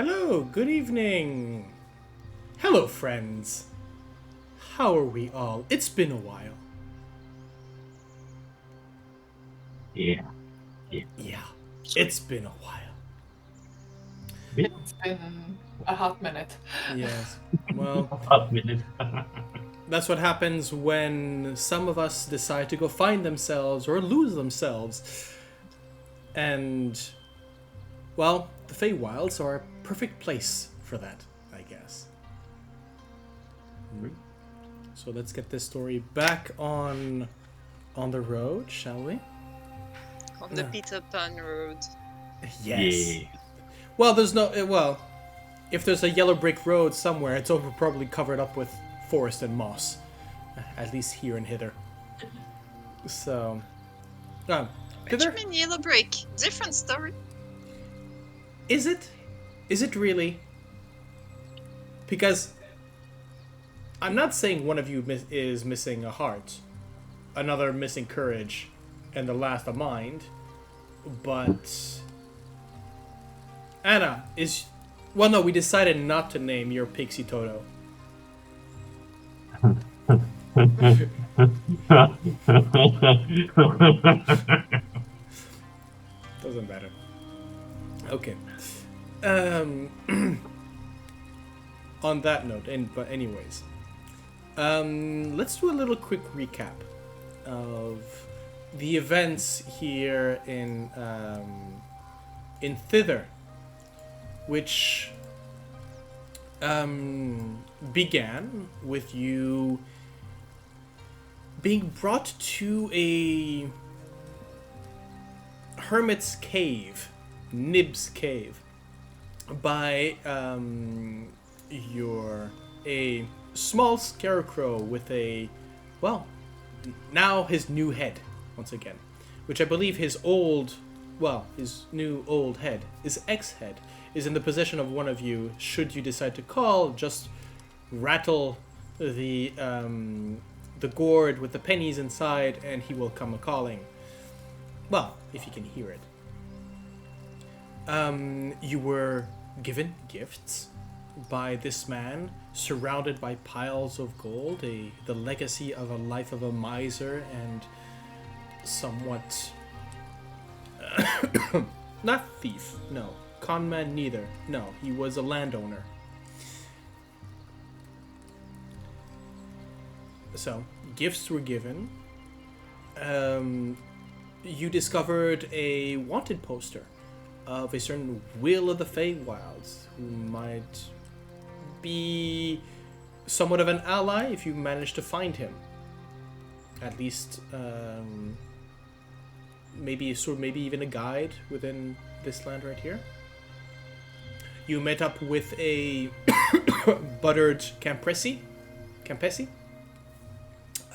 Hello, good evening. Hello, friends. How are we all? It's been a while. Yeah. Yeah, it's been a while. It's been a hot minute. Yes, well, A minute. that's what happens when some of us decide to go find themselves or lose themselves. And, well, the Feywilds are a perfect place for that, I guess. So let's get this story back on the road, shall we? On the Peter Pan Road. Yes. Yeah. Well, there's no. Well, if there's a yellow brick road somewhere, it's probably covered up with forest and moss, at least here and hither. So, What do you hither. mean yellow brick? Different story. Is it? Is it really? Because I'm not saying one of you is missing a heart, another missing courage, and the last a mind, but Anna is. Well, no, we decided not to name your Pixie Toto. Doesn't matter. Okay. On that note, but anyways, let's do a little quick recap of the events here in Thither, which began with you being brought to a hermit's cave, Nib's cave, by a small scarecrow with a, well, now his new head once again, which I believe his new old head, his ex-head, is in the possession of one of you. Should you decide to call, just rattle the gourd with the pennies inside, and he will come a-calling. Well, if you can hear it. You were given gifts by this man, surrounded by piles of gold, the legacy of a life of a miser and somewhat not thief, no. Conman neither. No, he was a landowner. So, gifts were given. You discovered a wanted poster of a certain Will of the Feywilds, who might be somewhat of an ally if you manage to find him. At least, maybe even a guide within this land right here. You met up with a buttered Campesi,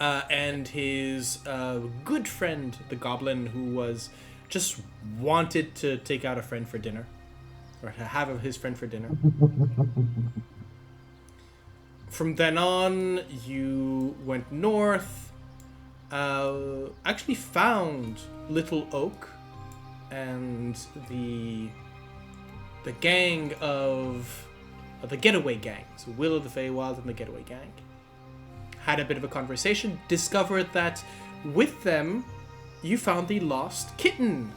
and his good friend, the goblin, who was just wanted to take out a friend for dinner, or to have his friend for dinner. From then on, you went north, actually found Little Oak, and the gang of the Getaway Gang, so Will of the Feywild and the Getaway Gang, had a bit of a conversation, discovered that with them, you found the lost kitten.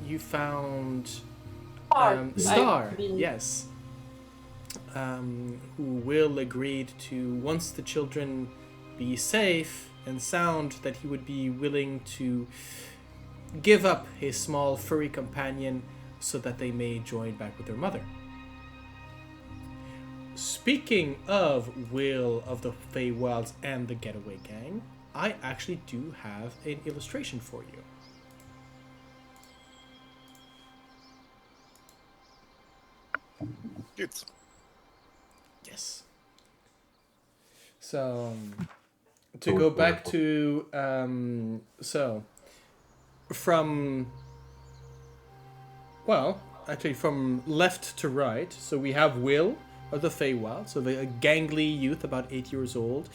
You found Star, yes, who Will agreed to, once the children be safe and sound, that he would be willing to give up his small furry companion so that they may join back with their mother. Speaking of Will of the Feywilds and the Getaway Gang, I actually do have an illustration for you. Good. Yes. So, to go back to, from left to right, so we have Will of the Feywild, so a gangly youth, about 8 years old,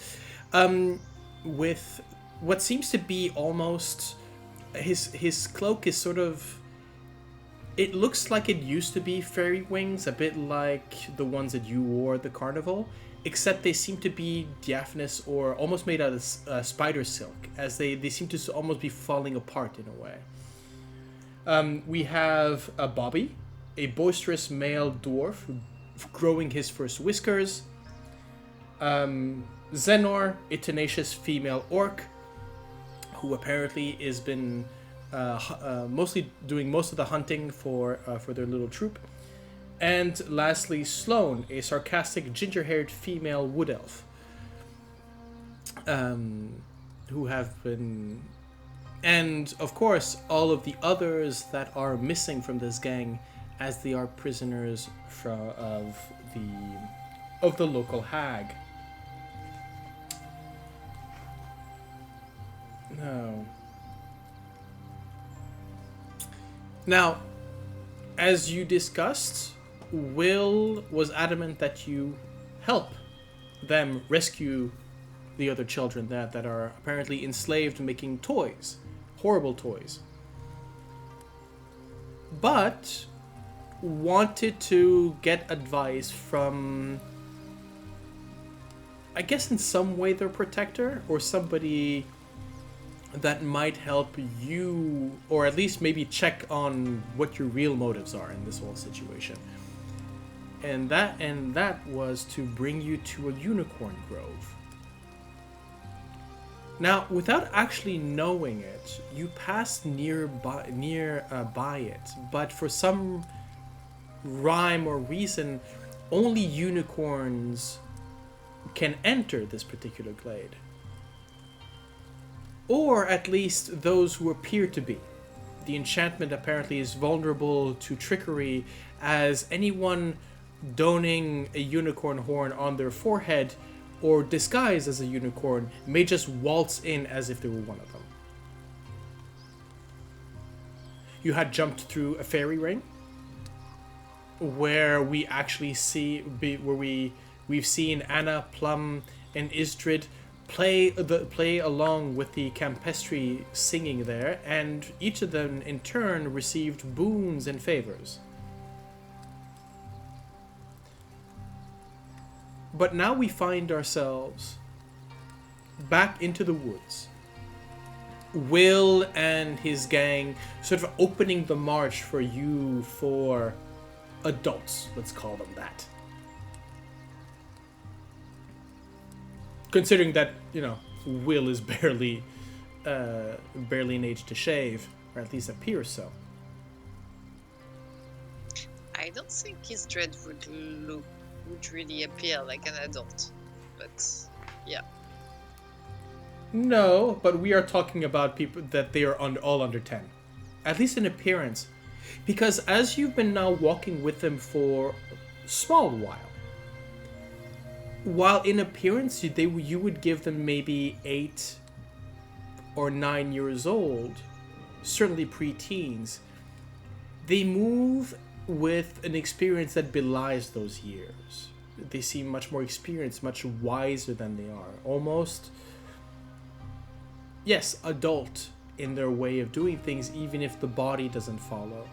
with what seems to be almost his cloak is sort of It looks like it used to be fairy wings, a bit like the ones that you wore at the carnival, except they seem to be diaphanous or almost made out of spider silk, as they seem to almost be falling apart in a way. We have a Bobby, a boisterous male dwarf growing his first whiskers. Zenor, a tenacious female orc, who apparently has been mostly doing most of the hunting for their little troop. And lastly, Sloane, a sarcastic ginger-haired female wood elf, who have been... And, of course, all of the others that are missing from this gang, as they are prisoners of the local hag. No. Now, as you discussed, Will was adamant that you help them rescue the other children that are apparently enslaved, making toys. Horrible toys. But wanted to get advice from, I guess in some way, their protector, or somebody that might help you, or at least maybe check on what your real motives are in this whole situation. And that was to bring you to a unicorn grove. Now, without actually knowing it, you passed nearby it, but for some rhyme or reason, only unicorns can enter this particular glade. Or at least those who appear to be. The enchantment apparently is vulnerable to trickery, as anyone donning a unicorn horn on their forehead or disguised as a unicorn may just waltz in as if they were one of them. You had jumped through a fairy ring, where we actually we've seen Anna, Plum, and Ysdred play along with the campestry singing there, and each of them in turn received boons and favors. But now we find ourselves back into the woods. Will and his gang sort of opening the march for you for adults, let's call them that. Considering that, Will is barely in age to shave, or at least appears so. I don't think Ysdred would really appear like an adult, but yeah. No, but we are talking about people that they are all under 10, at least in appearance, because as you've been now walking with them for a small while in appearance you would give them maybe 8 or 9 years old, certainly pre-teens, they move with an experience that belies those years. They seem much more experienced, much wiser than they are. Almost, yes, adult in their way of doing things, even if the body doesn't follow.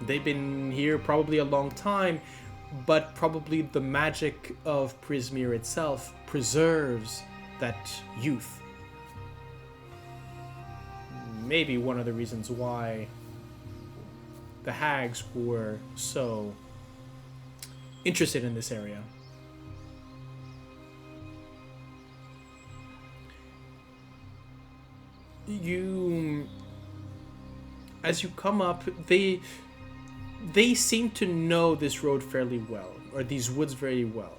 They've been here probably a long time, but probably the magic of Prismeer itself preserves that youth. Maybe one of the reasons why the hags were so interested in this area. As you come up, they seem to know this road fairly well, or these woods very well.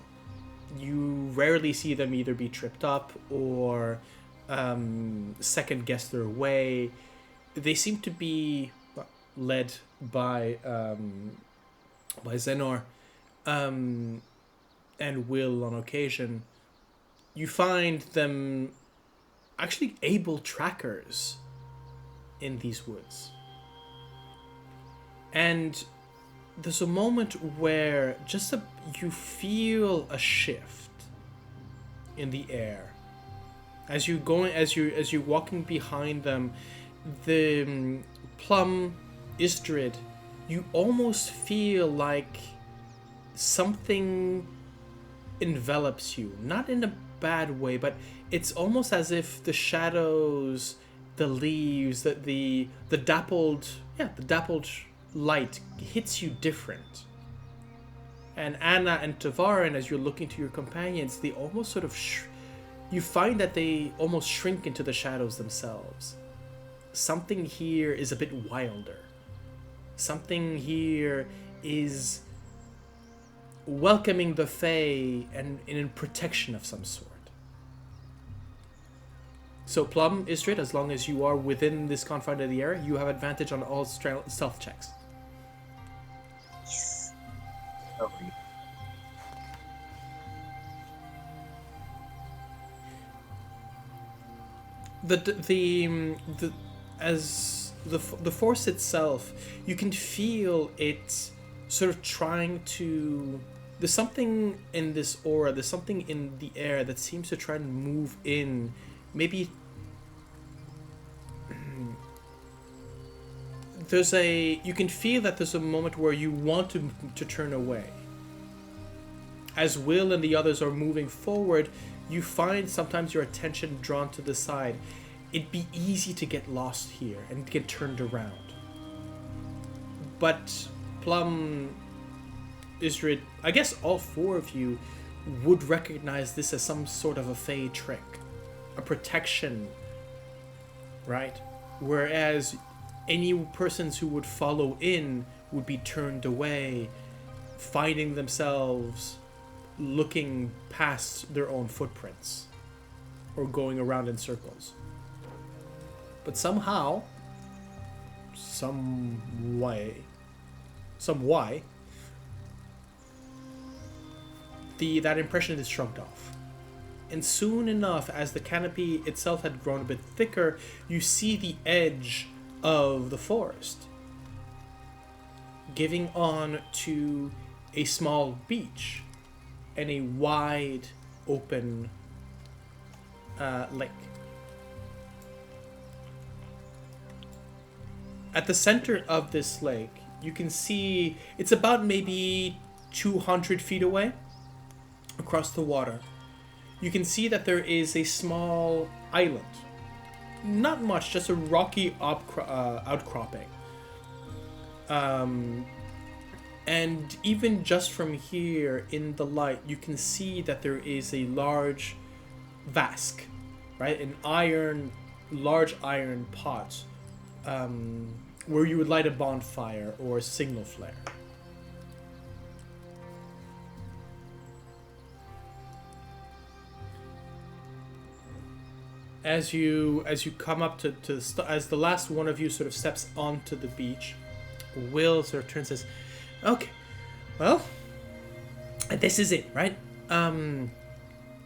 You rarely see them either be tripped up or second guess their way. They seem to be led by Zenor and Will on occasion. You find them actually able trackers in these woods. And there's a moment where you feel a shift in the air as you're walking behind them. The Plum, Ysdred, you almost feel like something envelops you. Not in a bad way, but it's almost as if the shadows, the leaves, the dappled light hits you different. And Anna and Tavaren, as you're looking to your companions, they almost sort of you find that they almost shrink into the shadows themselves. Something here is a bit wilder. Something here is welcoming the Fae and in protection of some sort. So Plum, Ysdred, as long as you are within this confine of the area, you have advantage on all stealth checks. Yes. The force itself, you can feel it sort of trying to. There's something in this aura. There's something in the air that seems to try and move in. Maybe you can feel that there's a moment where you want to turn away. As Will and the others are moving forward, you find sometimes your attention drawn to the side. It'd be easy to get lost here and get turned around. But Plum, Ysdred, I guess all four of you would recognize this as some sort of a Fae trick. A protection, right? Whereas any persons who would follow in would be turned away, finding themselves looking past their own footprints or going around in circles. But somehow, some why, that impression is shrugged off. And soon enough, as the canopy itself had grown a bit thicker, you see the edge of the forest, giving on to a small beach and a wide open lake. At the center of this lake, you can see it's about maybe 200 feet away across the water. You can see that there is a small island. Not much, just a rocky outcropping. And even just from here in the light, you can see that there is a large vask, right? Large iron pot, where you would light a bonfire or a signal flare. As you come up as the last one of you sort of steps onto the beach, Will sort of turns and says, "Okay, well, this is it, right?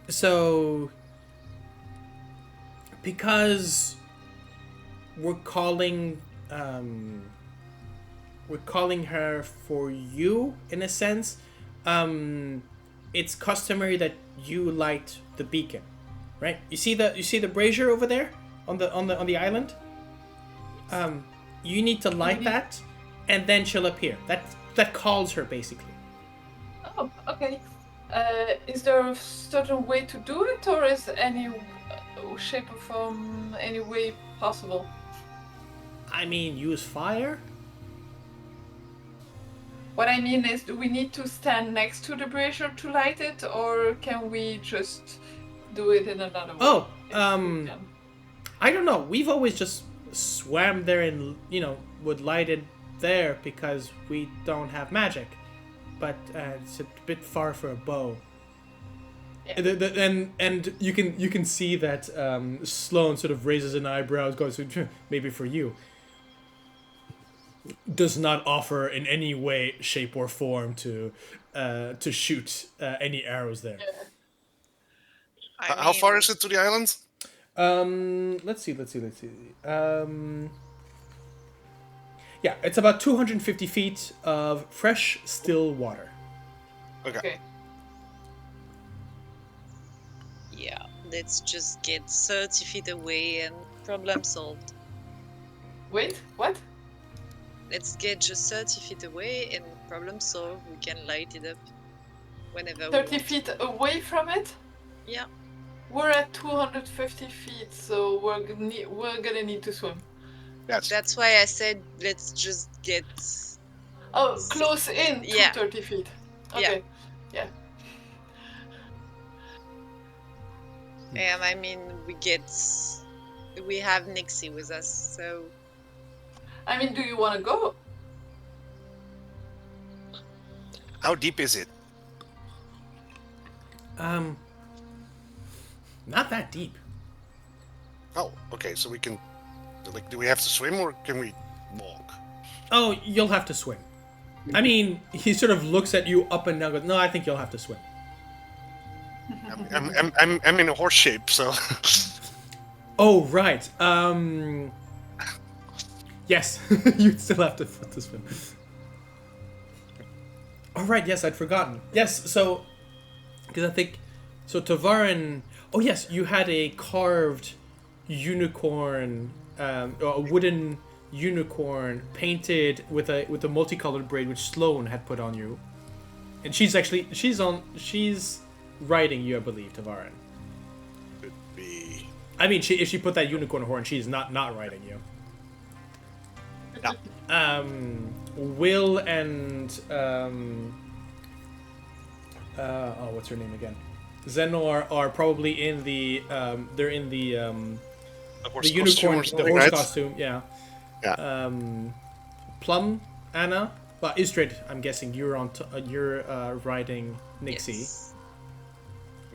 So because we're calling her for you in a sense, it's customary that you light the beacon." Right, you see the brazier over there on the island. You need to light that, and then she'll appear. That calls her basically. Oh, okay. Is there a certain way to do it, or is any shape or form any way possible? I mean, use fire. What I mean is, do we need to stand next to the brazier to light it, or can we just do it in another way? Oh, I don't know. We've always just swam there and, would light it there because we don't have magic. But it's a bit far for a bow. Yeah. And you can see that Sloane sort of raises an eyebrow, goes, "Maybe for you." Does not offer in any way, shape, or form to shoot any arrows there. Yeah. How far is it to the island? Let's see. Yeah, it's about 250 feet of fresh, still water. Okay. Yeah, let's just get 30 feet away and problem solved. Wait, what? let's get just 30 feet away and problem solve. We can light it up whenever 30 we want. feet away from it? Yeah. We're at 250 feet, so we're gonna need to swim. Yes. That's why I said let's just get. Oh, close in to Yeah. 30 feet. Yeah. Okay. Yeah. And I mean, we have Nixie with us, so. I mean, do you want to go? How deep is it? Not that deep. Oh, okay. So we can, like, do we have to swim or can we walk? Oh, you'll have to swim. I mean, he sort of looks at you up and down. Goes, no, I think you'll have to swim. I'm in a horse shape, so. Oh, right. Yes, you'd still have to swim. All right. Yes, I'd forgotten. Yes, so because I think so. Tavaren. Oh yes, you had a carved unicorn, a wooden unicorn painted with a multicolored braid, which Sloane had put on you, and she's riding you, I believe, Tavaren. Could be. I mean, if she put that unicorn horn, she's not riding you. No. Will and what's her name again? Zenor are probably in the they're in the unicorn, the horse costume, yeah. Yeah. Plum, Anna, well, Ysdred, I'm guessing you're you're riding Nixie. Yes.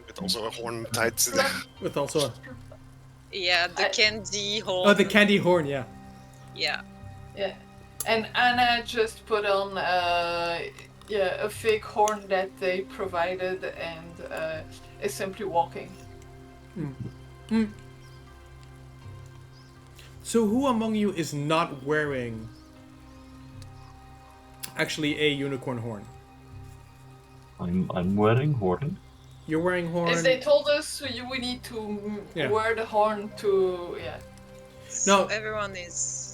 With also a horn tied to the... With also Yeah, the candy horn. oh, the candy horn, yeah. Yeah. Yeah. And Anna just put on a fake horn that they provided and is simply walking. So who among you is not wearing actually a unicorn horn? I'm wearing horn. You're wearing horn. As they told us, we need to wear the horn to No. Everyone is.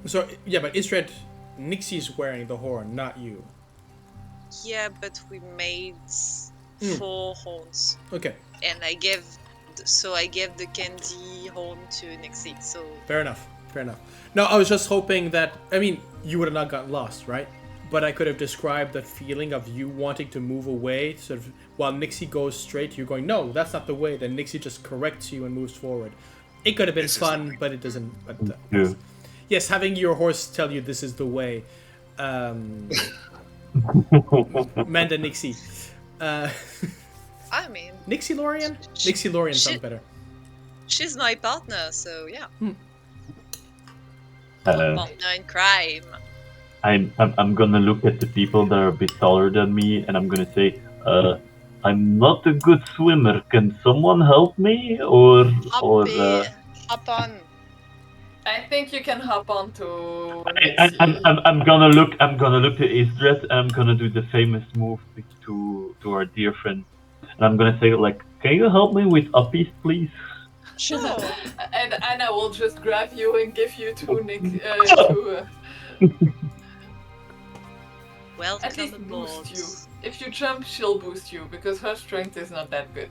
So yeah, but Ysdred, Nixie's wearing the horn, not you. Yeah, but we made 4 horns, Okay, and I gave the candy horn to Nixie. So fair enough. No, I was just hoping that, I mean, you would have not gotten lost, right? But I could have described that feeling of you wanting to move away, sort of, while Nixie goes straight, you're going, no, that's not the way. Then Nixie just corrects you and moves forward. It could have been fun, but it doesn't. But, Yeah. yes, having your horse tell you this is the way. Manda Nixie. I mean, Nixie Lorian? Nixie Lorian sounds better. she's my partner, so yeah. Uh, Partner in crime. I'm gonna look at the people that are a bit taller than me, and I'm gonna say, I'm not a good swimmer. Can someone help me? Hop on. I think you can hop onto. I'm gonna look at Ysdred, and I'm gonna do the famous move to our dear friend, and I'm gonna say, like, can you help me with uppies, please? Sure. And Anna will just grab you and give you to Nick. Welcome At least aboard. boost you. If you jump, she'll boost you because her strength is not that good.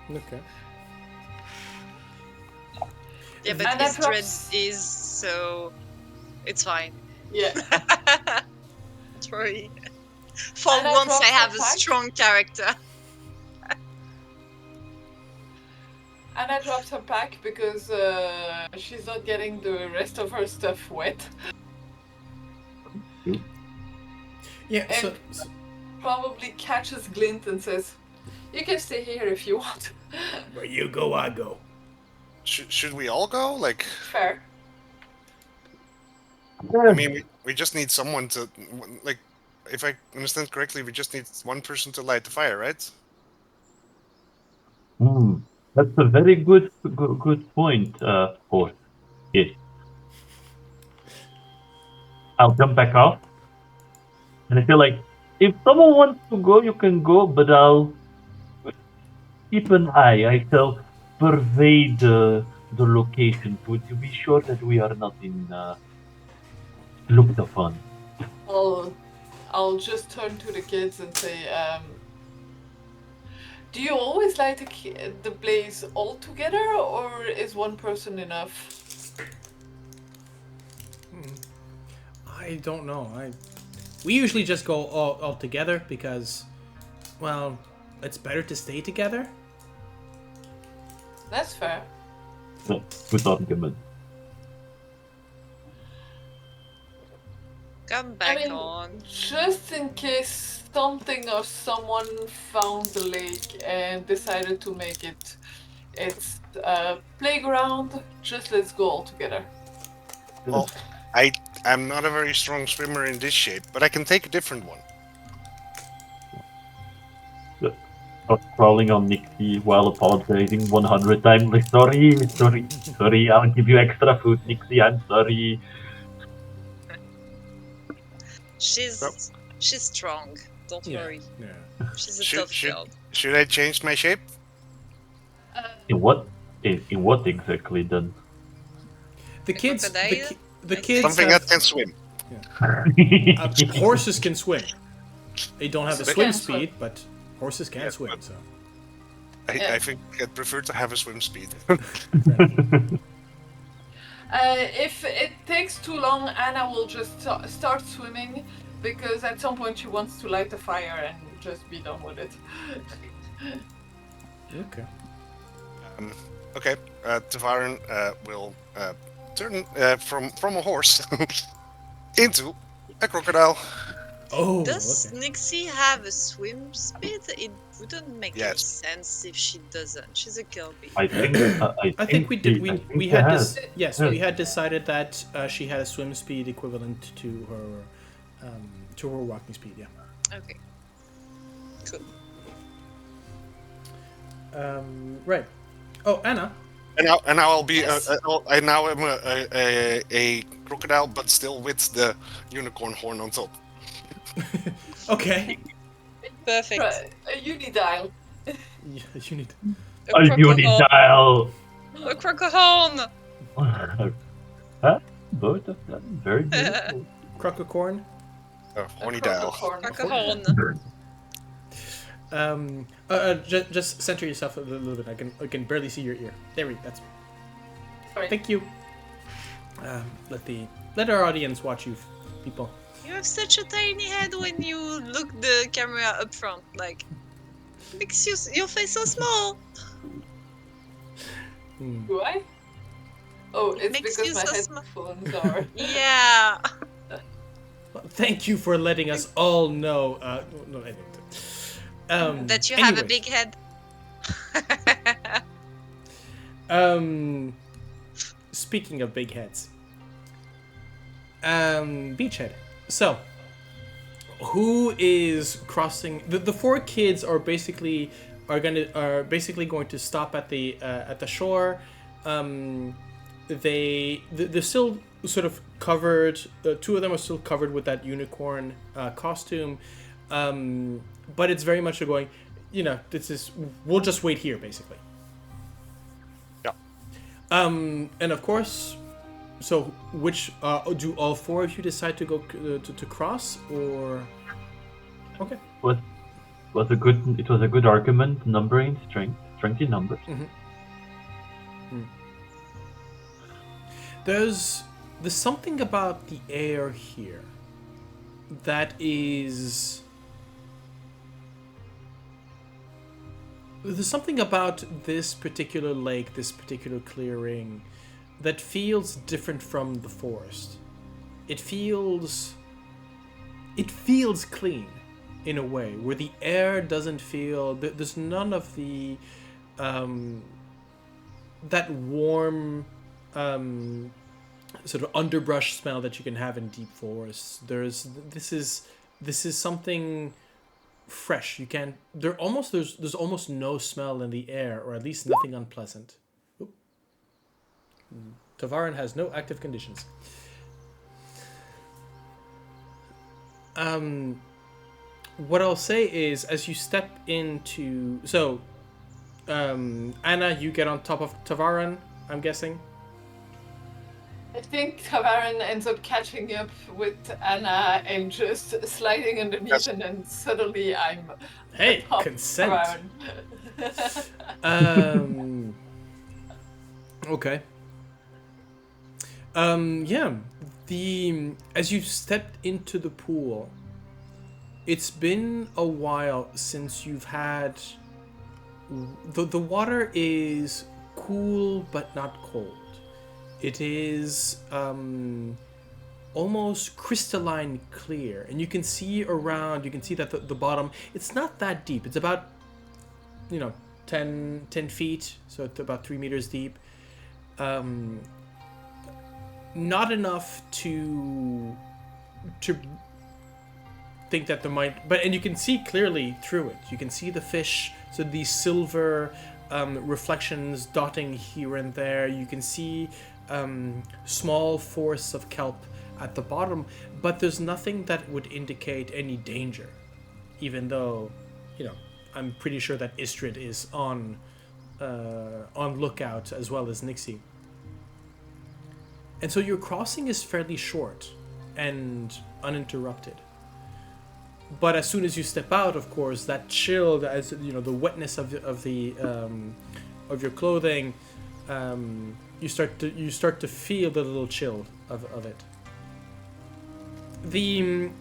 Okay. Yeah, but Anna Ysdred drops- is, so it's fine. Yeah. Don't worry. For Anna once, drops I have her a pack. strong character. Anna drops her pack because she's not getting the rest of her stuff wet. Yeah, And probably catches Glint and says, "You can stay here if you want." where you go, I go. Should we all go? Like, Fair. I mean, we just need someone to, like, if I understand correctly, we just need one person to light the fire, right? That's a very good point, Horse. Yes. I'll jump back off. And I feel like, if someone wants to go, you can go, but I'll keep an eye. I shall pervade the location to be sure that we are not in Look the fun. I'll just turn to the kids and say, do you always light the blaze all together, or is one person enough? I don't know. We usually just go all together because, well, it's better to stay together. That's fair. No, good argument. Come back on. Just in case something or someone found the lake and decided to make it its playground, just let's go all together. Well, I'm not a very strong swimmer in this shape, but I can take a different one. Start crawling on Nixie while apologizing 100 times. Like, sorry, I'll give you extra food, Nixie, I'm sorry. She's strong. Don't worry. Yeah. She's a tough girl. Should I change my shape? In what exactly then? The kids. crocodile? The kids. Something have- that can swim. Horses can swim. They don't have the They swim can swim. speed, but horses can Yeah, swim. but- So I think I'd prefer to have a swim speed. If it takes too long, Anna will just start swimming, because at some point she wants to light a fire and just be done with it. okay. Okay, Tavaren will turn from a horse into a crocodile. Oh. Does Okay. Nixie have a swim speed? It wouldn't make any Yes. sense if she doesn't. She's a Kirby. I think we did. We had has. this. Yes, Yeah. we had decided that she had a swim speed equivalent to her walking speed. Yeah. Okay. Cool. Right. Oh, Anna. And now I'll be. Yes. I now am a crocodile, but still with the unicorn horn on top. Okay. Perfect. Right, a unidile. Yeah, you need. A unidile. A crocodile. Huh? Both of them. Very beautiful. Crococorn. Horny dial. Crocodile. Just center yourself a little bit. I can barely see your ear. There we go. That's. Sorry. Thank you. Let our audience watch you, people. You have such a tiny head when you look the camera up front. Like, makes your face so small. Do I? Oh, it's Makes because you my so small. headphones are. Yeah. Thank you for letting us all know. No, I didn't. That you have a anyways. big head. Speaking of big heads. Beachhead. So, who is crossing? The four kids are basically going to stop at the shore. They're still sort of covered. Two of them are still covered with that unicorn costume, but it's very much going. We'll just wait here, basically. Yeah. And of course. So, which do all four of you decide to go to cross, or? Okay. It was a good argument, numbering strength in numbers. There's something about the air here that is. There's something about this particular lake, this particular clearing, that feels different from the forest. It feels clean in a way, where the air doesn't feel. There's none of the that warm sort of underbrush smell that you can have in deep forests. This is something fresh. There's almost no smell in the air, or at least nothing unpleasant. Tavaren has no active conditions. What I'll say is, as you step into... So, Anna, you get on top of Tavaren, I'm guessing? I think Tavaren ends up catching up with Anna and just sliding underneath, Yes. and then suddenly I'm Hey, atop consent. Tavaren. Okay. Yeah. As you stepped into the pool, it's been a while since you've had. The water is cool but not cold. It is almost crystalline clear, and you can see around. You can see that the bottom. It's not that deep. It's about 10 feet, so it's about 3 meters deep. Not enough to think that there might, and you can see clearly through it. You can see the fish, so these silver reflections dotting here and there. You can see small forests of kelp at the bottom, but there's nothing that would indicate any danger, even though, I'm pretty sure that Ysdred is on lookout as well as Nixie. And so your crossing is fairly short and uninterrupted. But as soon as you step out, of course, that chill, as the wetness of your clothing, you start to feel the little chill of it.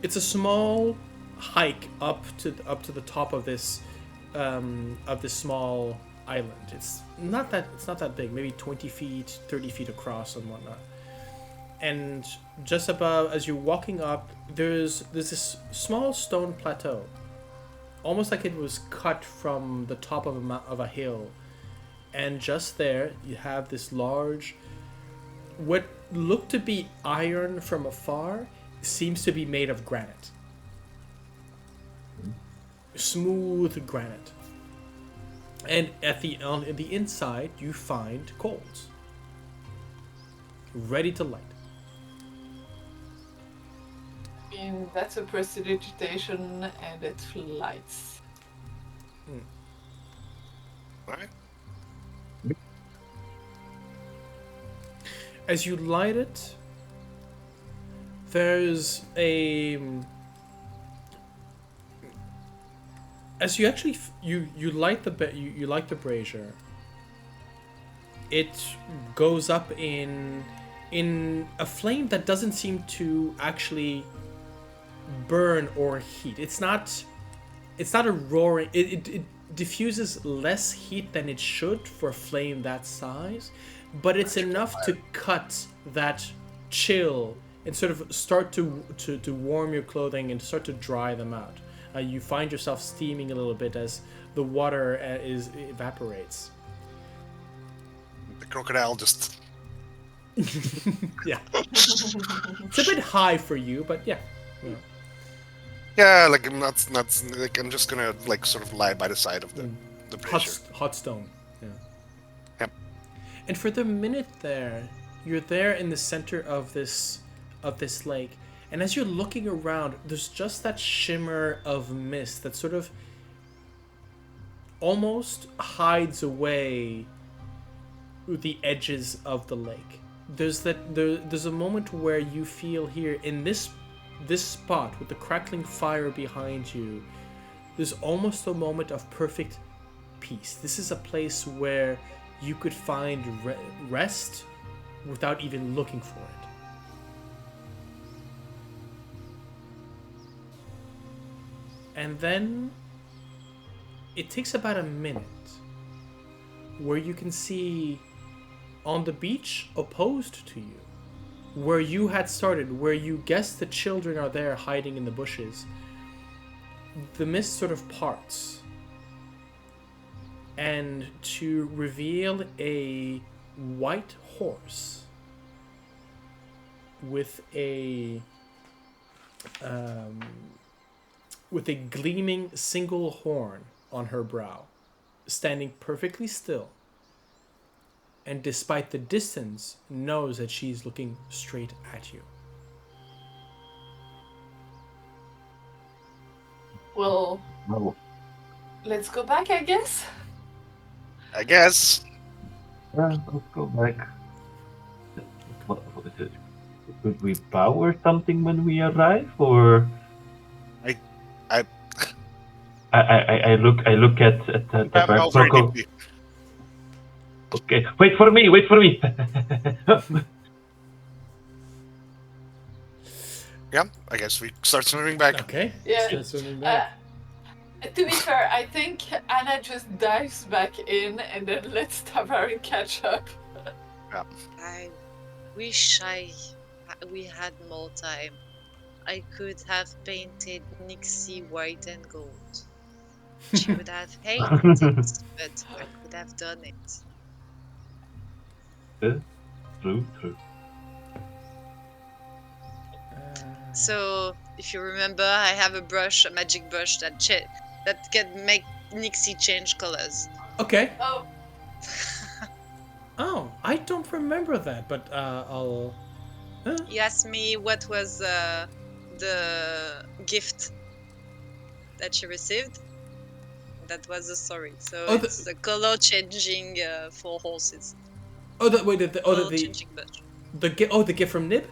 It's a small hike up to the top of this small island. It's not that big, maybe 20 feet, 30 feet across and whatnot. And just above, as you're walking up, there's this small stone plateau, almost like it was cut from the top of a hill. And just there, you have this large, what looked to be iron from afar, seems to be made of granite. Smooth granite. And on the inside, you find coals, ready to light. That's a prestidigitation, and it lights. Alright. As you light it, there's a. As you actually you light you light the brazier. It goes up in a flame that doesn't seem to actually burn or heat. It's not a roaring. It diffuses less heat than it should for a flame that size, but it's enough to cut that chill and sort of start to warm your clothing and start to dry them out. You find yourself steaming a little bit as the water evaporates. The crocodile just. Yeah. It's a bit high for you, but yeah. Yeah, like I'm not like I'm just gonna like sort of lie by the side of the brazier. Hot stone. Yeah. Yep. And for the minute there, you're there in the center of this lake, and as you're looking around, there's just that shimmer of mist that sort of almost hides away the edges of the lake. There's a moment where you feel here in this spot with the crackling fire behind you, there's almost a moment of perfect peace. This is a place where you could find rest without even looking for it. And then it takes about a minute where you can see on the beach opposed to you, where you had started, where you guessed the children are there hiding in the bushes, the mist sort of parts, and to reveal a white horse with a gleaming single horn on her brow, standing perfectly still, and despite the distance, knows that she's looking straight at you. Well, No. let's go back, I guess. I guess. Yeah, let's go back. is it? Could we power something when we arrive, or? I I look at the bow very Rocco. deeply. Okay, wait for me. Yeah, I guess we start swimming back. Okay. Yeah. Start swimming back. To be fair, I think Anna just dives back in and then lets Tavaren catch up. I wish we had more time. I could have painted Nixie white and gold. She would have hated it, but I could have done it. True. So, if you remember, I have a magic brush that can make Nixie change colors. Okay. Oh, Oh, I don't remember that, but I'll. You asked me what was the gift that she received. That was the story. So Oh, it's the color changing for horses. Oh, the Color changing brush. the gift from Nib.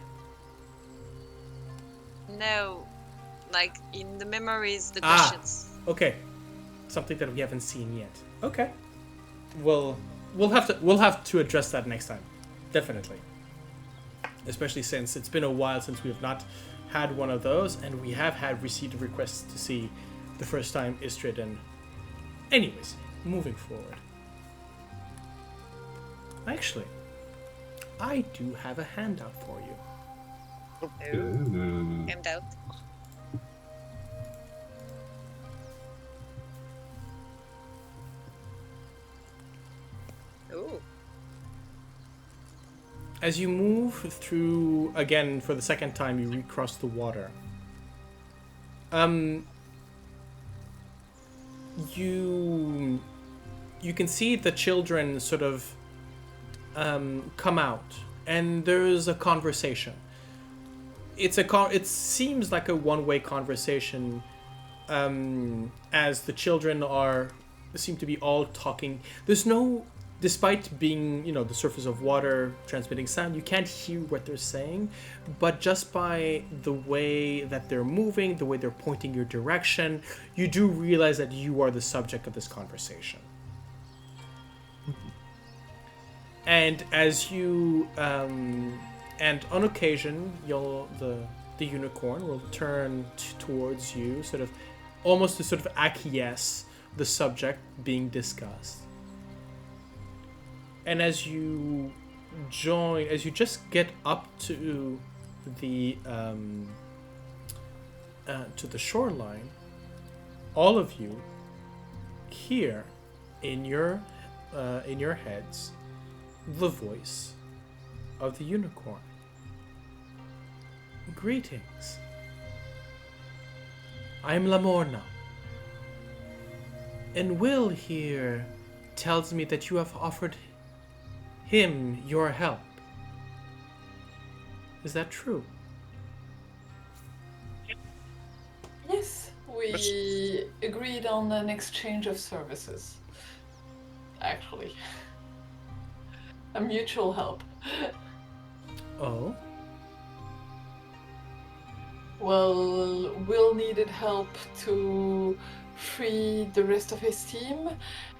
No, like in the memories, the Ah. questions. Okay, something that we haven't seen yet. Okay, we'll have to address that next time, definitely. Especially since it's been a while since we have not had one of those, and we have received requests to see the first time Ysdred. And anyways, moving forward. Actually, I do have a handout for you. Ooh. I'm out. Ooh. As you move through again for the second time, you recross the water. You can see the children sort of come out, and there's a conversation. It seems like a one-way conversation, as the children seem to be all talking. There's no, despite being, the surface of water transmitting sound, you can't hear what they're saying, but just by the way that they're moving, the way they're pointing your direction, you do realize that you are the subject of this conversation. And as you, and on occasion, the unicorn will turn towards you, sort of, almost to sort of acquiesce the subject being discussed. And as you just get up to the shoreline, all of you hear in your heads the voice of the unicorn. Greetings. I am Lamorna. And Will here tells me that you have offered him your help. Is that true? yes, we agreed on an exchange of services. Actually, a mutual help. Oh? Well, Will needed help to free the rest of his team,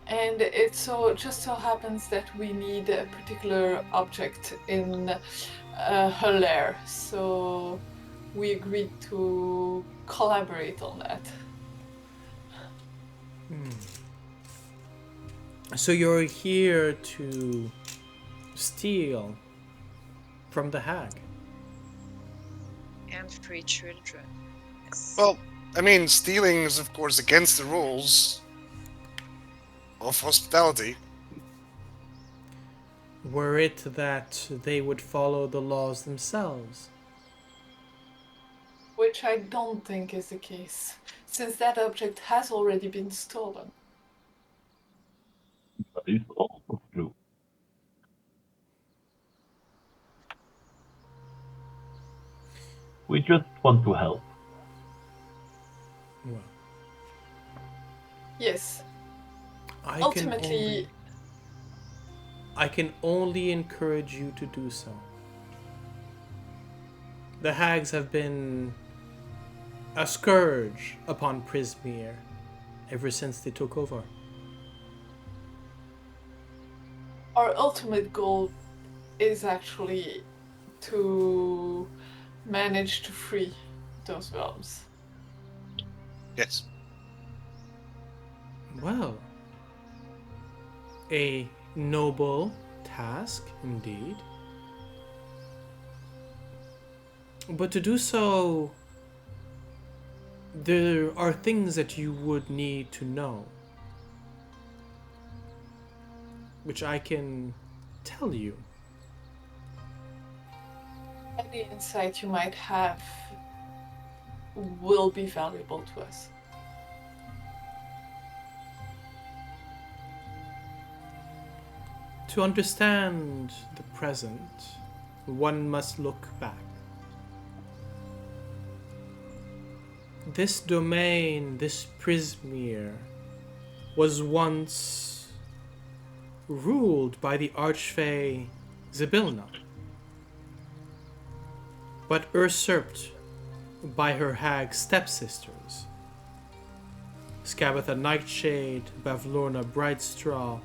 and it just so happens that we need a particular object in her lair, so we agreed to collaborate on that. So you're here to steal from the hag? And free children. Yes. Well, I mean, stealing is of course against the rules of hospitality. Were it that they would follow the laws themselves? Which I don't think is the case, since that object has already been stolen. That is also true. We just want to help. Well, Yes, I ultimately, can only encourage you to do so. The hags have been a scourge upon Prismeer ever since they took over. Our ultimate goal is actually to manage to free those realms. Yes. Well, a noble task indeed. But to do so, there are things that you would need to know, which I can tell you. Any insight you might have will be valuable to us. To understand the present, one must look back. This domain, this Prismeer, was once ruled by the Archfey Zybilna, but usurped by her hag stepsisters, Scabatha Nightshade, Bavlorna Brightstraw,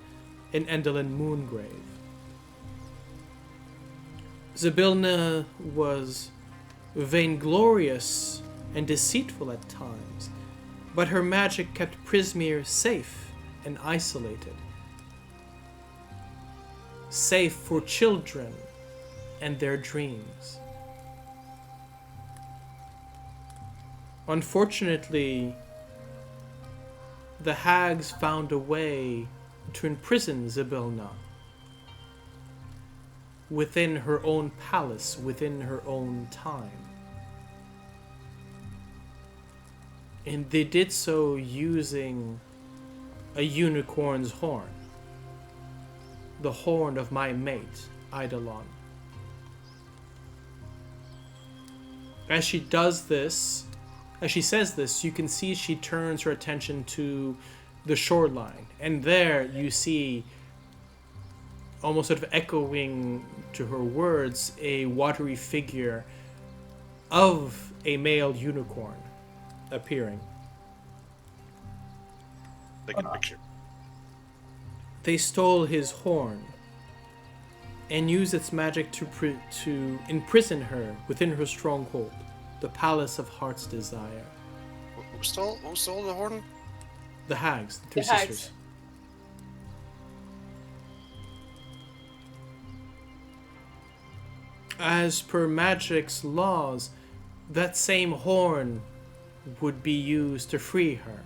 and Endelyn Moongrave. Zybilna was vainglorious and deceitful at times, but her magic kept Prismeer safe and isolated. Safe for children and their dreams. Unfortunately, the hags found a way to imprison Zybilna within her own palace, within her own time. And they did so using a unicorn's horn. The horn of my mate, Eidolon. As she does this, as she says this, you can see she turns her attention to the shoreline. And there you see, almost sort of echoing to her words, a watery figure of a male unicorn appearing. Take a picture. They stole his horn and used its magic to imprison her within her stronghold, the Palace of Heart's Desire. Who stole the horn? The hags, the three The hags. sisters. As per magic's laws, that same horn would be used to free her.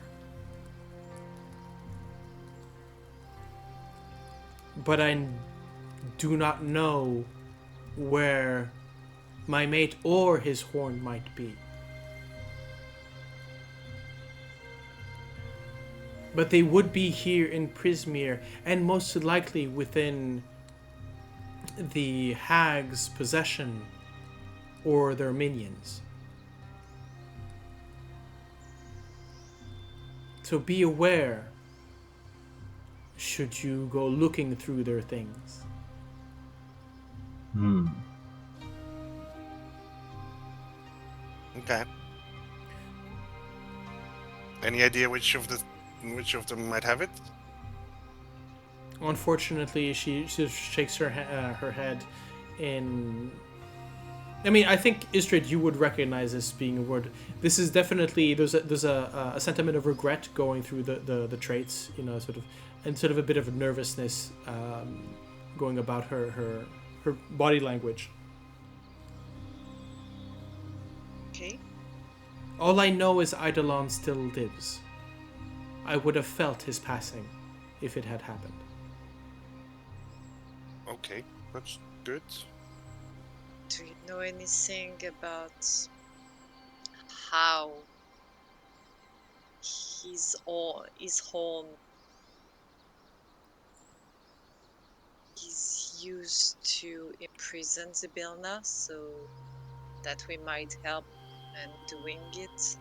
But I do not know where my mate or his horn might be. But they would be here in Prismeer, and most likely within the hag's possession or their minions. So be aware should you go looking through their things. Okay. Any idea which of them might have it? Unfortunately, she just shakes her head in... I mean, I think, Ysdred, you would recognize this being a word. This is definitely... There's a sentiment of regret going through the traits, you know, sort of, and sort of a bit of nervousness going about her body language. Okay. All I know is Eidolon still lives. I would have felt his passing if it had happened. Okay, that's good. Do you know anything about how his horn is used to imprison Zybilna, so that we might help in doing it?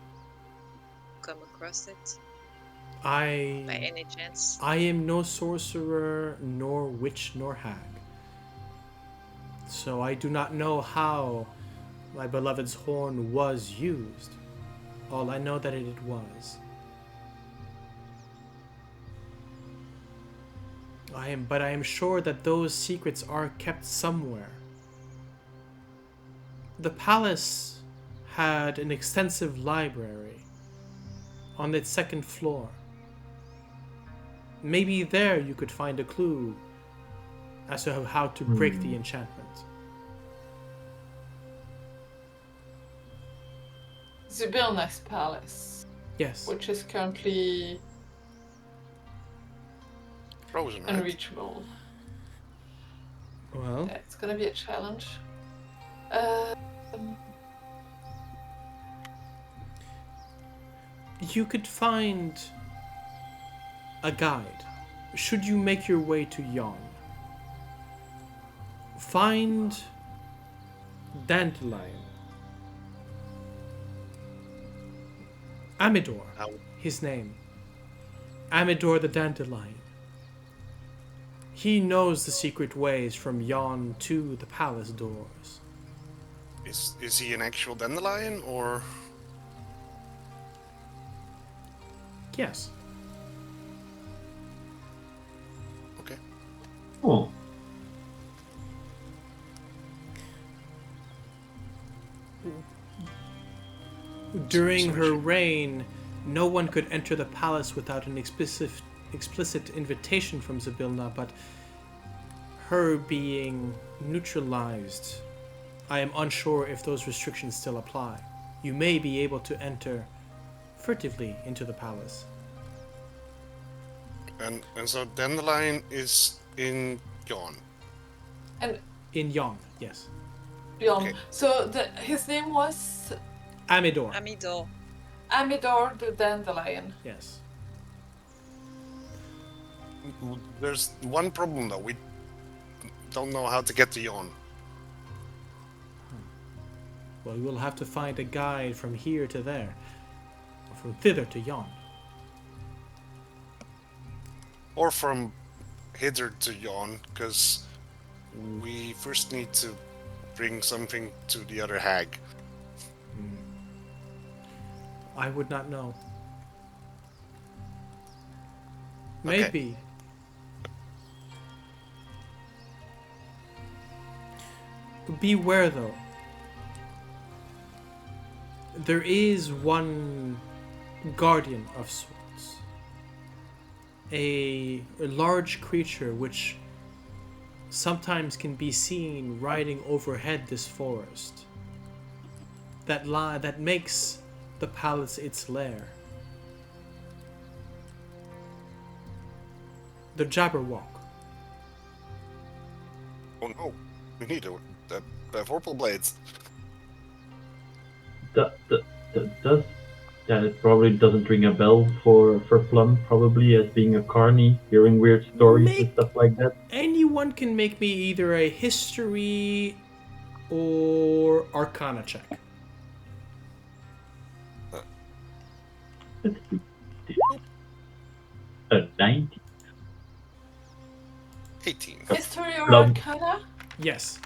Come across it by any chance? I am no sorcerer, nor witch, nor hag. So I do not know how my beloved's horn was used. All I know that it was. But I am sure that those secrets are kept somewhere. The palace had an extensive library on its second floor. Maybe there you could find a clue as to how to break the enchantment. Zybylna's palace, Yes. which is currently Frozen, right? unreachable. Well, Yeah, it's gonna be a challenge. you could find a guide should you make your way to Yon. Find Dandelion. Amidor, Ow. his name. Amidor the Dandelion. He knows the secret ways from Yon to the palace doors. Is he an actual dandelion or? Yes. Okay. Oh. During her reign, no one could enter the palace without an explicit invitation from Zybylna, but her being neutralized, I am unsure if those restrictions still apply. You may be able to enter furtively into the palace. And so dandelion is in Yon. And In Yon, yes. Bjorn. Okay. So his name was Amidor, Amidor. Amidor the Dandelion. yes. There's one problem though. We don't know how to get to Yon. Well, you will have to find a guide from here to there, or from thither to Yon. Or from hither to Yon, because we first need to bring something to the other hag. I would not know. Okay. Maybe. Beware though. There is one guardian of sorts. A large creature which sometimes can be seen riding overhead this forest. That makes the palace its lair. The Jabberwock. Oh no, we need the vorpal blades. It probably doesn't ring a bell for Plum, probably, as being a carny, hearing weird stories and stuff like that. Anyone can make me either a history or arcana check. Let's do this. A 90. 18. History or Plum. Arcana? Yes.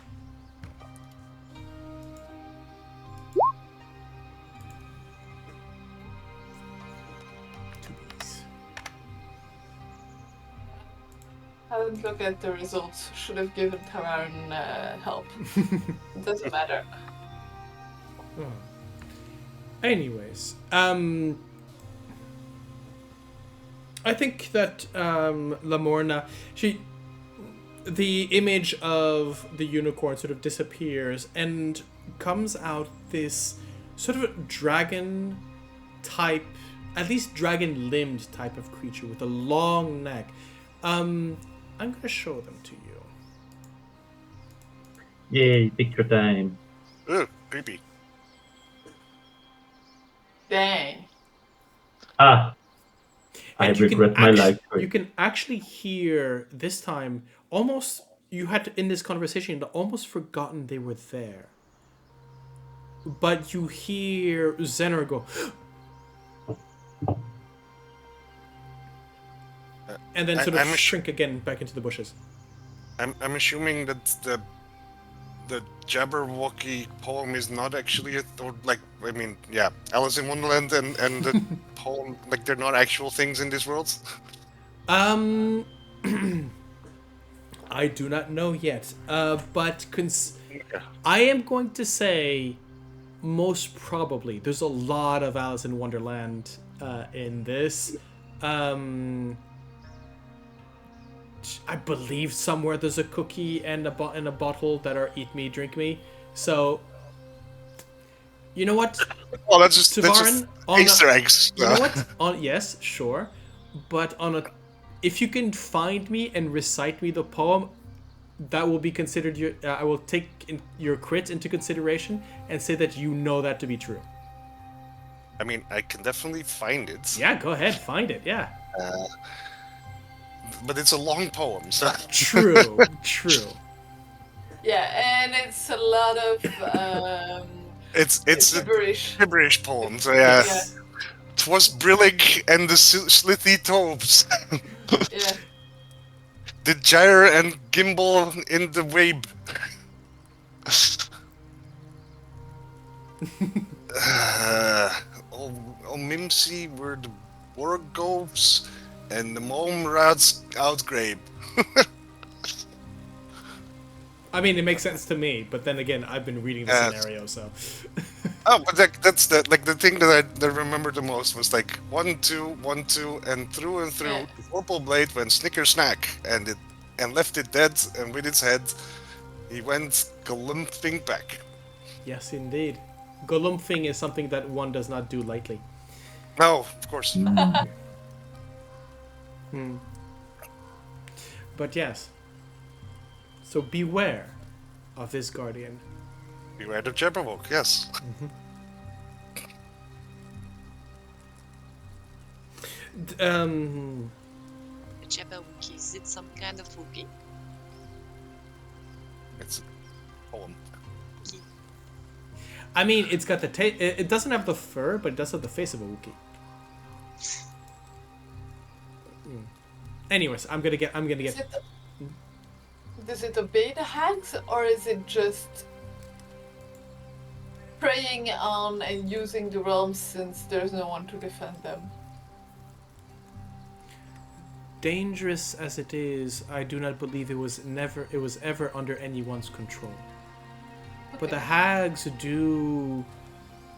I didn't look at the results. Should have given Tavaren help. Doesn't matter. Oh. Anyways, I think that Lamorna, the image of the unicorn sort of disappears and comes out this sort of dragon type, at least dragon limbed type of creature with a long neck. I'm gonna show them to you. Yay, picture time. Ugh, creepy. Dang. Ah, I And you can regret my life You choice. can actually hear this time almost. You had to, in this conversation, almost forgotten they were there. But you hear Zener go, and then sort of I'm shrink again back into the bushes. I'm assuming that the Jabberwocky poem is not actually Alice in Wonderland and the poem, like, they're not actual things in this world? I do not know yet. But I am going to say most probably there's a lot of Alice in Wonderland in this. I believe somewhere there's a cookie and a bottle that are eat me, drink me. So, you know what? Well, that's just Tavaren, Easter eggs. You know what? Yes, sure, but if you can find me and recite me the poem, that will be considered your. I will take your crit into consideration and say that you know that to be true. I mean, I can definitely find it. Yeah, go ahead, find it. Yeah. But it's a long poem, so. True. Yeah, and it's a lot of it's gibberish. a gibberish poem. So yeah. Yes. 'Twas Brillig and the slithy tobes. Yeah. The gyre and gimbal in the wabe. Oh, Mimsy were the Borgoves and the Momrads outgrabe. I mean, it makes sense to me, but then again, I've been reading the scenario, so. Oh, but that's the thing that I remember the most was like 1, 2, 1, 2, and through, the Vorpal blade went snicker snack, and left it dead, and with its head, he went galumphing back. Yes, indeed. Galumphing is something that one does not do lightly. No, of course. But yes. So beware of this guardian. Beware the Jabberwock, yes. The Jabberwocky, is it some kind of Wookiee? It's a poem. I mean, it's got the it doesn't have the fur, but it does have the face of a Wookiee. Anyways, I'm gonna get. Does it obey the hags, or is it just preying on and using the realms since there's no one to defend them? Dangerous as it is, I do not believe it was ever under anyone's control. Okay. But the hags do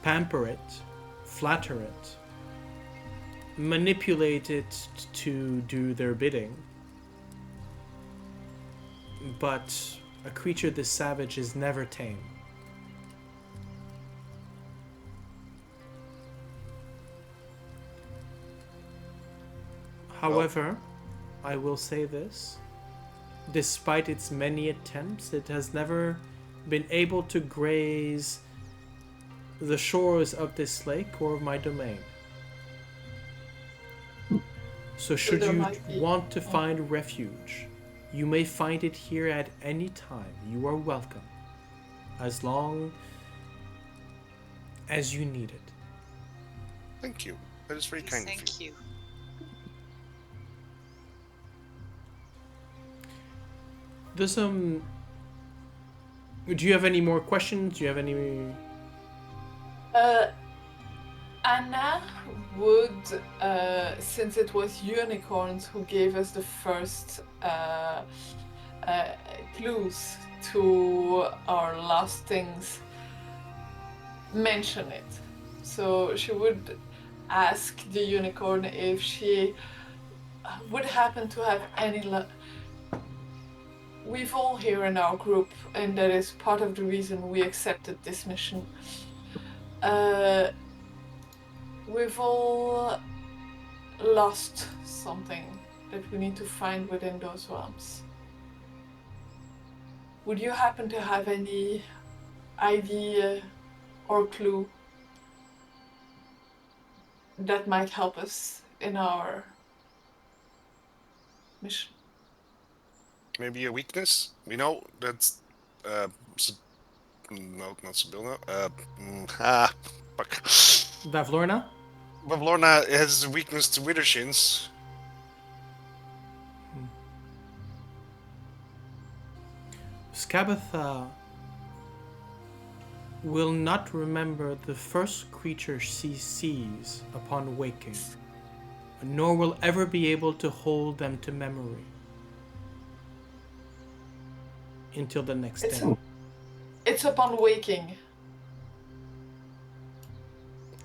pamper it, flatter it, manipulate it to do their bidding. But a creature this savage is never tame. However, I will say this. Despite its many attempts, it has never been able to graze the shores of this lake or of my domain. So should you want to find refuge, you may find it here at any time. You are welcome, as long as you need it. Thank you. That is very kind of you. Thank you. There's do you have any more questions? Do you have any? Anna would, since it was unicorns who gave us the first clues to our lost things, mention it. So she would ask the unicorn if she would happen to have any We've all here in our group, and that is part of the reason we accepted this mission. We've all lost something that we need to find within those realms. Would you happen to have any idea or clue that might help us in our mission? Maybe a weakness? We know that no, not Sibylla. Fuck. Vavlorna? Vavlorna has a weakness to withershins. Scabatha will not remember the first creature she sees upon waking, nor will ever be able to hold them to memory until the next day. It's upon waking.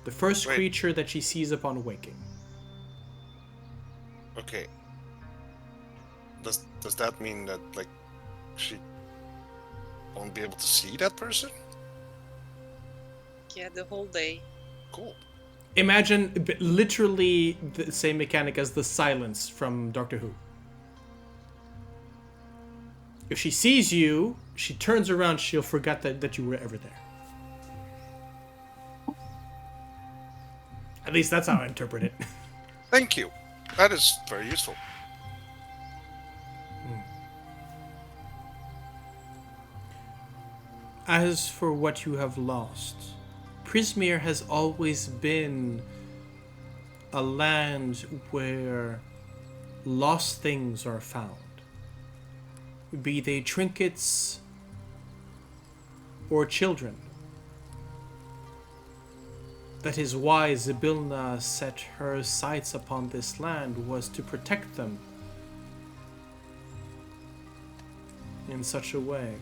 The first Wait. creature that she sees upon waking. Okay. Does that mean that like she won't be able to see that person? Yeah, the whole day. Cool. Imagine literally the same mechanic as the silence from Doctor Who. If she sees you, she turns around, she'll forget that you were ever there. At least that's how I interpret it. Thank you. That is very useful. As for what you have lost, Prismeer has always been a land where lost things are found. Be they trinkets or children. That is why Zybilna set her sights upon this land, was to protect them in such a way.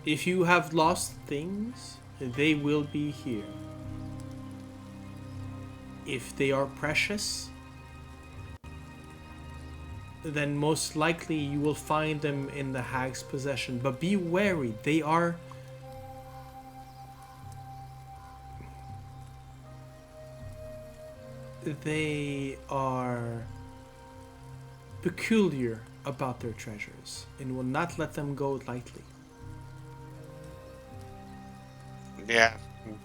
If you have lost things, they will be here. If they are precious, then most likely you will find them in the hag's possession. But be wary, they are peculiar about their treasures and will not let them go lightly. Yeah,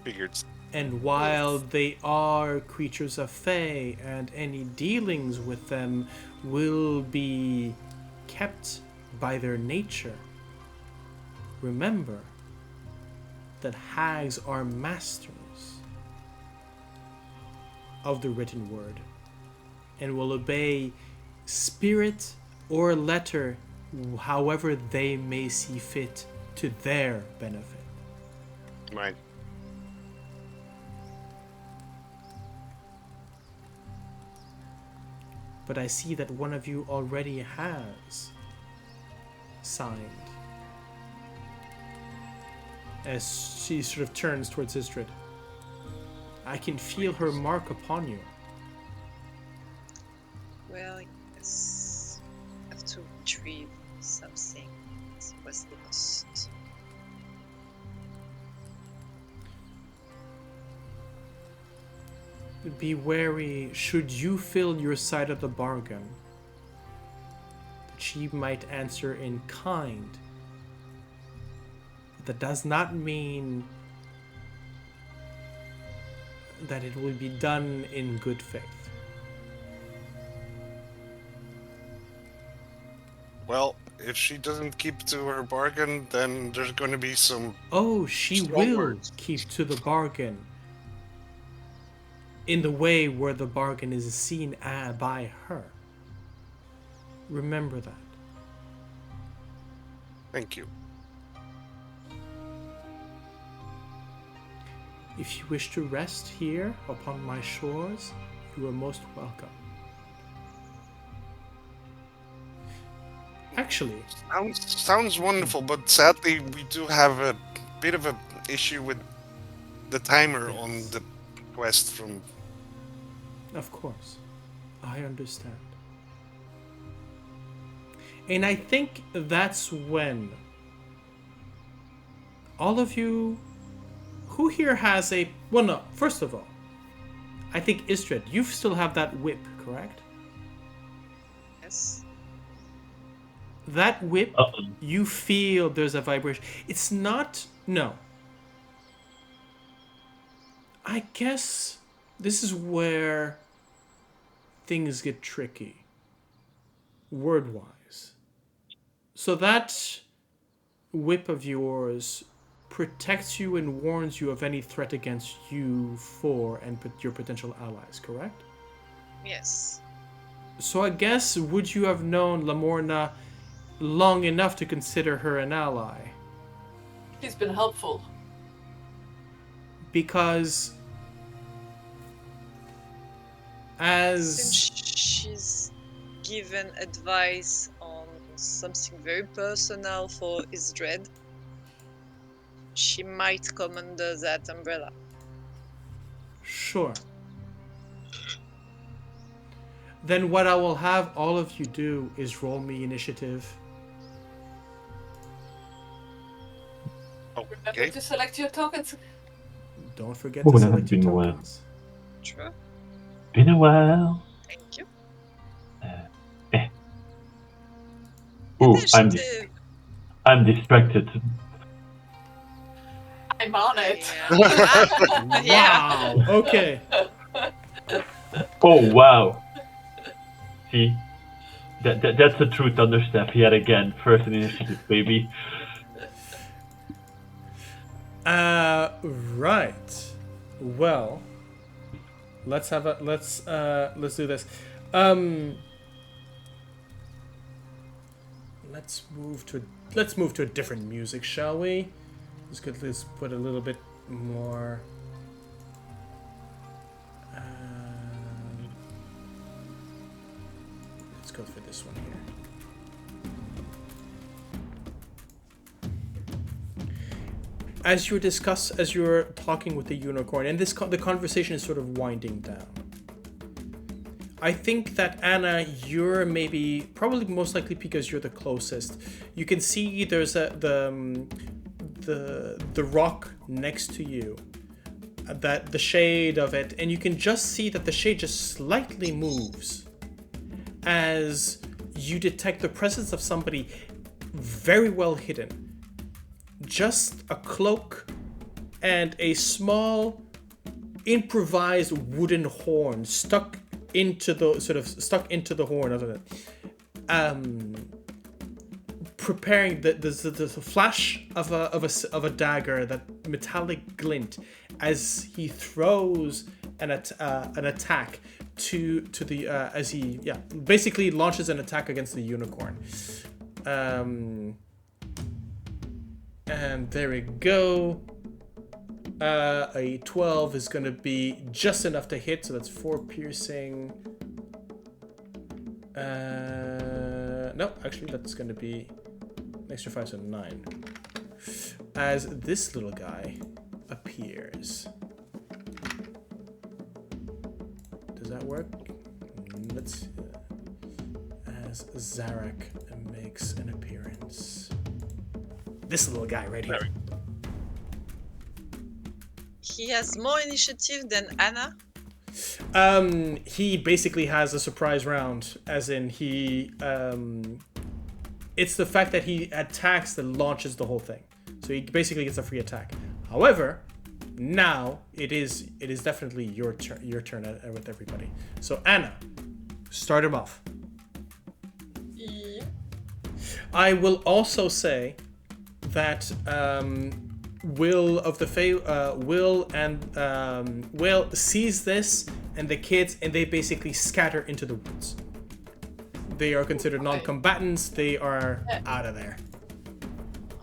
figured. And while they are creatures of Fae, and any dealings with them will be kept by their nature, remember that hags are masters of the written word and will obey spirit or letter however they may see fit to their benefit. Right. But I see that one of you already has signed. As she sort of turns towards Ysdred. I can feel her mark upon you. Well, I guess I have to retrieve something that was lost. Be wary, should you fill your side of the bargain, that she might answer in kind. That does not mean that it will be done in good faith. Well, if she doesn't keep to her bargain, then there's going to be some... Oh, she Strong will words. keep to the bargain in the way where the bargain is seen by her. Remember that. Thank you. If you wish to rest here upon my shores, you are most welcome. Actually, Sounds wonderful, but sadly we do have a bit of a issue with the timer on the quest from... of course, I understand. And I think that's when all of you, who here has a... Well, no, first of all, I think Ysdred, you still have that whip, correct? Yes. That whip, Uh-oh. you feel there's a vibration. It's not... No. I guess this is where things get tricky, word-wise. So that whip of yours protects you and warns you of any threat against you four and your potential allies, correct? Yes. So I guess, would you have known Lamorna long enough to consider her an ally? He's been helpful. Because Since she's given advice on something very personal for Ysdred, she might come under that umbrella. Sure. Then what I will have all of you do is roll me initiative. Okay. Remember to select your tokens. Don't forget Oh, to that select has your been a while. tokens. Sure. Been a while. Thank you. Oh, Initiative. I'm distracted. I'm on it. Yeah. Wow. Okay. Oh wow. See, that's a true Thunderstaff yet again. First initiative, baby. Right. Well, let's do this. Let's move to a different music, shall we? Let's put a little bit more. Let's go for this one here. As you're talking with the unicorn, and the conversation is sort of winding down. I think that Anna, you're probably most likely because you're the closest. You can see there's the rock next to you, that the shade of it, and you can just see that the shade just slightly moves as you detect the presence of somebody very well hidden. Just a cloak and a small improvised wooden horn stuck into the horn of it. Preparing the flash of a dagger, that metallic glint, as he throws an attack to the as he basically launches an attack against the unicorn. And there we go. A 12 is going to be just enough to hit, so that's 4 piercing. No, actually, that's going to be an extra 5, so 9. As this little guy appears. Does that work? Let's see. As Zarak makes an appearance. This little guy right here. He has more initiative than Anna. He basically has a surprise round, as in he it's the fact that he attacks that launches the whole thing. So he basically gets a free attack. However, now it is definitely your turn with everybody. So Anna, start him off. Yeah. I will also say that Will sees this and the kids, and they basically scatter into the woods. They are considered non-combatants. They are out of there.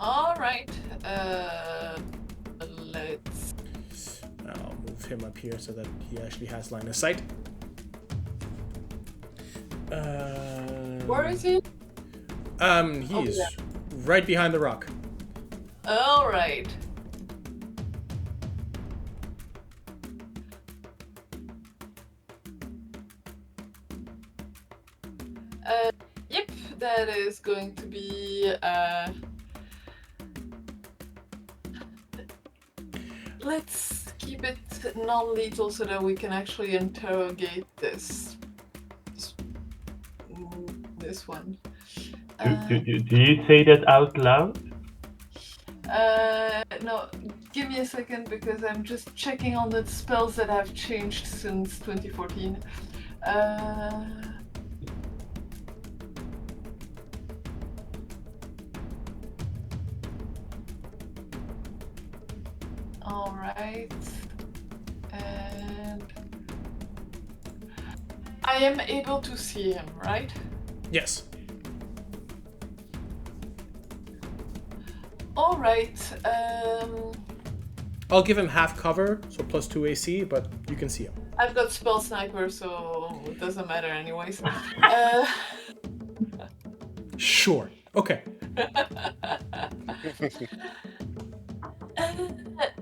All right. Let's. I'll move him up here so that he actually has line of sight. Where is he? He is right behind the rock. All right. Yep, that is going to be. Let's keep it non-lethal so that we can actually interrogate this one. Do you say that out loud? No, give me a second because I'm just checking on the spells that have changed since 2014. All right, and I am able to see him, right? Yes. All right. I'll give him half cover, so +2 AC, but you can see him. I've got spell sniper, so it doesn't matter anyways. Sure. Okay.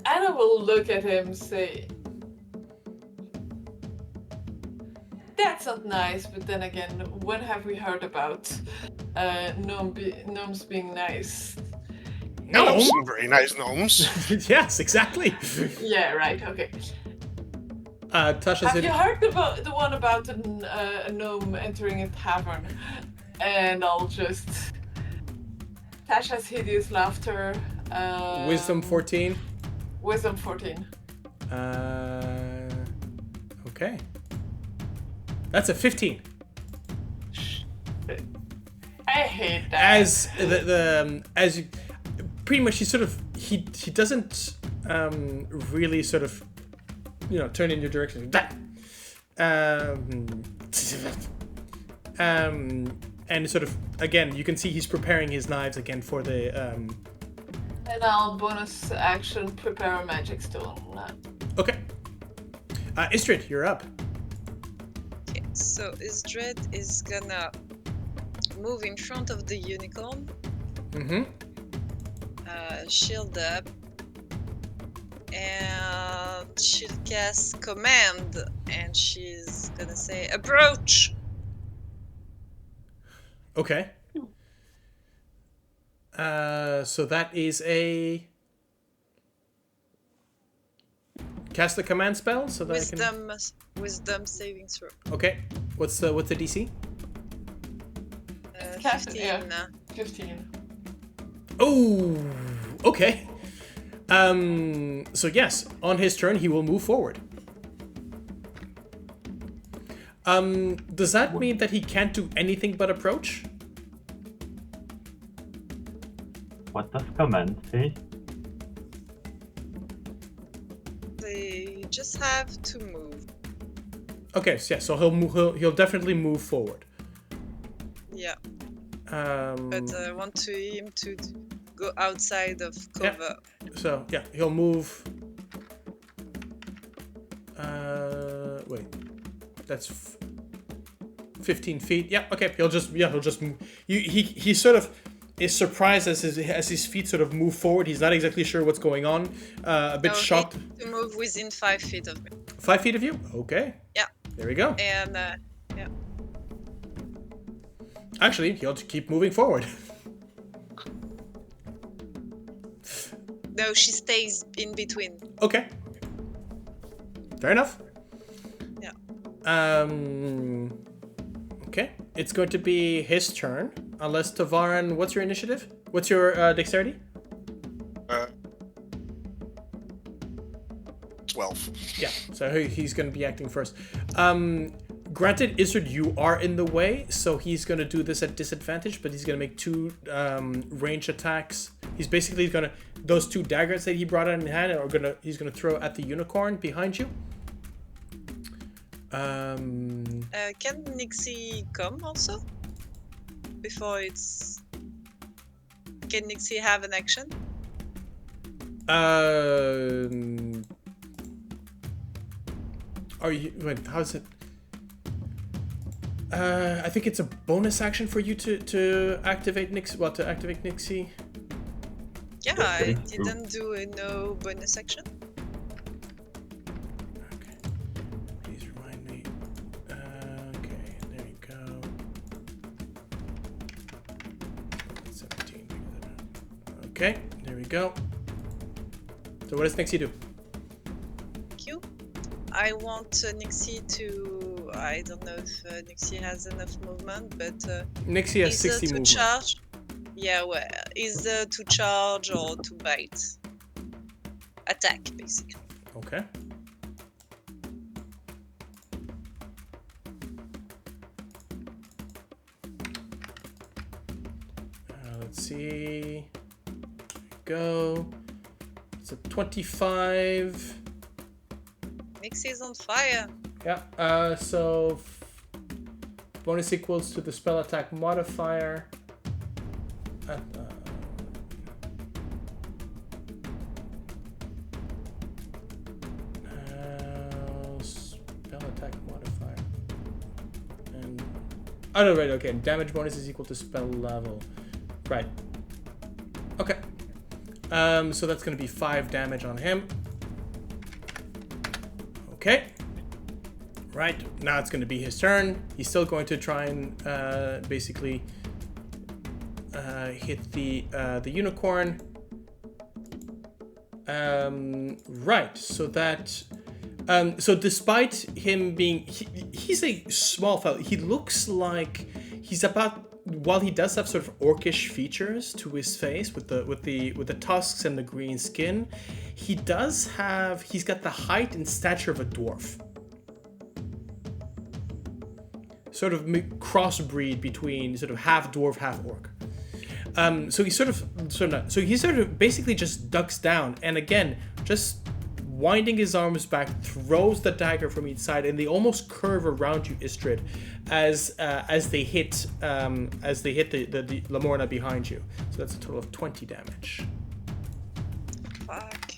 Anna will look at him, say, "That's not nice." But then again, when have we heard about gnomes being nice? No, some very nice gnomes. Yes, exactly. Yeah, right. Okay. Tasha Have said, you heard about the one about a gnome entering a tavern? And I'll just. Tasha's hideous laughter. Wisdom 14. Wisdom 14. Okay. That's a 15. I hate that. As you, pretty much he doesn't really sort of turn in your direction. And sort of again you can see he's preparing his knives again for the And I'll bonus action prepare a magic stone. Okay. Ysdred, you're up. Okay, so Ysdred is gonna move in front of the unicorn, Mm-hmm. shield up, and she'll cast command, and she's gonna say approach. Okay. So that is a cast the command spell so that Wisdom saving throw. Okay. What's the DC? Cast 15. it, yeah. 15. Oh, okay. So yes, on his turn he will move forward. Does that mean that he can't do anything but approach? What does command say? They just have to move. Okay, so yeah, so he'll definitely move forward. Yeah, but I want him to go outside of cover. So yeah, he'll move. Wait, that's 15 feet. Yeah, okay. He'll just move. He sort of is surprised as his feet sort of move forward. He's not exactly sure what's going on. A bit shocked. To move within 5 feet of me. 5 feet of you? Okay. Yeah. There we go. And yeah. Actually, he'll just keep moving forward. No, she stays in between. Okay. Fair enough. Yeah. Okay. It's going to be his turn. Unless Tavaren, what's your initiative? What's your dexterity? 12. Yeah. So he's going to be acting first. Granted, Ysdred, you are in the way, so he's going to do this at disadvantage, but he's going to make 2 range attacks. He's basically going to... Those 2 daggers that he brought out in hand he's going to throw at the unicorn behind you. Can Nixie come also? Before it's... Can Nixie have an action? Are you... Wait, how's it... I think it's a bonus action for you to activate Nixie. Well, to activate Nixie. Yeah, I didn't do a no bonus action. Okay. Please remind me. Okay, there you go. 17. Okay, there we go. So what does Nixie do? Q. I want Nixie to... I don't know if Nixie has enough movement, but... Nixie has 60 to movement. charge. Yeah, well, either to charge or to bite. Attack, basically. Okay. Let's see. Go. It's a 25. Nixie's on fire. Yeah, so bonus equals to the spell attack modifier. attack modifier. And oh no, right, okay. Damage bonus is equal to spell level. Right. Okay. So that's gonna be 5 damage on him. Okay. Right, now it's gonna be his turn. He's still going to try and basically hit the unicorn. Right, so that so despite him being he's a small fellow, he looks like he's about, while he does have sort of orcish features to his face with the tusks and the green skin, he's got the height and stature of a dwarf. Sort of crossbreed between sort of half dwarf, half orc. So he sort of basically just ducks down, and again, just winding his arms back, throws the dagger from each side, and they almost curve around you, Ysdred, as they hit the Lamorna behind you. So that's a total of 20 damage. Fuck.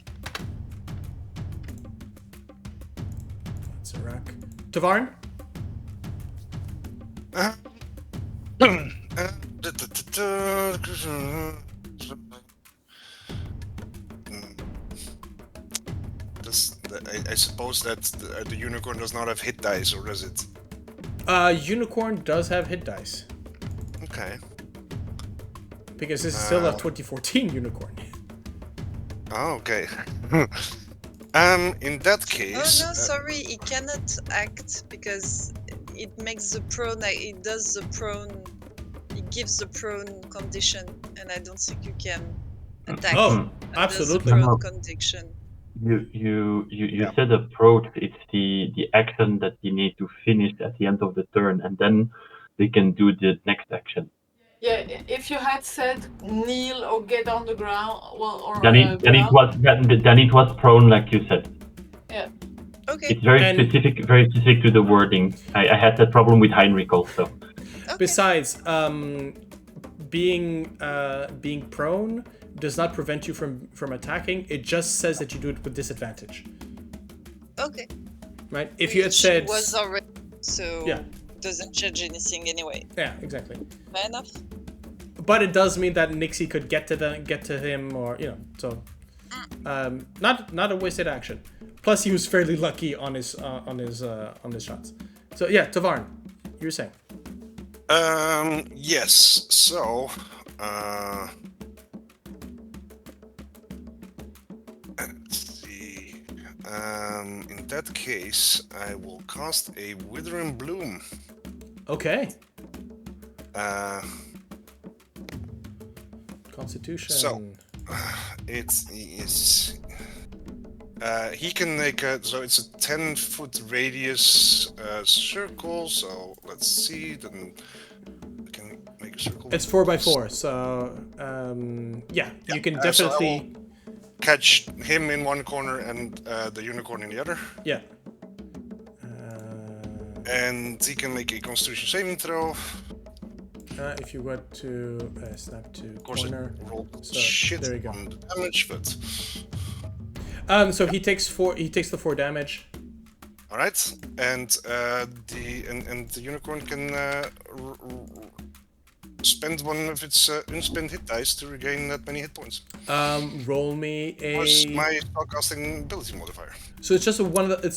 That's a rack. Tavaren? I suppose that the unicorn does not have hit dice, or does it? Unicorn does have hit dice. Okay. Because this is still a 2014 unicorn. Oh, okay. In that case... Oh no, sorry, he cannot act because it makes the prone, it does the prone, it gives the prone condition, and I don't think you can attack. Oh, absolutely. The prone condition. You said approach, it's the action that you need to finish at the end of the turn, and then they can do the next action. Yeah, if you had said kneel or get on the ground, well, or then it was prone, like you said. Yeah. Okay. It's very specific to the wording. I had that problem with Heinrich also. Okay. Besides, being prone does not prevent you from attacking. It just says that you do it with disadvantage. Okay. Right? If you had said was already, so yeah, doesn't change anything anyway. yeah, exactly. Fair enough. But it does mean that Nixie could get to him, or so not a wasted action. Plus, he was fairly lucky on his shots. So yeah, Tavaren, you were saying. Yes. So, let's see. In that case, I will cast a Withering Bloom. Okay. Constitution. So, it's he can make so it's a 10-foot radius circle. So let's see. Then I can make a circle. It's 4x4. So yeah, you can definitely catch him in one corner and the unicorn in the other. Yeah. And he can make a Constitution saving throw. If you were to snap to corner, so shit there you go. On the damage, but so he takes the 4 damage. All right, and the unicorn can spend one of its unspent hit dice to regain that many hit points. Roll me a. What's my spellcasting ability modifier? So it's just one of the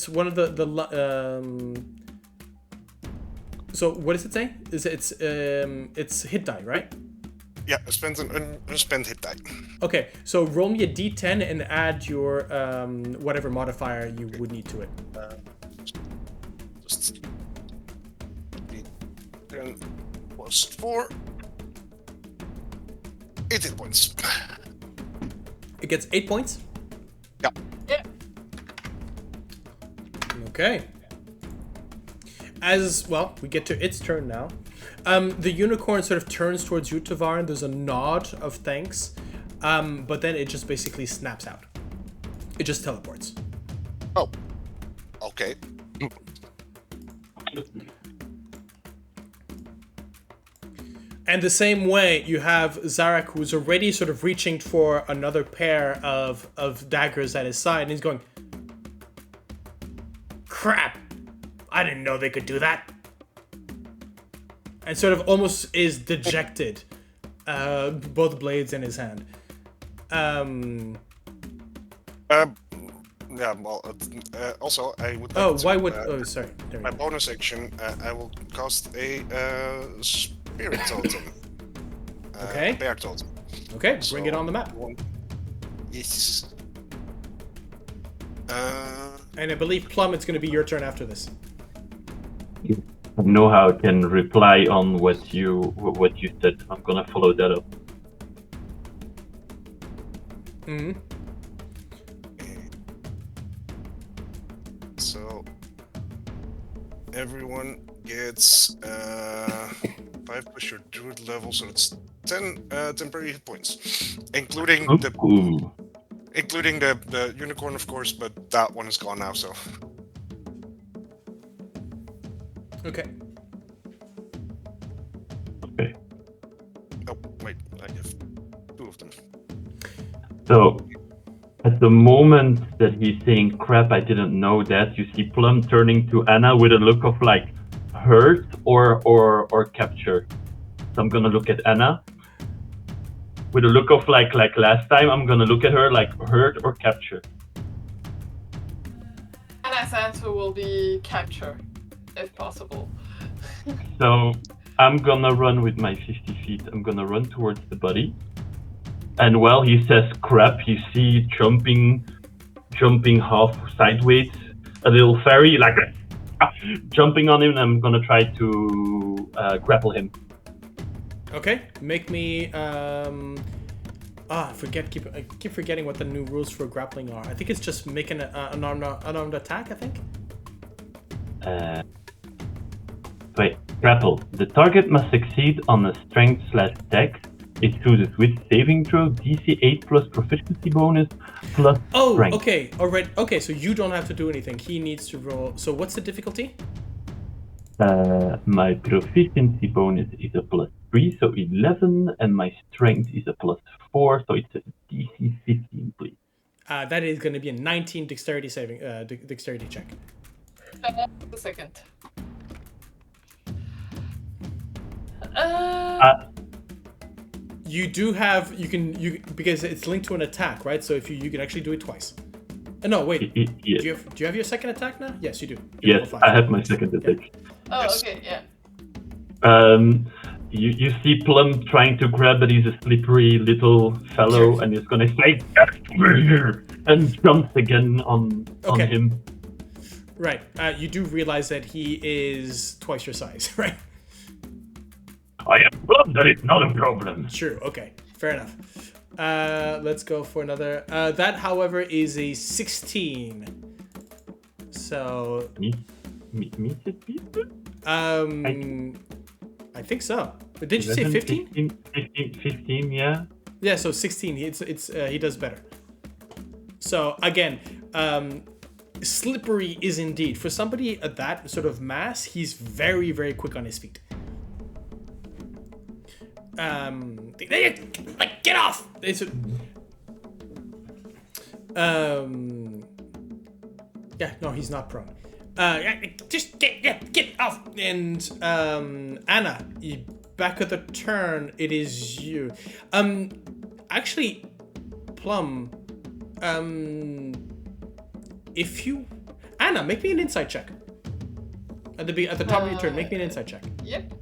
So what does it say? It's hit die, right? Yeah, spend an unspent hit die. Okay, so roll me a d10 and add your whatever modifier you would need to it. Just d10 plus 4. 18 points. It gets 8 points? Yeah. Yeah. Okay. As well, we get to its turn now. The unicorn sort of turns towards you, Tavaren. There's a nod of thanks, but then it just basically snaps out. It just teleports. Oh, okay. And the same way, you have Zarak, who's already sort of reaching for another pair of daggers at his side, and he's going, crap! I didn't know they could do that. And sort of almost is dejected. Both blades in his hand. Yeah, well, also, I would like Oh, to, why would... Oh, sorry. There we my go. bonus action, I will cast a Spirit Totem. Okay. Bear Totem. Okay, bring it So, on the map. Yes. And I believe, Plum, it's going to be your turn after this. I know how I can reply on what you said. I'm gonna follow that up. Mm-hmm. So, everyone gets 5 plus your Druid level, so it's 10 temporary hit points, including Ooh. the unicorn, of course, but that one is gone now. So, Okay. Okay. oh wait, I have 2 of them. So, at the moment that he's saying, crap, I didn't know that, you see Plum turning to Anna with a look of like hurt or capture. So I'm gonna look at Anna with a look of like last time. I'm gonna look at her like hurt or capture. Anna's answer will be capture, if possible. So I'm gonna run with my 50 feet. I'm gonna run towards the body. And while he says crap, you see jumping half sideways, a little fairy like jumping on him, and I'm gonna try to grapple him. Okay, make me... I keep forgetting what the new rules for grappling are. I think it's just making an unarmed attack, I think? Wait, grapple. The target must succeed on a strength/dex. It chooses with saving throw, DC 8 plus proficiency bonus plus strength. Okay, alright. Okay, so you don't have to do anything. He needs to roll. So what's the difficulty? My proficiency bonus is a +3, so 11, and my strength is a +4, so it's a DC 15, please. That is going to be a 19 dexterity saving, dexterity check. A second. You do have, because it's linked to an attack, right? So if you can actually do it twice. No, wait. Yes. Do you have your second attack now? Yes, you do. Yes, I have my second attack. Oh, Yes. okay, yeah. You see Plum trying to grab, but he's a slippery little fellow, and he's gonna say, "Get over here!" and jumps again on him. Right. You do realize that he is twice your size, right? I am Plum, that is not a problem. Sure. Okay. Fair enough. Let's go for another. That, however, is a 16. So. Me it be? I think so. But did you say 15? 15, yeah. Yeah. So 16. He does better. So again, slippery is indeed for somebody at that sort of mass. He's very, very quick on his feet. Get off! Yeah, no, he's not prone. Just get off! And Anna, back at the turn, it is you. Actually, Plum, if you, Anna, make me an insight check. At the top of your turn, make me an insight check. Yep.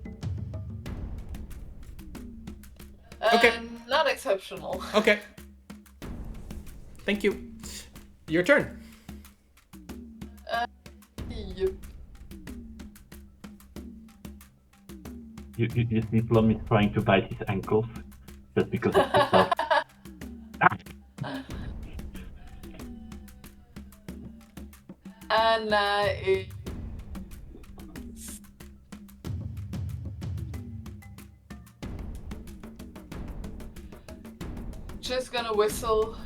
Okay. Not exceptional. Okay. Thank you. Your turn. Yep. You see Plum is trying to bite his ankles just because of the stuff. Anna is just gonna whistle,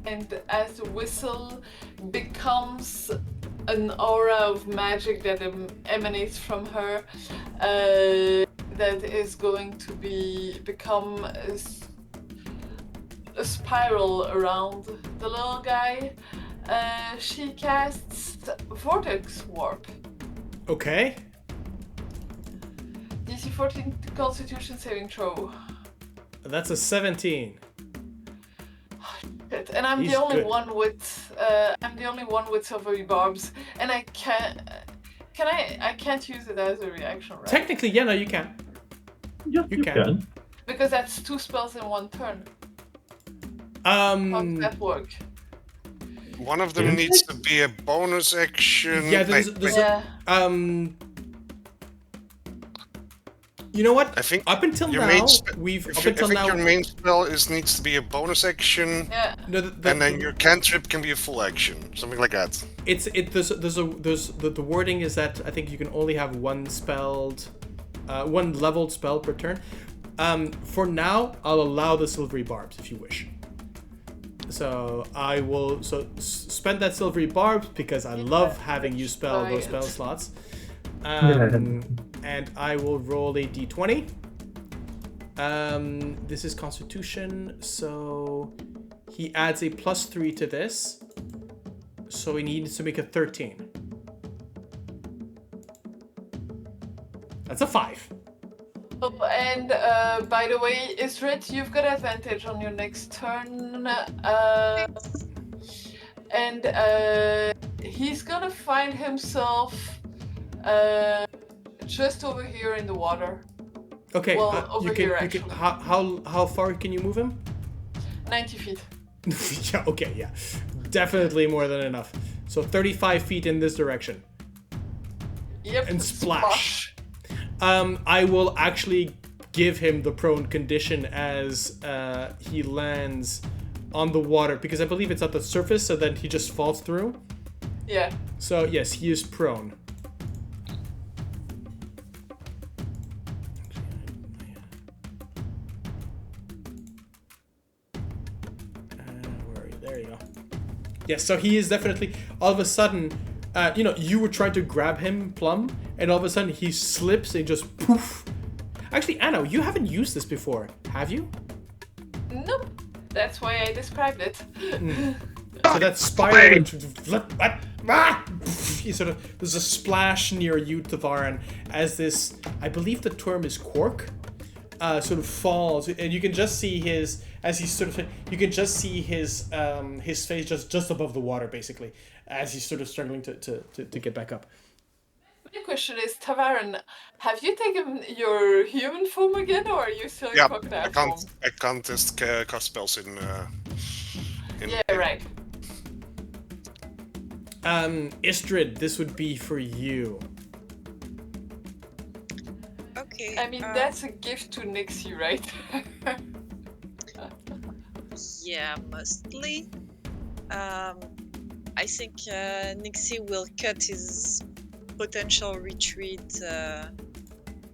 and as the whistle becomes an aura of magic that emanates from her, that is going to become a spiral around the little guy. She casts Vortex Warp. Okay. DC 14 Constitution saving throw. That's a 17. Shit. And I'm He's the only good. one with silvery barbs, and I can't. I can't use it as a reaction, right? Technically, yeah, no, you can. Yes, You you can. can. Because that's 2 spells in 1 turn. How does that work? One of them Isn't needs to be a bonus action. Yeah, there's Yeah. You know what? I think Up until your now, main your main spell needs to be a bonus action, Yeah. no, and then your cantrip can be a full action, something like that. there's the wording is that I think you can only have one leveled spell per turn. For now, I'll allow the silvery barbs if you wish. So I will spend that silvery barbs because I love having you spell those spell slots. And I will roll a d20. This is Constitution, so he adds a +3 to this. So he needs to make a 13. That's a 5. Oh, and by the way, Ysdred, you've got advantage on your next turn. And he's gonna find himself just over here in the water. Okay, Well, over here, actually. How far can you move him? 90 feet. Yeah, okay, yeah. Definitely more than enough. So 35 feet in this direction. Yep. And splash. I will actually give him the prone condition as he lands on the water because I believe it's at the surface, so then he just falls through. Yeah. So yes, he is prone. Where are you? There you go. Yes, so he is definitely all of a sudden. You were trying to grab him, Plum, and all of a sudden he slips and just poof. Actually, Anna, you haven't used this before, have you? Nope. That's why I described it. So that spiral, there's a splash near you, Tavaren, as this, I believe the term is cork, sort of falls, and you can just see his face just above the water, basically, as he's sort of struggling to get back up. My question is, Tavaren, have you taken your human form again, or are you still in crocodile form? I can't just cast spells in Yeah, right. Ysdred, this would be for you. Okay. I mean, that's a gift to Nixie, right? Yeah, mostly. I think Nixie will cut his potential retreat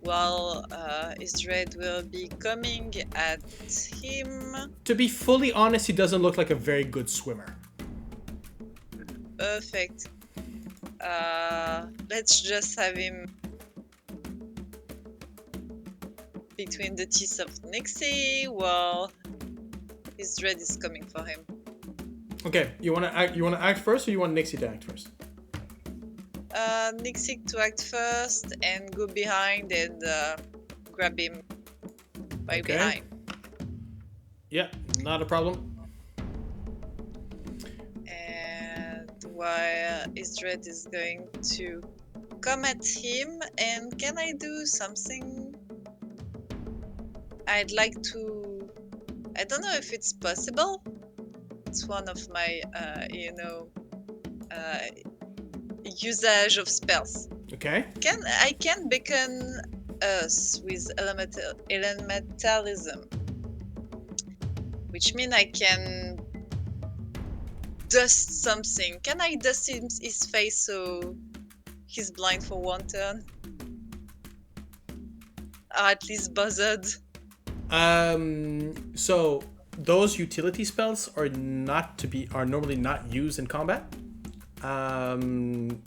while Ysdred will be coming at him. To be fully honest, he doesn't look like a very good swimmer. Perfect. Let's just have him between the teeth of Nixie while Ysdred is coming for him. Okay, you wanna act first, or you want Nixie to act first? Nixie to act first and go behind and grab him by behind. Yeah, not a problem. And while Ysdred is going to come at him, and can I do something? I'd like to... I don't know if it's possible. It's one of my, usage of spells. Okay. I can beacon Earth with elementalism, which means I can dust something. Can I dust his face so he's blind for one turn? Or at least buzzed. So those utility spells are normally not used in combat.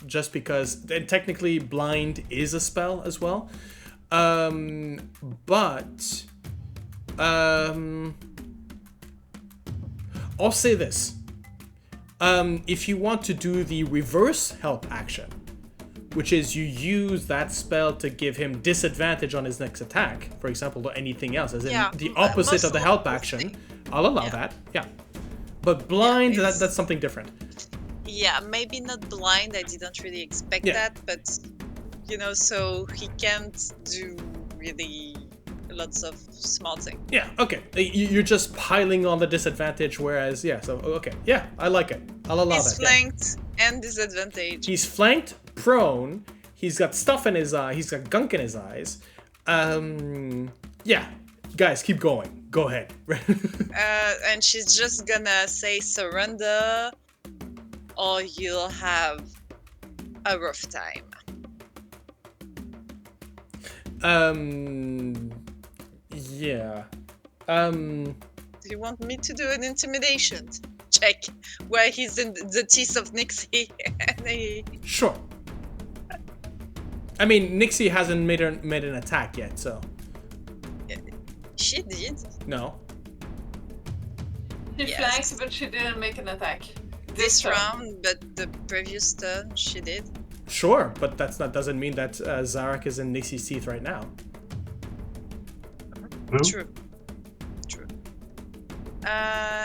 Just because, and technically blind is a spell as well. But I'll say this. If you want to do the reverse help action, which is you use that spell to give him disadvantage on his next attack, for example, or anything else, as in the opposite of the help action, I'll allow that. Yeah. But blind, that's something different. Yeah, maybe not blind. I didn't really expect that, but so he can't do really lots of small things. Yeah, okay. You're just piling on the disadvantage, whereas, I like it. I'll allow that. He's flanked and disadvantage. He's flanked, prone, he's got stuff in his eye, he's got gunk in his eyes. Guys, keep going. Go ahead. And she's just gonna say surrender, or you'll have a rough time. Yeah. Do you want me to do an intimidation check where he's in the teeth of Nixie? Sure. I mean, Nixie hasn't made an attack yet, so. She did. No. She flanked, but she didn't make an attack. This round, but the previous turn she did. Sure, but doesn't mean that Zarek is in Nixie's teeth right now. True.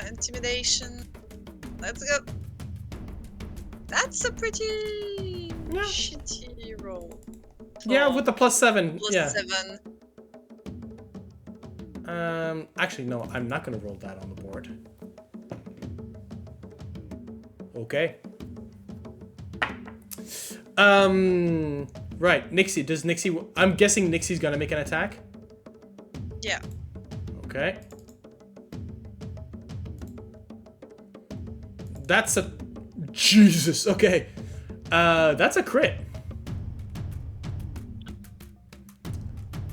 Intimidation. Let's go. That's a pretty shitty roll. Yeah, with the +7. +7. Actually, no, I'm not gonna roll that on the board. Okay. Right, Nixie, I'm guessing Nixie's gonna make an attack? Yeah. Okay. That's a... Jesus, okay. That's a crit.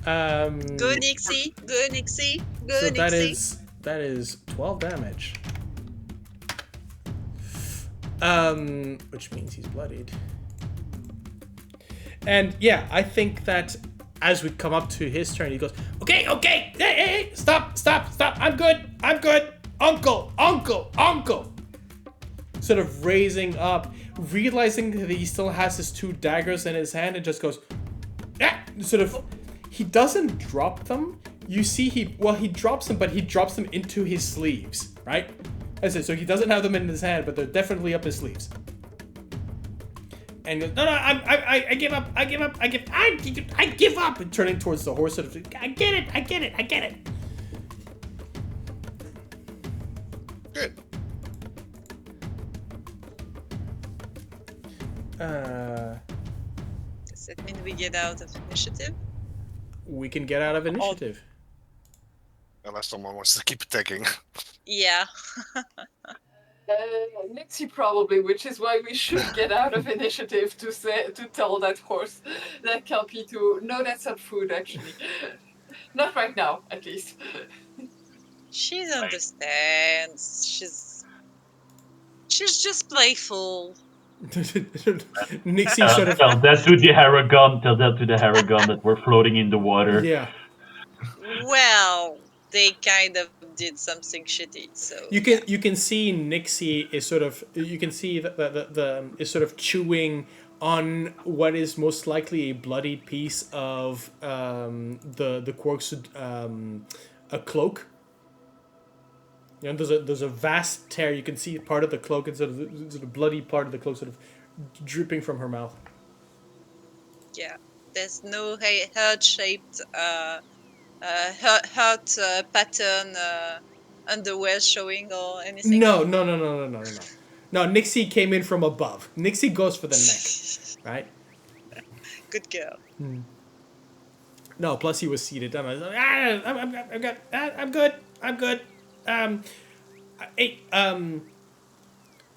Go Nixie, go Nixie, go so Nixie. That is 12 damage. Which means he's bloodied. And yeah, I think that as we come up to his turn, he goes, okay, hey, stop, I'm good, uncle. Sort of raising up, realizing that he still has his 2 daggers in his hand, and just goes, sort of, he doesn't drop them. You see he drops them, but he drops them into his sleeves, right? That's it, so he doesn't have them in his hand, but they're definitely up his sleeves. And he goes, no, I give up, and turning towards the horse, sort of, I get it. Good. Does that mean we get out of initiative? We can get out of initiative. Unless someone wants to keep attacking. Yeah. Nixie probably, which is why we should get out of initiative to tell that horse, that Kelpie to no, that's not food actually. Not right now, at least. She understands. She's just playful. Nixie sort of... Tell that to the Haragon that we're floating in the water. Yeah. Well, they kind of did something shitty, so... You can see Nixie is sort of... You can see that the is sort of chewing on what is most likely a bloodied piece of the Quark's a cloak. You know, there's a vast tear. You can see part of the cloak and sort of bloody part of the cloak sort of dripping from her mouth. Yeah, there's no heart-shaped, heart pattern underwear showing or anything. No. No, Nixie came in from above. Nixie goes for the neck, right? Good girl. No, plus he was seated. I'm good.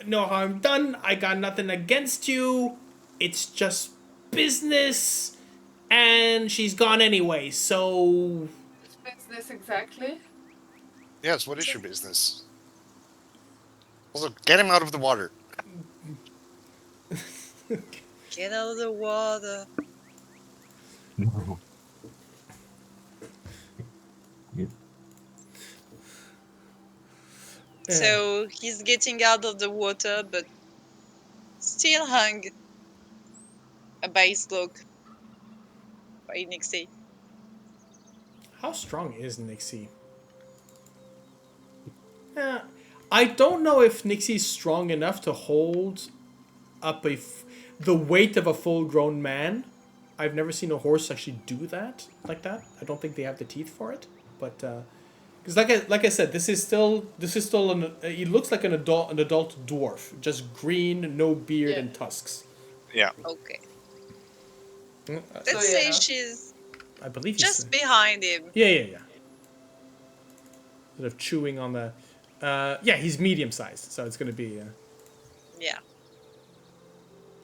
No harm done. I got nothing against you. It's just business, and she's gone anyway. So. It's business exactly. Yes. What is your business? Also, get him out of the water. Get out of the water. No. So he's getting out of the water, but still hung by his cloak by Nixie. How strong is Nixie? I don't know if Nixie's strong enough to hold up the weight of a full-grown man. I've never seen a horse actually do that like that. I don't think they have the teeth for it, but because like I said, this is still he looks like an adult dwarf, just green, no beard and tusks. Yeah. Okay. Mm, Let's say she's I believe just behind him. Yeah. Sort of chewing on the. Yeah, he's medium sized, so it's gonna be. Yeah.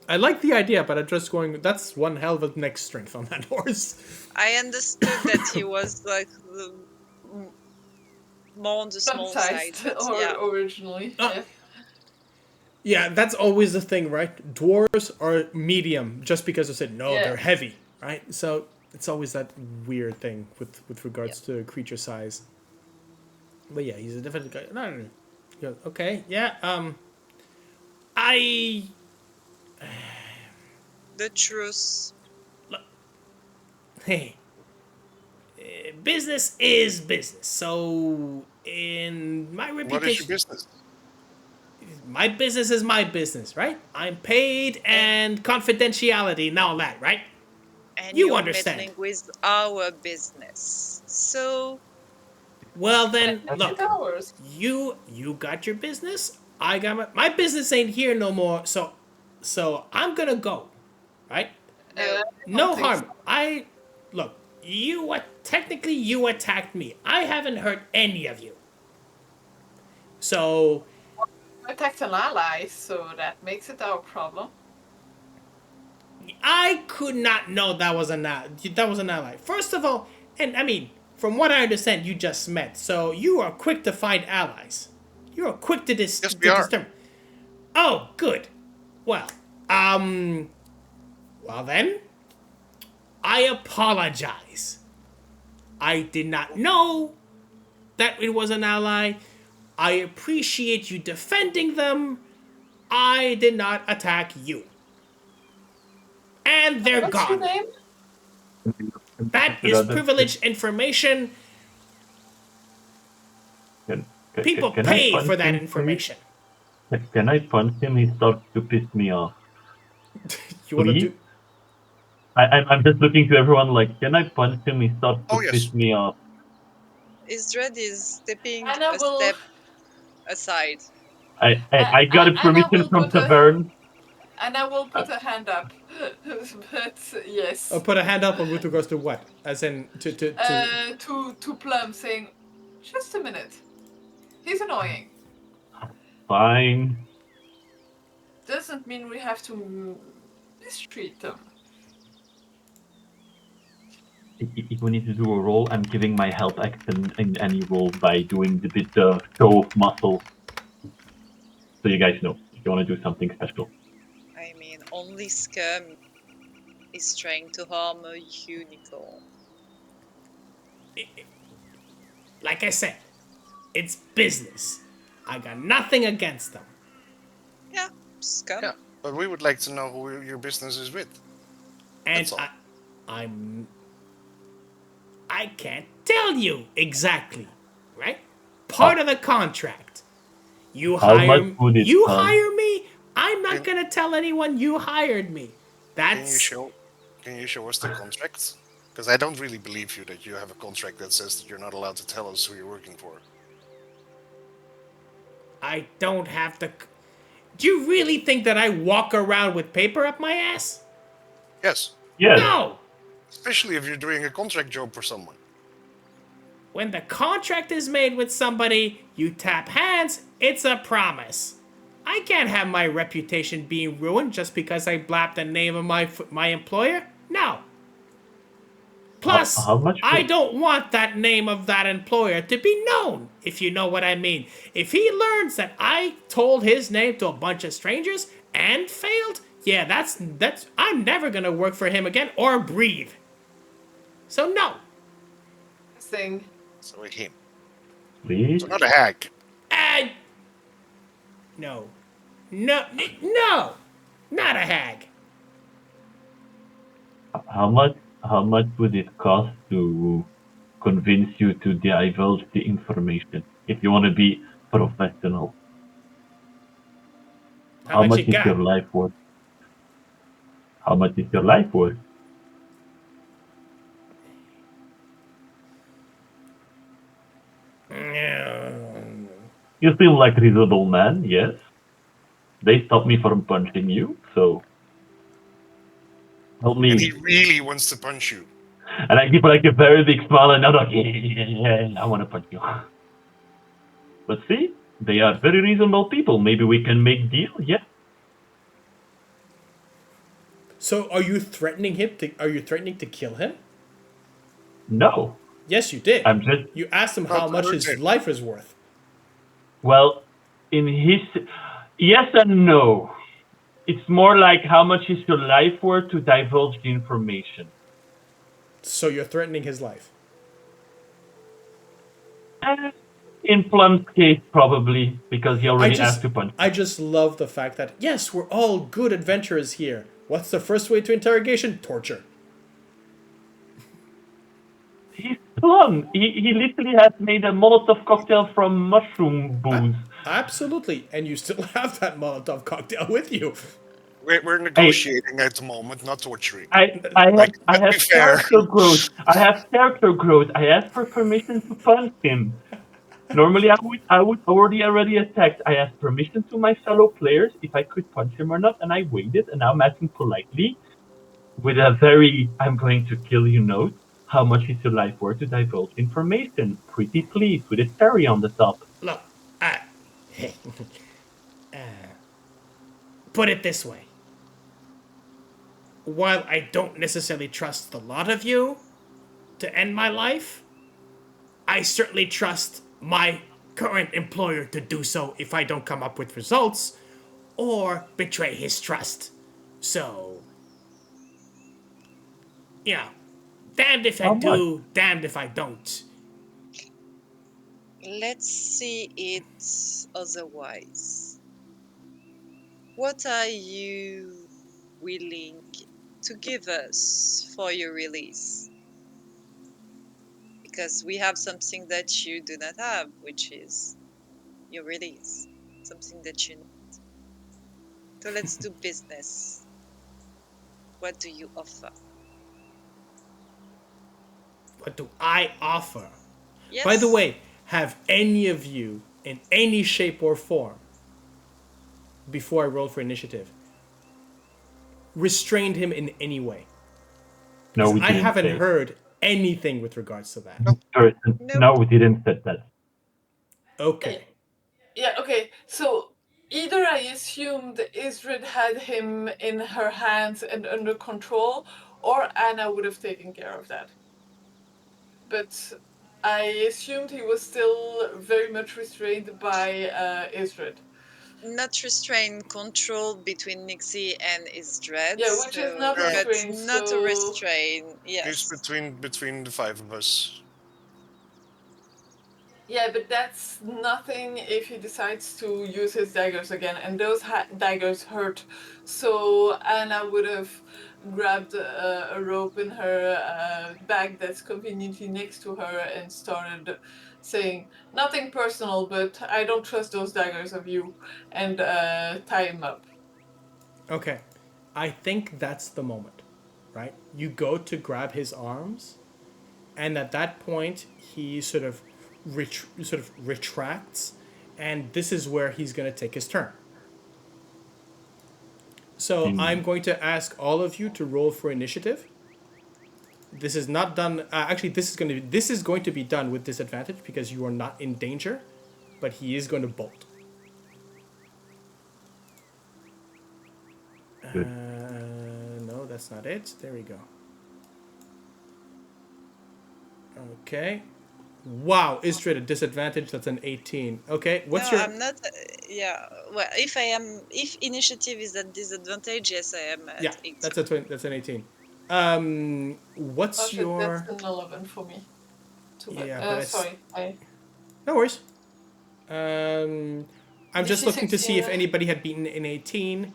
I like the idea, but I'm just going. That's one hell of a neck strength on that horse. I understood that he was like more on the small side. Originally. Yeah, that's always the thing, right? Dwarves are medium just because I said no, they're heavy, right? So it's always that weird thing with regards to creature size. But yeah, he's a different guy. No. Yeah, okay, yeah. The truth. Hey, business is business. So in my reputation, What is your business? my business is my business, right? I'm paid and confidentiality and all that, right? And You you're understand. meddling with our business. So Well then, That's look, ours. you got your business. I got my business ain't here no more. So I'm gonna go, right? No harm. Look. Technically you attacked me. I haven't hurt any of you. So Attacked an ally, so that makes it our problem. I could not know that was an ally. First of all, and I mean, from what I understand, you just met, so you are quick to find allies. You are quick to Yes, we are. Oh, good. Well, then, I apologize. I did not know that it was an ally. I appreciate you defending them. I did not attack you. And they're What's gone. your name? That is privileged information. People Can I pay punch for that him, information. please? Can I punch him? He starts to piss me off. You want to Please? do? I'm just looking to everyone like, can I punch him? He starts to Oh, yes. piss me off. Ysdred is stepping Anna a will- step aside. I got a Anna permission will from put a- Tavaren. And I will put a hand up. But yes. Put a hand up on with regards to what? As in To Plum saying, just a minute. He's annoying. Fine. Doesn't mean we have to mistreat them. If we need to do a roll, I'm giving my health action in any roll by doing the bit show of muscle. So you guys know if you want to do something special. I mean, only scum is trying to harm a unicorn. like I said, it's business. I got nothing against them. Yeah, scum. Yeah, but we would like to know who your business is with. And That's all. I can't tell you exactly, right? Part of the contract. You How hire much would it you cost? hire me. I'm not gonna tell anyone you hired me. Can you show us the contract? Because I don't really believe you that you have a contract that says that you're not allowed to tell us who you're working for. I don't have to. Do you really think that I walk around with paper up my ass? Yes, Yes. No. especially if you're doing a contract job for someone. When the contract is made with somebody, you tap hands, it's a promise. I can't have my reputation being ruined just because I blapped the name of my employer. No. Plus, How much I don't want that name of that employer to be known, if you know what I mean. If he learns that I told his name to a bunch of strangers and failed, yeah, that's I'm never gonna work for him again or breathe. So no. Thing. So him. Please? So not a hack. No. No. No! Not a hag! How much would it cost to convince you to divulge the information? If you want to be professional, How much you is your got? life worth? How much is your life worth? You seem like a reasonable man, yes. They stopped me from punching you, so help me. And he really wants to punch you. And I give like a very big smile, and I'm like, I want to punch you. But see, they are very reasonable people. Maybe we can make deal, yeah. So are you threatening him to are you threatening to kill him? No, Yes, you did. I'm just, You asked him how much his life is worth. well, in his, yes and no. It's more like how much is your life worth to divulge the information. So you're threatening his life. In Plum's case, probably, because he already asked to punch. I just love the fact that, yes, we're all good adventurers here. What's the first way to interrogation? Torture. He's Plum. He literally has made a Molotov cocktail from mushroom booze. Absolutely. And you still have that Molotov cocktail with you. We're negotiating at the moment, not torturing. I Like, have let's be fair. character growth. I have character growth. I asked for permission to punch him. Normally, I would already attacked. I asked permission to my fellow players if I could punch him or not, and I waited. And now I'm asking politely, with a very "I'm going to kill you" note. How much is your life worth to divulge information? Pretty please, with a cherry on the top. Look, put it this way. While I don't necessarily trust the lot of you to end my life, I certainly trust my current employer to do so if I don't come up with results or betray his trust. So, you know, damned if I do, damned if I don't. Let's see it otherwise. What are you willing to give us for your release? Because we have something that you do not have, which is your release. Something that you need. So let's do business. What do you offer? What do I offer? Yes. By the way, have any of you, in any shape or form, before I roll for initiative, restrained him in any way? No, we I didn't. haven't heard anything with regards to that. No, we didn't say that. Okay. Yeah, okay. So either I assumed Ysdred had him in her hands and under control, or Anna would have taken care of that. But I assumed he was still very much restrained by Ysdred. Not restrained, control between Nixie and Ysdred. Yeah, which is not but restrained, not so... a restraint. Yes. It's between the five of us. Yeah, but that's nothing if he decides to use his daggers again, and those daggers hurt. So Anna would have grabbed a rope in her bag that's conveniently next to her and started saying, nothing personal, but I don't trust those daggers of you, and tie him up. Okay. I think that's the moment, right? You go to grab his arms, and at that point, he sort of retracts, and this is where he's going to take his turn. So I'm going to ask all of you to roll for initiative. This is not done. Actually, this is going to be done with disadvantage because you are not in danger, but he is going to bolt. No, that's not it. There we go. Okay. Wow, Ysdred at disadvantage. That's an 18. Okay, what's your? I'm not. Yeah. Well, if initiative is at disadvantage, yes, I am at 18. That's an 18. What's your? That's an 11 for me. Yeah, but sorry. No worries. I'm just DC looking to see if 16. anybody had beaten in 18.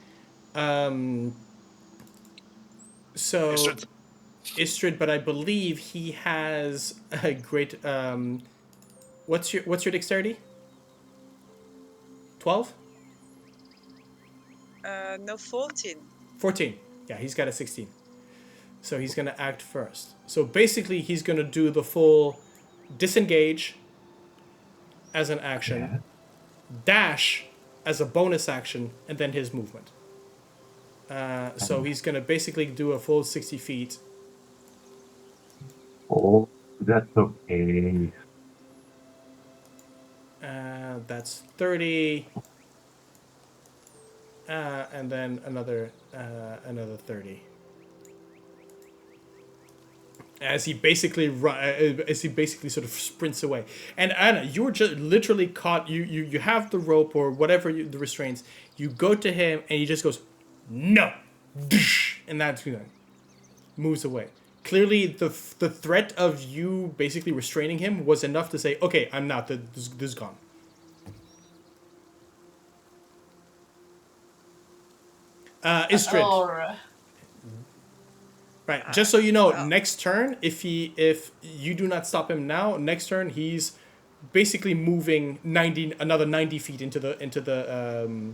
So Ysdred. Ysdred, but I believe he has a great. What's your dexterity? 12? No, 14. 14. Yeah, he's got a 16. So he's gonna act first. So basically, he's gonna do the full disengage as an action, dash as a bonus action, and then his movement. So he's gonna basically do a full 60 feet. Oh, that's okay. That's 30. And then another 30. As he basically sort of sprints away. And Anna, you're just literally caught. You have the rope or whatever the restraints. You go to him and he just goes, no, and that's moves away. Clearly, the threat of you basically restraining him was enough to say, okay, I'm not. This is gone. Ysdred. Or Right. Just so you know, next turn, if you do not stop him now, next turn he's basically moving another 90 feet into the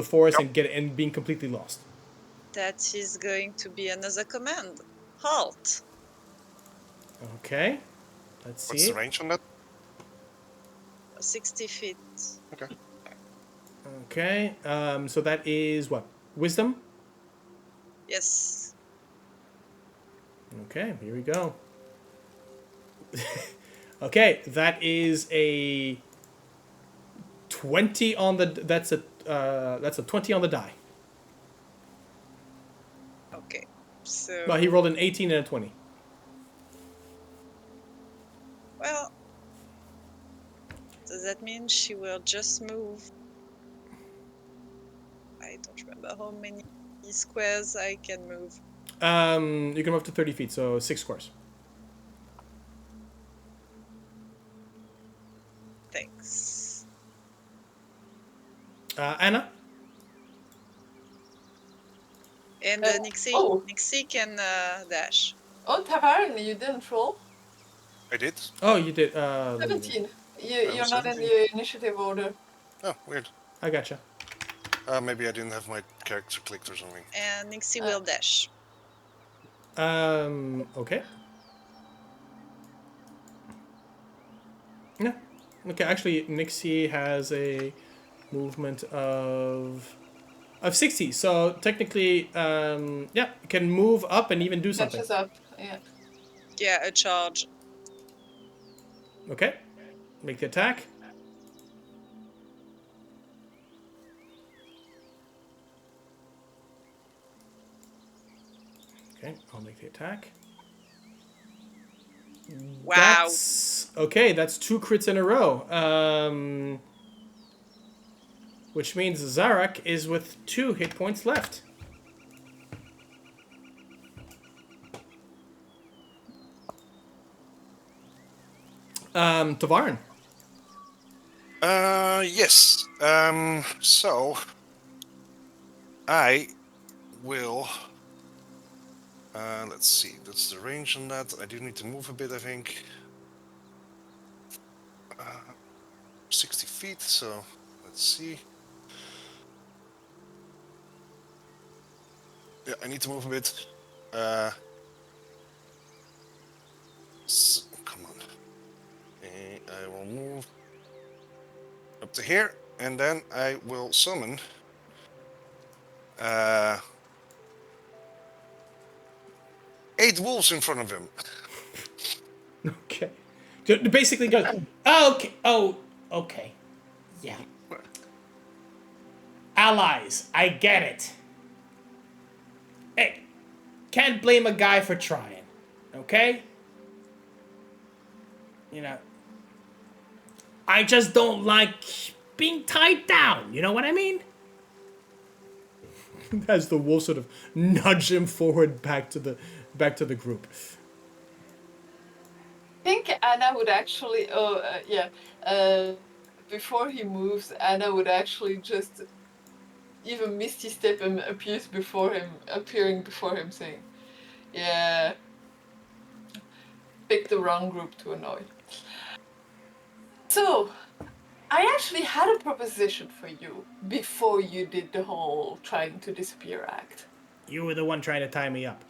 forest and being completely lost. That is going to be another command. Halt. Okay. Let's see. What's the range on that? 60 feet. Okay. Okay. So that is what? Wisdom? Yes. Okay, here we go. Okay, that is a 20 on the that's a 20 on the die. Okay. So. Well, he rolled an 18 and a 20. Well. Does that mean she will just move? I don't remember how many squares I can move. You can move up to 30 feet, so 6 squares. Thanks. Anna? And Nixie, Nixie can dash. oh, Tavaren, you didn't roll. I did. Oh, you did. 17. You're was not in 17. the initiative order. Oh, weird. I gotcha. Maybe I didn't have my character clicked or something. And Nixie will dash. Okay. Yeah. Okay, actually, Nixie has a movement of 60. So technically, yeah, can move up and even do something. Catches up, yeah. Yeah, a charge. Okay. Make the attack. Okay, I'll make the attack. Wow. Okay, that's 2 crits in a row. Which means Zarak is with 2 hit points left. Tavaren. Yes. So I will. Let's see. That's the range on that. I do need to move a bit, I think. 60 feet. So let's see. Yeah, I need to move a bit. Come on. Okay, I will move up to here, and then I will summon. 8 wolves in front of him. Okay. Basically goes, oh, okay. Oh, okay. Yeah. Allies, I get it. Hey, can't blame a guy for trying, okay? You know, I just don't like being tied down, you know what I mean? As the wolf sort of nudge him forward back to the group. I think Anna would actually, before he moves, Anna would actually just even misty step and appearing before him, saying, "Yeah, picked the wrong group to annoy." So, I actually had a proposition for you before you did the whole trying to disappear act. You were the one trying to tie me up.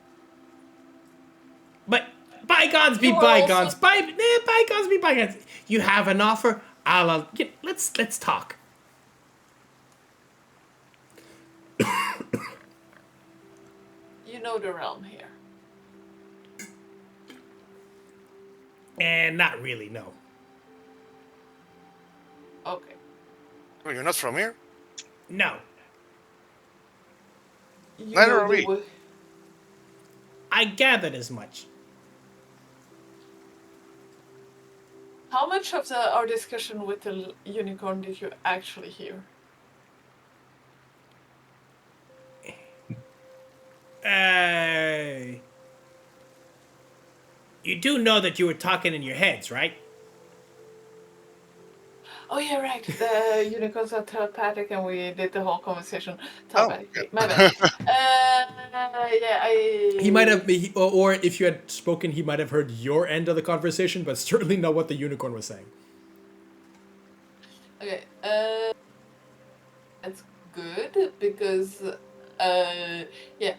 But bygones be You were bygones. also- Bygones be bygones. You have an offer. Let's talk. You know the realm here. And not really, no. Okay. Oh, you're not from here? No. You Neither know are we. I gathered as much. How much of our discussion with the unicorn did you actually hear? You do know that you were talking in your heads, right? Oh yeah, right. The unicorns are telepathic, and we did the whole conversation telepathically. My bad. He might have, or if you had spoken, he might have heard your end of the conversation, but certainly not what the unicorn was saying. Okay. That's good because, yeah,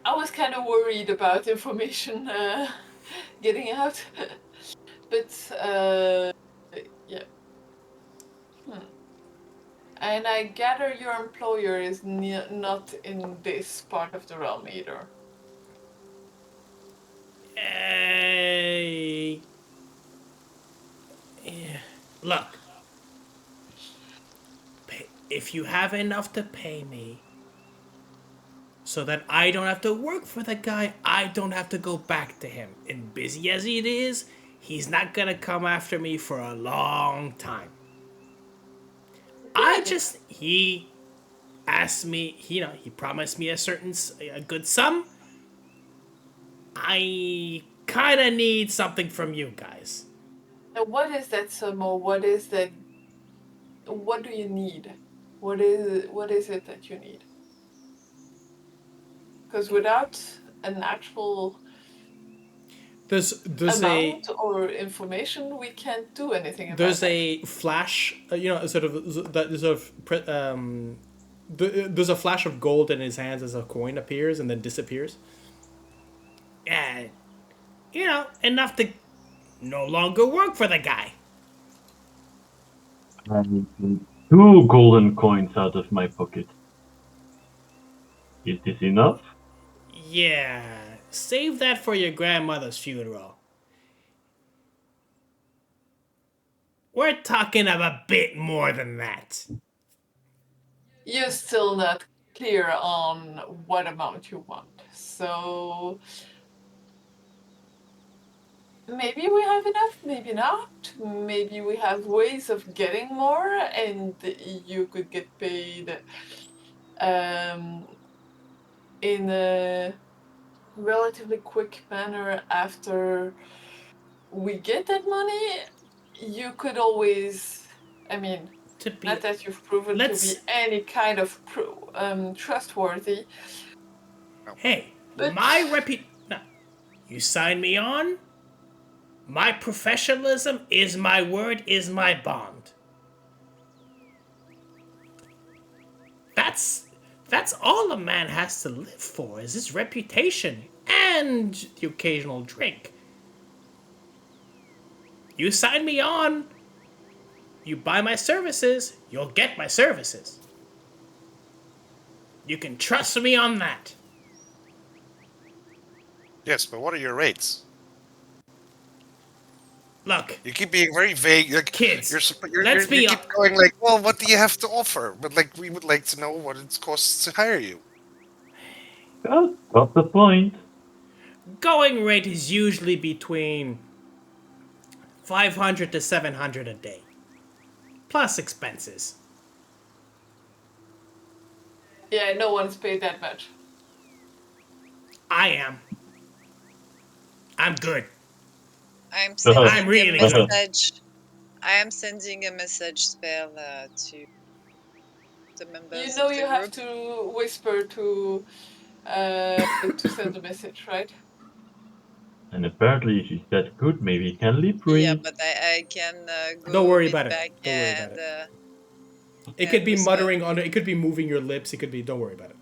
I was kind of worried about information getting out, but yeah. And I gather your employer is not in this part of the realm either. Look, if you have enough to pay me so that I don't have to work for the guy, I don't have to go back to him. And busy as it is, he's not gonna come after me for a long time. He asked me, he promised me a good sum. I kind of need something from you guys. And what is that sum, or what is that? What do you need? What is it that you need? Because without an actual There's amount or information, we can't do anything about there's it. a flash, there's a flash of gold in his hands as a coin appears and then disappears. And enough to no longer work for the guy. And 2 golden coins out of my pocket. Is this enough? Yeah, save that for your grandmother's funeral. We're talking of a bit more than that. You're still not clear on what amount you want. So maybe we have enough, maybe not. Maybe we have ways of getting more, and you could get paid in a relatively quick manner after we get that money. You could always, not that you've proven to be any kind of trustworthy. Hey, But you signed me on? My professionalism is my word, is my bond. That's all a man has to live for, is his reputation and the occasional drink. You sign me on, you buy my services, you'll get my services. You can trust me on that. Yes, but what are your rates? Look, You keep being very vague. Like, kids, you keep going like, well, what do you have to offer? But like, we would like to know what it costs to hire you. Well, what's the point? Going rate is usually between 500 to 700 a day, plus expenses. yeah, no one's paid that much. I am. I'm good. I'm sending I'm really a good. message. I am sending a message spell to the members You know of the you have group. to whisper to send the message, right? And apparently she said, good, maybe you can lip Yeah, read. but I can Don't go a worry bit about it. back Don't worry about and it. It could be whisper. muttering on it. It could be moving your lips. It could be. Don't worry about it.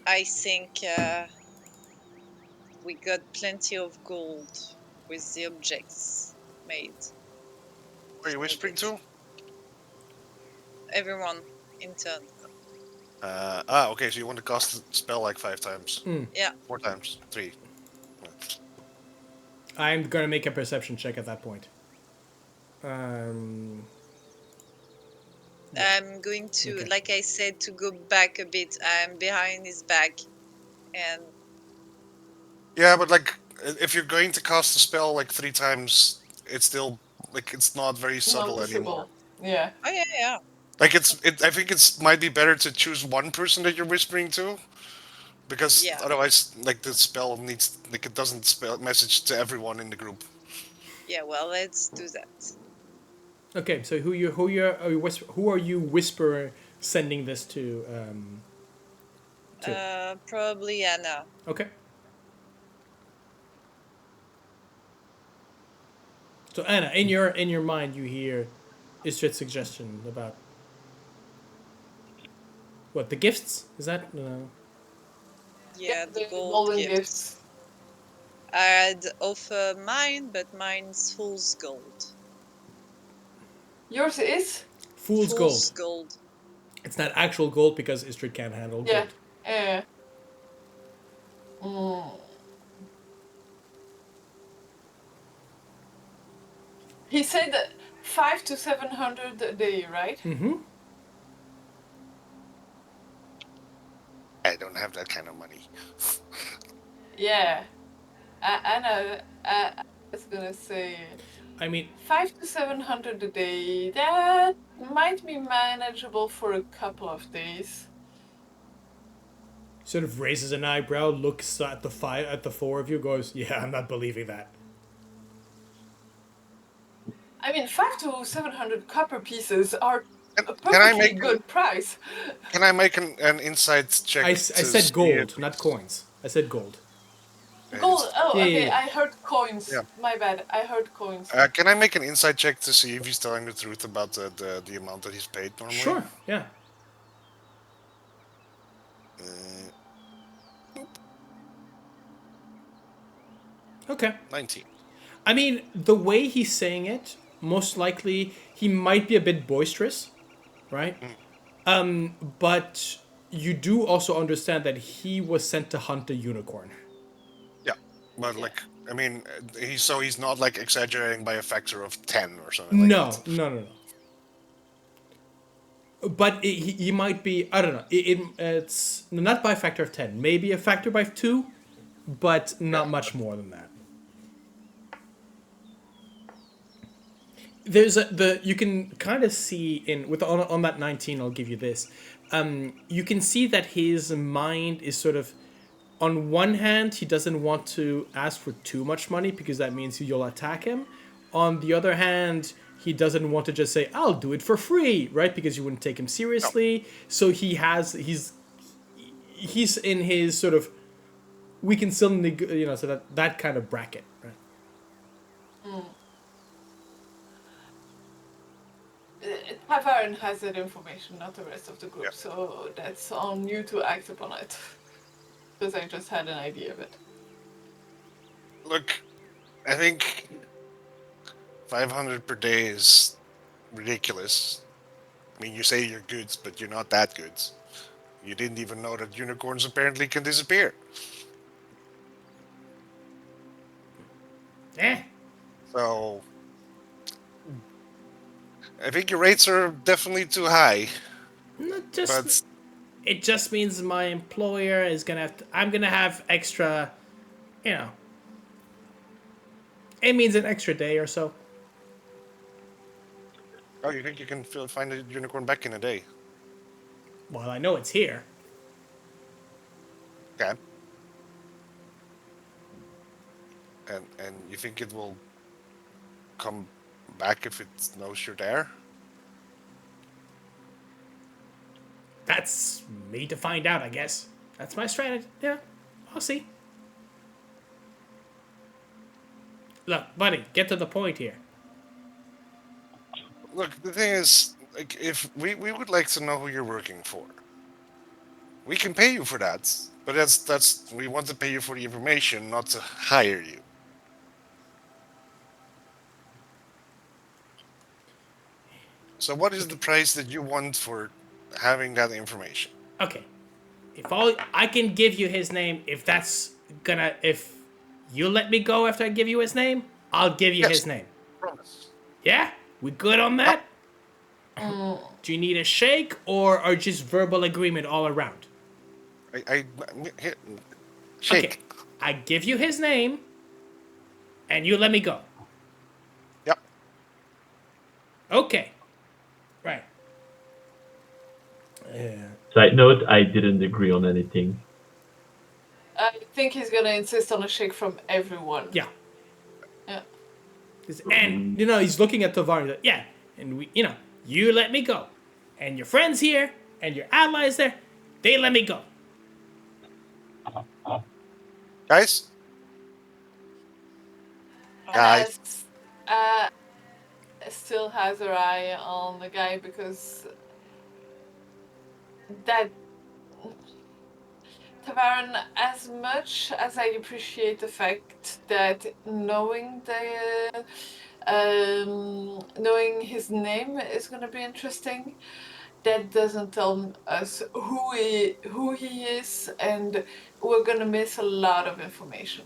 I think we got plenty of gold with the objects made. Where are you whispering to? Everyone in turn. Okay, so you want to cast the spell like 5 times. Yeah. 4 times. 3. I'm gonna make a perception check at that point. I'm going to, Okay. like I said, to go back a bit. I'm behind his back, and Yeah, but like, if you're going to cast the spell like 3 times, it's still, like, it's not very subtle anymore. Noticeable. Yeah. oh yeah. Like, I think it's might be better to choose one person that you're whispering to. Because Yeah. otherwise, like, the spell needs, like, it doesn't spell message to everyone in the group. Yeah, well, let's do that. Okay, so who are you whisper sending this to? Probably Anna. Okay. So Anna, in your mind, you hear Ysdred's suggestion about what the gifts? Is that? Yeah, the gold golden gifts. gifts. I'd offer mine, but mine's fool's gold. Yours is? Fool's gold. Gold. It's not actual gold because Ysdred can't handle Yeah. gold. Yeah. Mm. He said 500 to 700 a day, right? Mm-hmm. I don't have that kind of money. Yeah. Anna, I was gonna say I mean, 500 to 700 a day. That might be manageable for a couple of days. sort of raises an eyebrow, looks at the four of you, goes, "Yeah, I'm not believing that." I mean, 500 to 700 copper pieces are a Can I perfectly make good price. Can I make an insight check? I to said see gold, if- not coins. I said gold. Gold. Oh, Yeah, okay. yeah. I heard coins. Yeah. My bad. I heard coins. Can I make an insight check to see if he's telling the truth about the amount that he's paid normally? Sure. Yeah. Okay. 19. I mean, the way he's saying it, most likely he might be a bit boisterous, right? But you do also understand that he was sent to hunt a unicorn. Yeah, but like, I mean, he's not like exaggerating by a factor of 10 or something. Like No, that. no. But he might be, I don't know, it's not by a factor of 10, maybe a factor by 2, but not much more than that. There's you can kind of see on that 19, I'll give you this. You can see that his mind is sort of, on one hand, he doesn't want to ask for too much money because that means you'll attack him. On the other hand, he doesn't want to just say, "I'll do it for free," right? Because you wouldn't take him seriously. So he's in his sort of, we can still so that kind of bracket, right? Tavaren has that information, not the rest of the group, Yeah. so that's on you to act upon it. Because I just had an idea of it. Look, I think 500 per day is ridiculous. I mean, you say you're good, but you're not that good. You didn't even know that unicorns apparently can disappear. So, I think your rates are definitely too high. Not just. But It just means my employer is gonna have I'm gonna have extra, It means an extra day or so. oh, you think you can find a unicorn back in a day? Well, I know it's here. Okay. And you think it will come back if it knows you're there? That's me to find out, I guess. That's my strategy. Yeah, I'll see. Look, buddy, get to the point here. Look, the thing is, like, if we would like to know who you're working for. We can pay you for that, but that's we want to pay you for the information, not to hire you. So what is the price that you want for having that information? Okay. If all I can give you his name, if you let me go after I give you his name, I'll give you his name. Promise. Yeah? We good on that? Do you need a shake or just verbal agreement all around? Here, shake. Okay. I give you his name and you let me go. Yep. Okay. Right. Side note, I didn't agree on anything. I think he's gonna insist on a shake from everyone. Yeah. Yeah. And, he's looking at Tavaren. Like, yeah. And you let me go. And your friends here and your allies there, they let me go. Guys? Guys. Still has her eye on the guy because that Tavaren, as much as I appreciate the fact that knowing his name is going to be interesting, that doesn't tell us who he is, and we're going to miss a lot of information.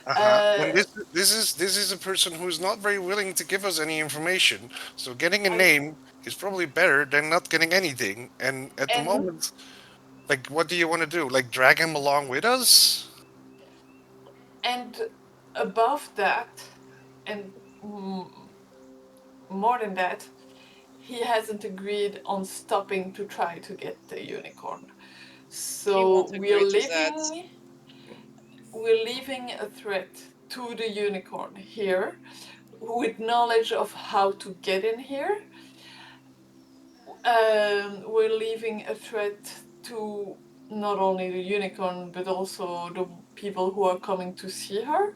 And this is a person who's not very willing to give us any information. So getting a name is probably better than not getting anything. And at the moment, like, what do you want to do? Like, drag him along with us? And above that, and more than that, he hasn't agreed on stopping to try to get the unicorn. So we're leaving a threat to the unicorn here with knowledge of how to get in here. We're leaving a threat to not only the unicorn but also the people who are coming to see her.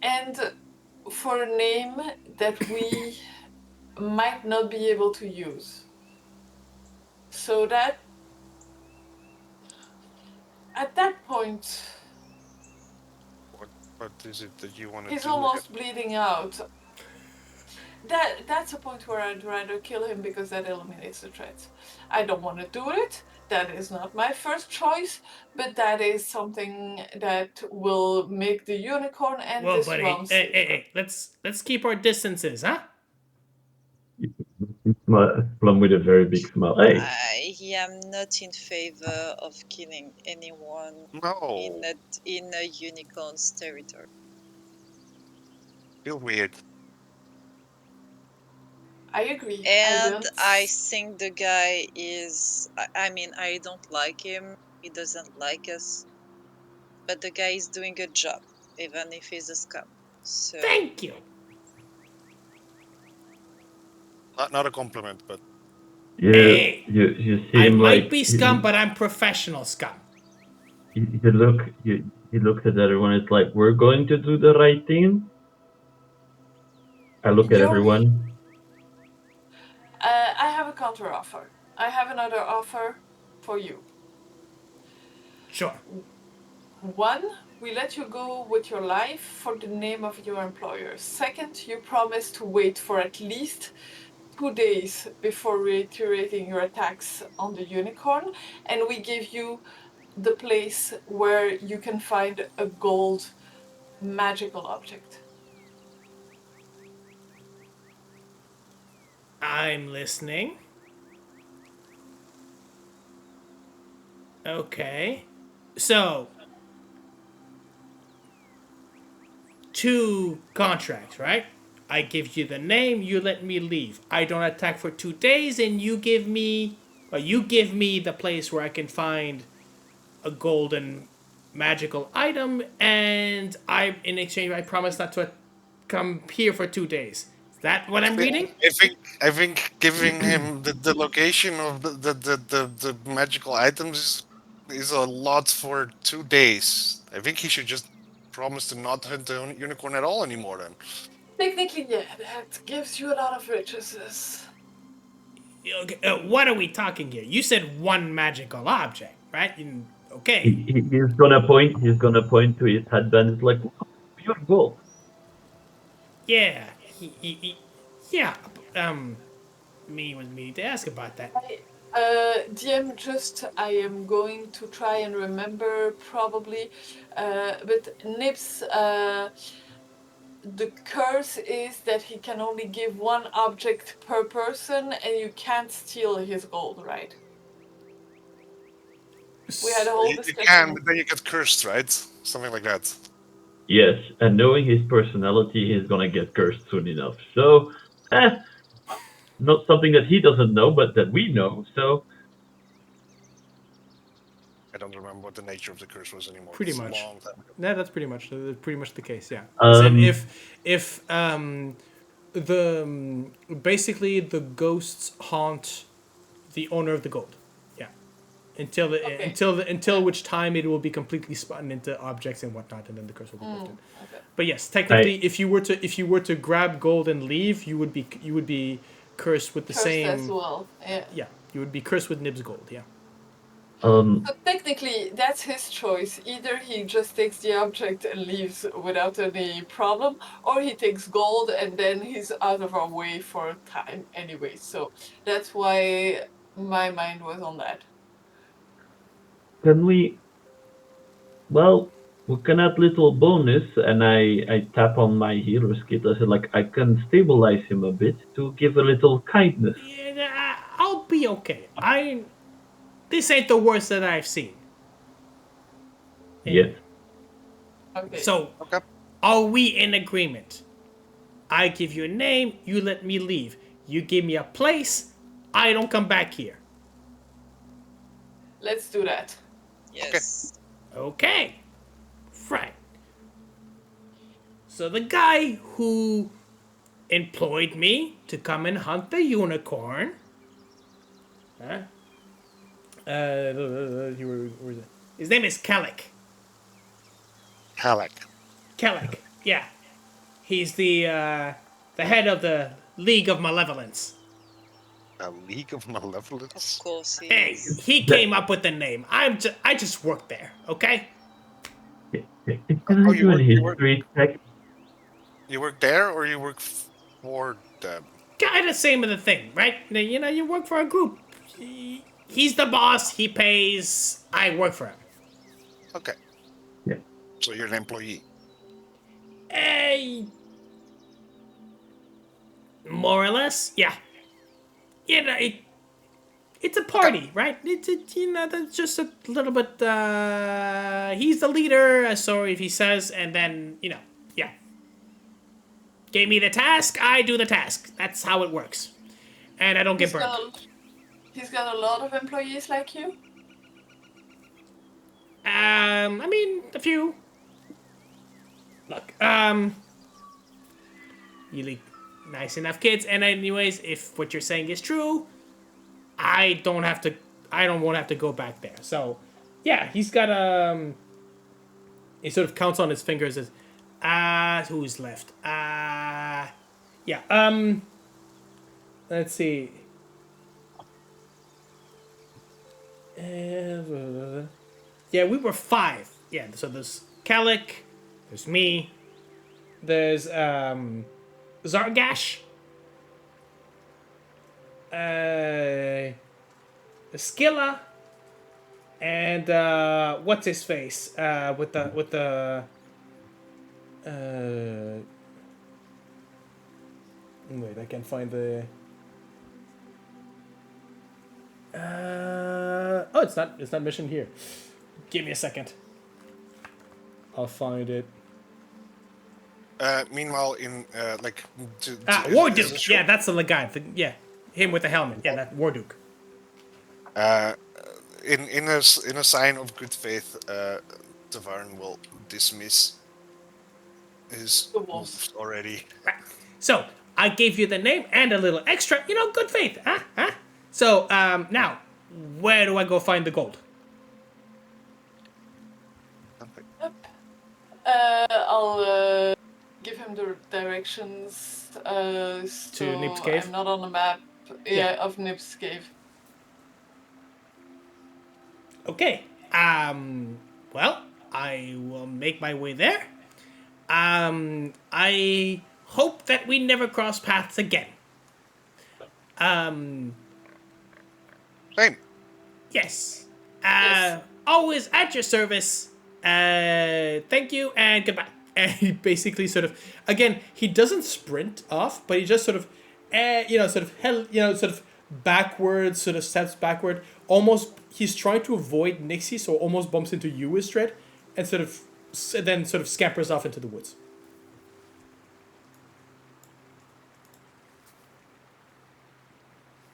And for a name that we might not be able to use. So that at that point, What is it that you want to do? he's almost bleeding out. That's a point where I'd rather kill him because that eliminates the threat. I don't want to do it. That is not my first choice, but that is something that will make the unicorn and Well, this buddy, realm safer. hey, let's keep our distances, huh? Plum with a very big smile. Hey, I am not in favor of killing anyone in a unicorn's territory. Feel weird. I agree. And I think the guy is... I don't like him. He doesn't like us. But the guy is doing a job, even if he's a scum. So... Thank you. Not a compliment, but you seem I like might be scum, but I'm professional scum. He looks at everyone. It's like, we're going to do the right thing. I look at everyone. I have a counter offer. I have another offer for you. Sure. One, we let you go with your life for the name of your employer. Second, you promise to wait for at least 2 days before reiterating your attacks on the unicorn, and we give you the place where you can find a gold magical object. I'm listening. Okay. So, 2 contracts, right? I give you the name, you let me leave. I don't attack for 2 days, and you give me the place where I can find a golden magical item, and in exchange I promise not to come here for 2 days. Is that what I'm reading? I think giving him the location of the magical items is a lot for 2 days. I think he should just promise to not hunt the unicorn at all anymore then. Technically, yeah, that gives you a lot of riches. Okay, what are we talking here? You said one magical object, right? Okay. He's gonna point. He's gonna point to his headband. It's like pure gold. Yeah. Yeah. Me was meaning to ask about that. DM, I am going to try and remember probably, but Nips, the curse is that he can only give one object per person, and you can't steal his gold, right? We had a whole You discussion. can, but then you get cursed, right? Something like that. Yes, and knowing his personality, he's gonna get cursed soon enough. So, not something that he doesn't know, but that we know. So, I don't remember what the nature of the curse was anymore. Pretty It's a much. long time ago. No, that's pretty much the case. Yeah. And if basically the ghosts haunt the owner of the gold. Yeah. Until which time it will be completely spun into objects and whatnot, and then the curse will be lifted. Okay. But yes, technically, if you were to grab gold and leave, you would be cursed with the Cursed same. as well. Yeah. Yeah, you would be cursed with Nib's gold. Yeah. So technically, that's his choice. Either he just takes the object and leaves without any problem, or he takes gold and then he's out of our way for a time anyway. So that's why my mind was on that. can we? Well, we can add little bonus, and I tap on my healer's kit. I said, like, I can stabilize him a bit to give a little kindness. Yeah, I'll be okay. This ain't the worst that I've seen. Yes. Okay. So, Okay. are we in agreement? I give you a name, you let me leave. You give me a place, I don't come back here. Let's do that. Yes. Okay. Right. So the guy who employed me to come and hunt the unicorn. Huh? Where is it? His name is Kellic. Halleck. Kellic, yeah. He's the head of the League of Malevolence. A League of Malevolence? Of course he Hey, is. he came up with the name. I just work there, okay? Can I you do a work- you history check? You work there or you work for them? Kind of same of the thing, right? You know, you work for a group. He's the boss. He pays. I work for him. Okay. Yeah. So you're an employee. Hey, more or less, yeah. You know, it's a party, right? It's you know, that's just a little bit. He's the leader, so if he says, and then you know, yeah. Gave me the task, I do the task. That's how it works, and I don't get burned. He's got a lot of employees like you? I mean, a few. Look, really nice enough kids. And anyways, if what you're saying is true, I won't have to go back there. So, yeah, he's got he sort of counts on his fingers as, who's left? Yeah, let's see. Yeah, we were 5. Yeah, so there's Kellic, there's me, there's Zargash, Skilla, and what's his face? With the wait, I can find the. Oh, it's not mission here. Give me a second. I'll find it. Meanwhile, in Warduke. Yeah, that's the guy. Yeah, him with the helmet. Yeah, that Warduke. In a sign of good faith, Tavaren will dismiss his The wolf. wolves already. So, I gave you the name and a little extra, good faith, huh? So, now, where do I go find the gold? I'll give him the directions. So Nib's Cave? I'm not on the map. Yeah. Of Nib's Cave. Okay, well, I will make my way there. I hope that we never cross paths again. Same. Yes. Yes. Always at your service. Thank you and goodbye. And he basically sort of, again, he doesn't sprint off, but he just sort of, sort of backwards, sort of steps backward. Almost, he's trying to avoid Nixie, so almost bumps into you, Ysdred, and then sort of scampers off into the woods.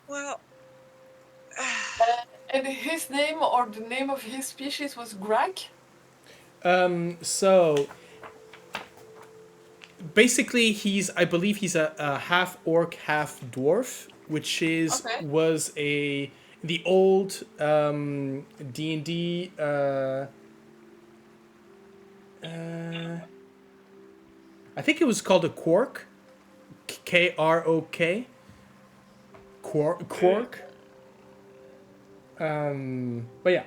Well, And his name or the name of his species was Greg? So basically I believe he's a half orc, half dwarf, which Okay. was the old D&D I think it was called a quark. Krok. Quark. But yeah.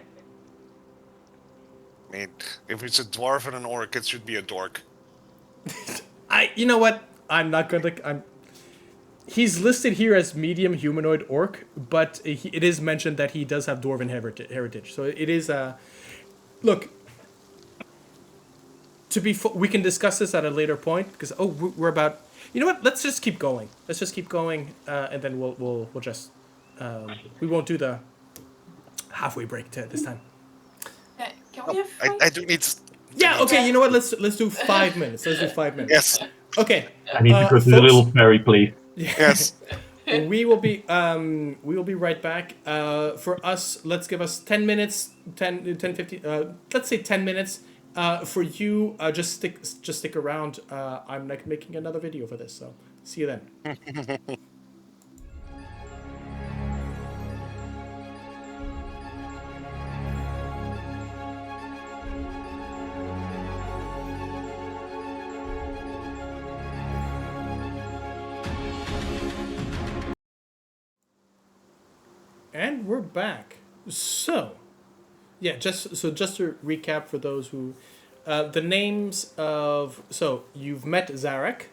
I mean, if it's a dwarf and an orc, it should be a dork. You know what? I'm not gonna. He's listed here as medium humanoid orc, but it is mentioned that he does have dwarven heritage. So it is look. We can discuss this at a later point because we're about. You know what? Let's just keep going. And then we'll just we won't do the halfway break this time. Yeah, can we have I do need. Yeah. Okay. You know what? Let's do 5 minutes. Let's do 5 minutes. Yes. Okay. I need to go to the folks- little fairy place. Yes. we will be right back. For us, let's give us 10 minutes, 10, 15, let's say 10 minutes. For you, just stick around. I'm like making another video for this, so see you then. And we're back. So, yeah, just to recap for those who, the names of you've met Zarek,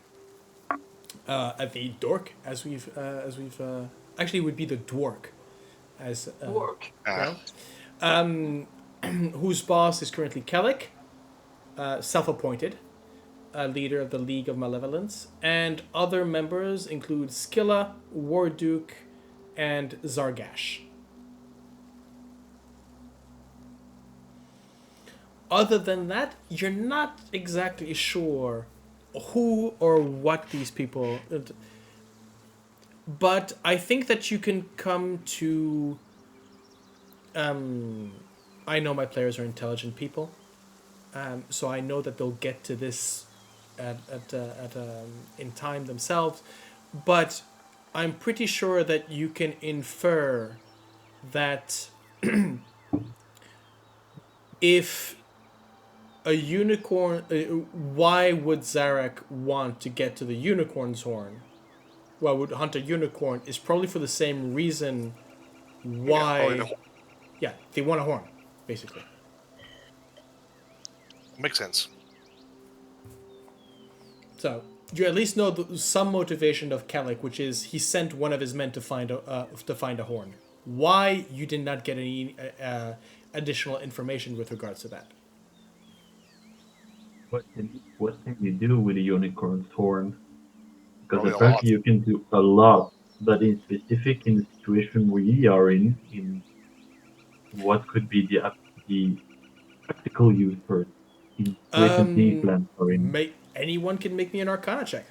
at the dork as we've actually it would be the dwark, as work? whose boss is currently Kellic, self-appointed, leader of the League of Malevolence, and other members include Skilla, Warduke, and Zargash. Other than that, you're not exactly sure who or what these people... But I think that you can come to... I know my players are intelligent people, so I know that they'll get to this in time themselves. But I'm pretty sure that you can infer that if a unicorn, why would Zarek want to get to the unicorn's horn? Why would hunt a unicorn? Is probably for the same reason why. Yeah, they want a horn, basically. Makes sense. So you at least know some motivation of Kellic, which is he sent one of his men to find a horn. Why you did not get any additional information with regards to that? What can you do with a unicorn's horn? Because Probably a apparently lot. you can do a lot, but in specific in the situation we are in what could be the practical use for it? In situation these lands are in. Anyone can make me an Arcana check.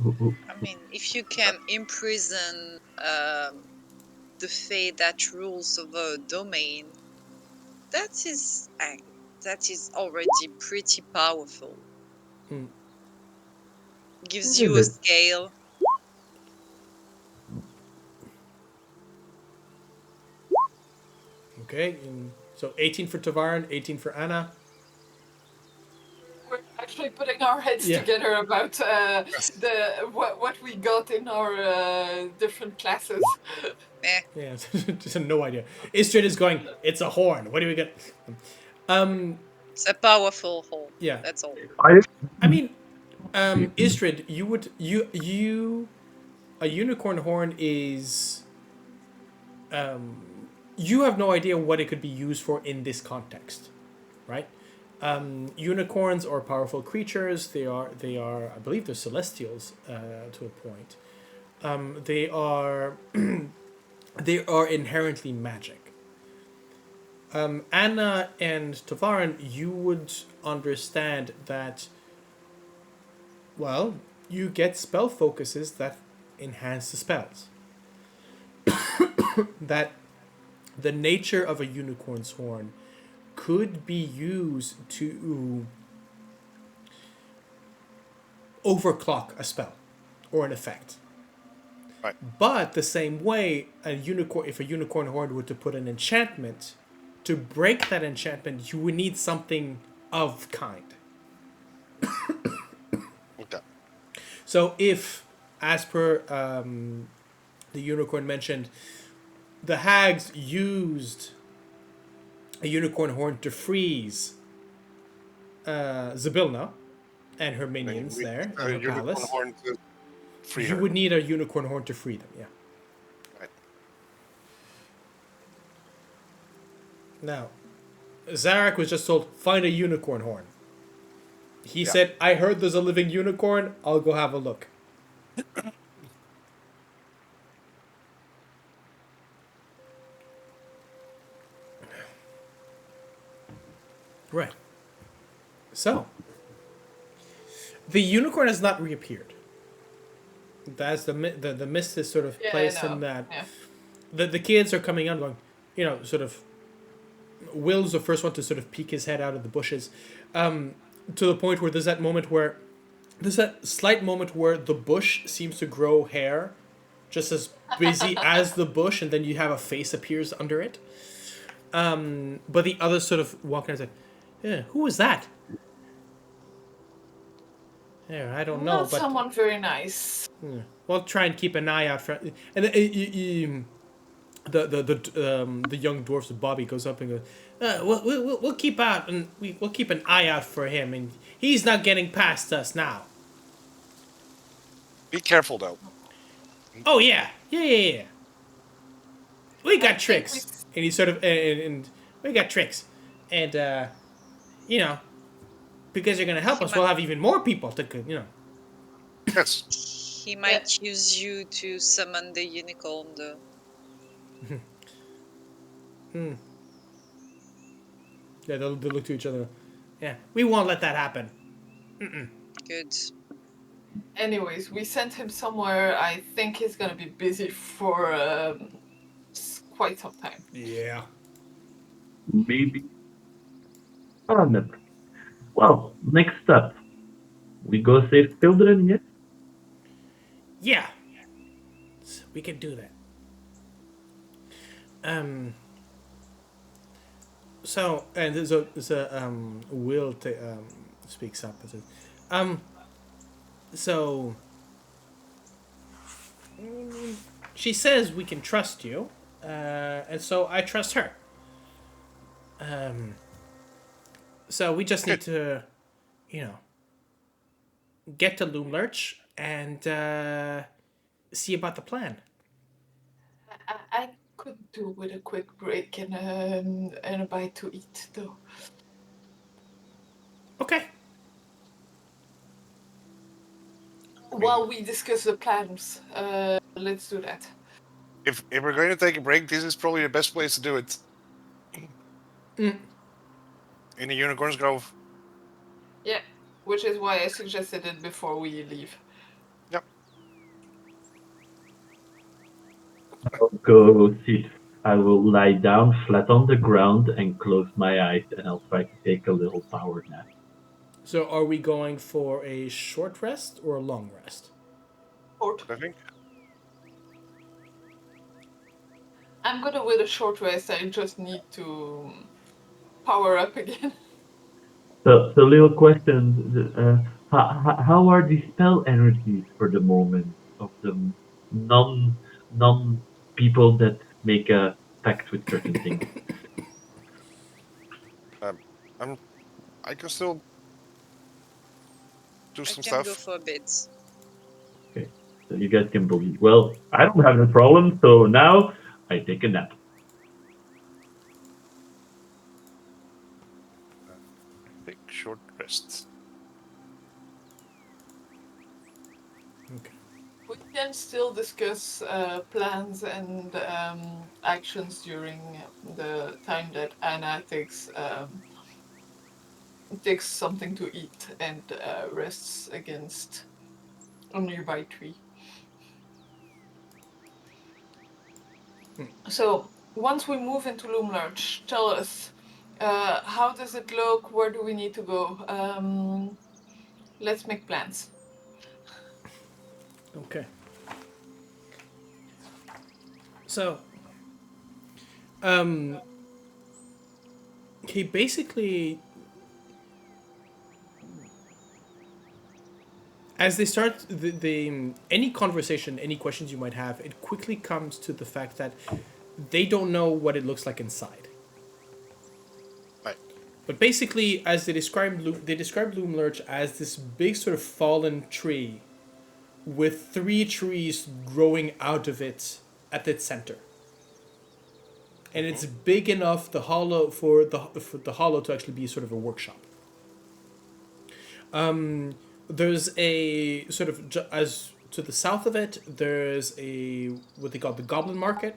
I mean, if you can imprison the fate that rules over a domain, that is that is already pretty powerful. Hmm. Gives you a scale. Okay, so 18 for Tavaren, 18 for Anna. We're actually putting our heads Yeah. together about what we got in our different classes. Yeah, just no idea. Ysdred is going, it's a horn. What do we get? It's a powerful horn. Yeah. That's all. I mean, Ysdred, a unicorn horn is, you have no idea what it could be used for in this context, right? Unicorns are powerful creatures. They are, I believe they're celestials to a point. They are, they are inherently magic. Anna and Tavaren, you would understand that, well, you get spell focuses that enhance the spells. That the nature of a unicorn's horn could be used to overclock a spell or an effect. Right. But the same way, if a unicorn horn were to put an enchantment, to break that enchantment, you would need something of kind. Okay. So if, as per the unicorn mentioned, the hags used a unicorn horn to freeze Zybilna and her minions there in her palace, Horn to free you her. would need a unicorn horn to free them, yeah. Right. Now, Zarek was just told, find a unicorn horn. He said, I heard there's a living unicorn, I'll go have a look. Right. So, the unicorn has not reappeared. That's the mist is sort of placed in that. Yeah. The kids are coming out going, sort of. Will's the first one to sort of peek his head out of the bushes, to the point where there's that slight moment where the bush seems to grow hair, just as busy as the bush, and then you have a face appears under it. But the others sort of walk in and say, yeah, who was that? Yeah, I don't know, Not but someone very nice. we'll try and keep an eye out for. And the young dwarfs, Bobby, goes up and goes, we'll keep out and we'll keep an eye out for him, and he's not getting past us now. Be careful, though. Oh yeah. We got tricks, and he sort of and we got tricks, and because you're gonna help us, we'll have even more people to Yes. He might use you to summon the unicorn, though. Yeah, they'll look to each other. Yeah, we won't let that happen. Good. Anyways, we sent him somewhere. I think he's gonna be busy for quite some time. Yeah. Maybe. Oh, no. Well, next up, we go save children, yes? Yeah. We can do that. So, and there's a Will speaks up and says, so she says we can trust you, and so I trust her. So we just need to, get to Loomlurch and see about the plan. I could do with a quick break and a bite to eat, though. Okay. While we discuss the plans, let's do that. If we're going to take a break, this is probably the best place to do it. In the Unicorn's Grove. Yeah, which is why I suggested it before we leave. Yep. I'll go sit. I will lie down flat on the ground and close my eyes, and I'll try to take a little power nap. So are we going for a short rest or a long rest? Short. I think. I'm gonna with a short rest. I just need to power up again. So little question: how are the spell energies for the moment of the non people that make a pact with certain things? I can still do I some can go stuff. for a bit. Okay, so you guys can believe. Well, I don't have a problem, so now I take a nap. Take short rest. Okay. We can still discuss plans and actions during the time that Anna takes something to eat and rests against a nearby tree. So once we move into Loomlarch, tell us how does it look? Where do we need to go? Let's make plans. Okay. So, he basically, as they start the any conversation, any questions you might have, it quickly comes to the fact that they don't know what it looks like inside. Right. But basically, as they described Loomlurch as this big sort of fallen tree with 3 trees growing out of it at its center. And it's big enough the hollow for the hollow to actually be sort of a workshop. There's a sort of as to the south of it. There's a what they call the Goblin Market,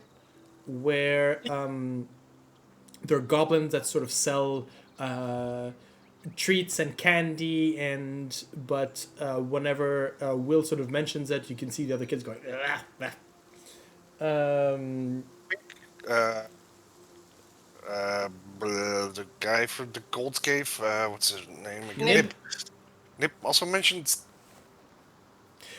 where there are goblins that sort of sell treats and candy, and but whenever Will sort of mentions it, you can see the other kids going. Ah, ah. The guy from the Gold Cave, what's his name again? Nip. Nip also mentioned.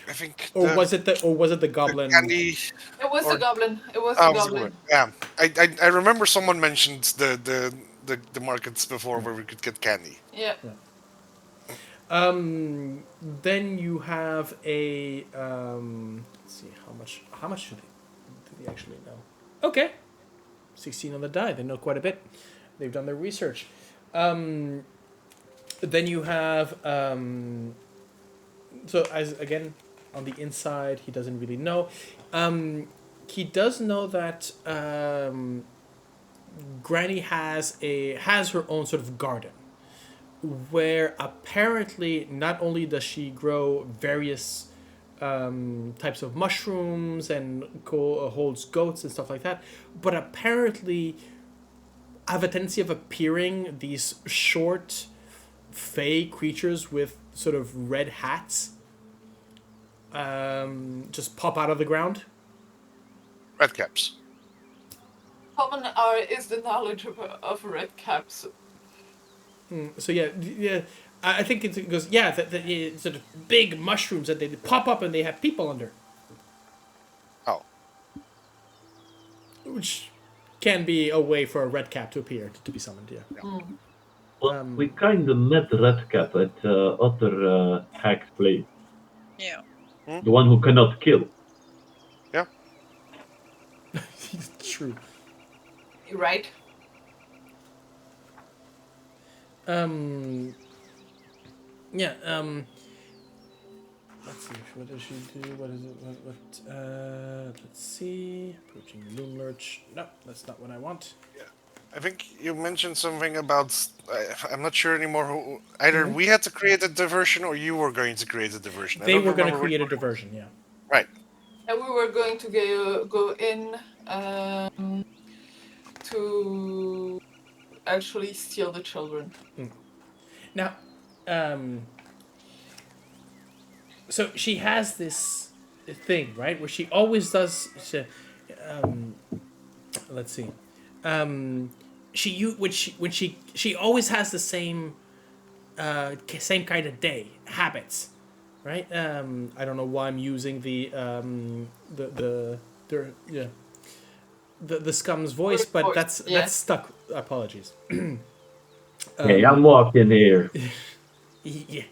I think. Or was it the goblin? Candy. It was Or- the goblin. It was Oh, the goblin. yeah, I remember someone mentioned the markets before where we could get candy. Yeah. Then you have a let's see how much do they actually know? Okay, 16 on the die. They know quite a bit. They've done their research. Then you have so as again on the inside, he doesn't really know. He does know that Granny has her own sort of garden, where apparently not only does she grow various types of mushrooms and holds goats and stuff like that, but apparently have a tendency of appearing these short fey creatures with sort of red hats just pop out of the ground. Red caps. Common is the knowledge of red caps. So yeah, I think it goes the sort of big mushrooms that they pop up and they have people under, Oh, which can be a way for a red cap to appear to be summoned. Yeah. Well, we kind of met Redcap at other hack's place. Yeah. The one who cannot kill. yeah. True. You're right. Yeah. Let's see. What does she do? What is it? Let's see. Approaching Loomlurch. No, that's not what I want. I think you mentioned something about. I'm not sure anymore. Who either we had to create a diversion or you were going to create a diversion. I They don't were going to remember create a which one. diversion. Yeah. Right. And we were going to go in to actually steal the children. Now, so she has this thing, right, where she always does. let's see. She always has the same kind of day habits, right? I don't know why I'm using the scum's voice, but that's stuck. Apologies. Hey, I'm walking here. Yeah.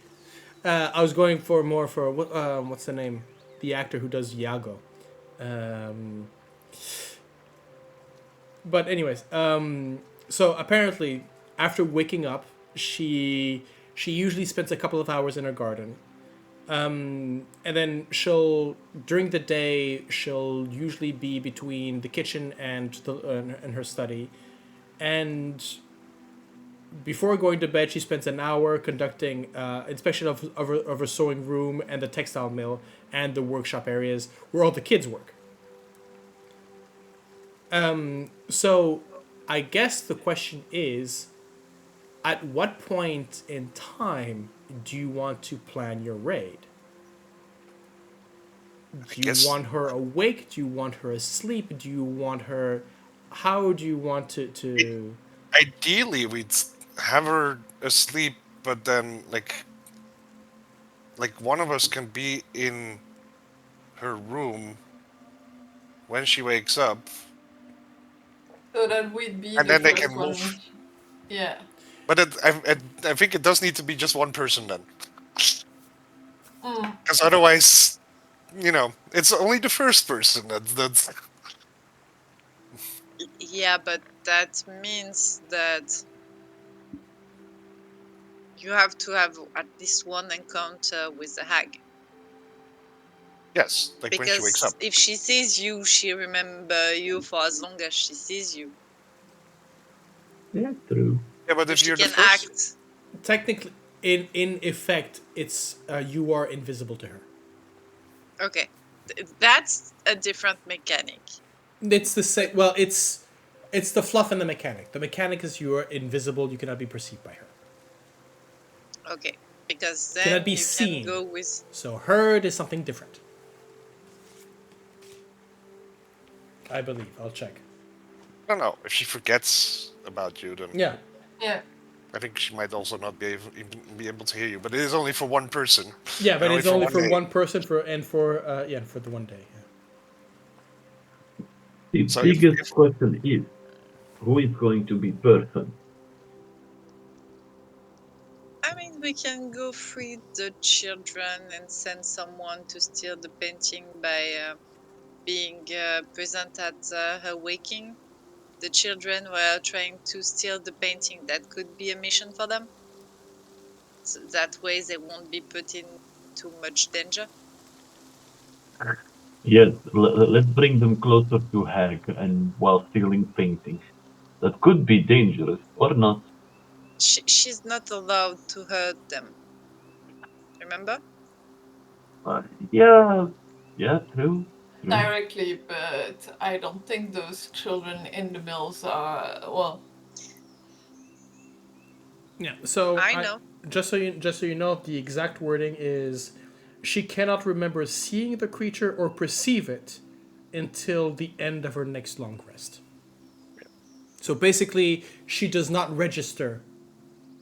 I was going for what's the name? The actor who does Iago. But anyways, so apparently after waking up, she usually spends a couple of hours in her garden. And then during the day she'll usually be between the kitchen and her study, and before going to bed she spends an hour conducting inspection of her sewing room and the textile mill and the workshop areas where all the kids work. So I guess the question is, at what point in time do you want to plan your raid? Do you want her awake? Do you want her asleep? Do you want her... How do you want to... Ideally, we'd have her asleep, but then, like one of us can be in her room when she wakes up. So that we'd be and the then they first can one. move. Yeah. But I think it does need to be just one person then. Because otherwise, it's only the first person that's... Yeah, but that means that you have to have at least one encounter with the hag. Yes, like because when she wakes up. if she sees you, she remember you for as long as she sees you. Yeah, true. Yeah, but So if she you're can the first... act. Technically, in effect, it's you are invisible to her. Okay, that's a different mechanic. It's the same. Well, it's the fluff and the mechanic. The mechanic is you are invisible. You cannot be perceived by her. Okay, because then Cannot be you seen. can go with... So heard is something different. I believe. I'll check. I don't know. If she forgets about you, then Yeah. Yeah. I think she might also not be able to hear you. But it is only for one person. Yeah, but And it's only for day. one person for the one day. The Yeah. So biggest question is, who is going to be person? I mean, we can go free the children and send someone to steal the painting by being present at her waking. The children were trying to steal the painting. That could be a mission for them. So that way they won't be put in too much danger. Yes, let's bring them closer to Hag and while stealing paintings. That could be dangerous, or not. She's not allowed to hurt them. Remember? Yeah, true. Directly, but I don't think those children in the mills are, well... Yeah. So I know. Just so you know, the exact wording is, she cannot remember seeing the creature or perceive it until the end of her next long rest. So basically, she does not register.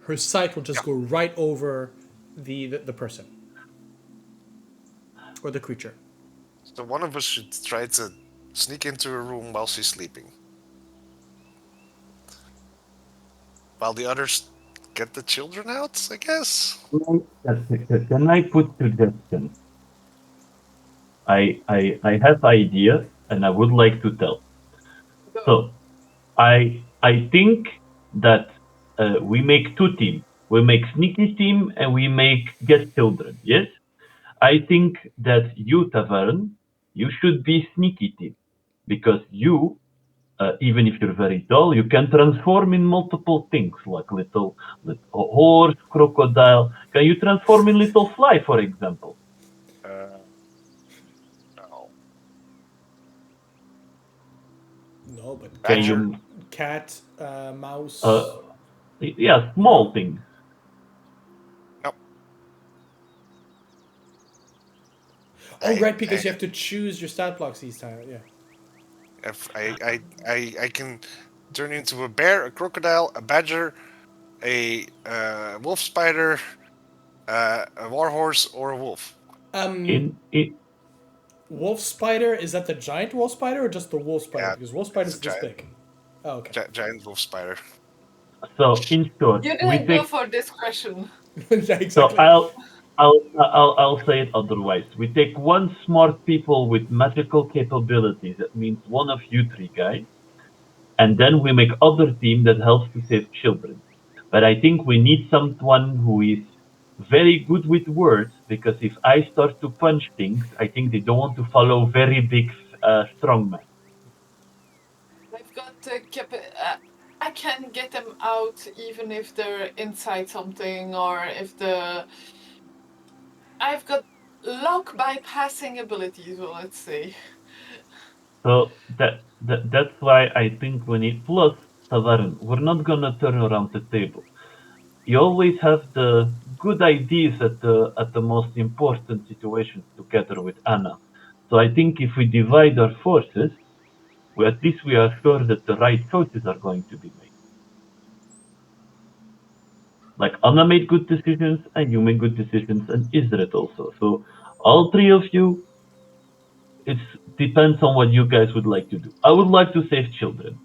Her sight will just go right over the person or the creature. So one of us should try to sneak into her room while she's sleeping, while the others get the children out, I guess. Can I put suggestions? I have ideas and I would like to tell. So I think that we make two teams. We make sneaky team and we make get children. Yes, I think that you, Tavaren, you should be sneaky team because you, even if you're very dull, you can transform in multiple things like little horse, crocodile. Can you transform in little fly, for example? No. No, but Badger. cat, mouse. Yeah, small things. No. Oh, right, because you have to choose your stat blocks each time. Yeah. If I can turn into a bear, a crocodile, a badger, a wolf spider, a warhorse, or a wolf. In Wolf spider, is that the giant wolf spider or just the wolf spider? Yeah, Because wolf spider it's is a this giant, big. Oh, okay. giant wolf spider. so in short, You we didn't go take. for this question. Yeah, So exactly. I'll say it otherwise. We take one smart people with magical capabilities. That means one of you three guys, and then we make other team that helps to save children. But I think we need someone who is very good with words, because if I start to punch things, I think they don't want to follow very big strongmen. I've got I can get them out even if they're inside something or if I've got lock bypassing abilities, well, let's say. So that's why I think we need plus Tavaren. We're not gonna turn around the table. You always have the good ideas at the most important situations together with Anna. So I think if we divide our forces, at least we are sure that the right choices are going to be made. Like Anna made good decisions, and you made good decisions, and Ysdred also. So all three of you, it depends on what you guys would like to do. I would like to save children.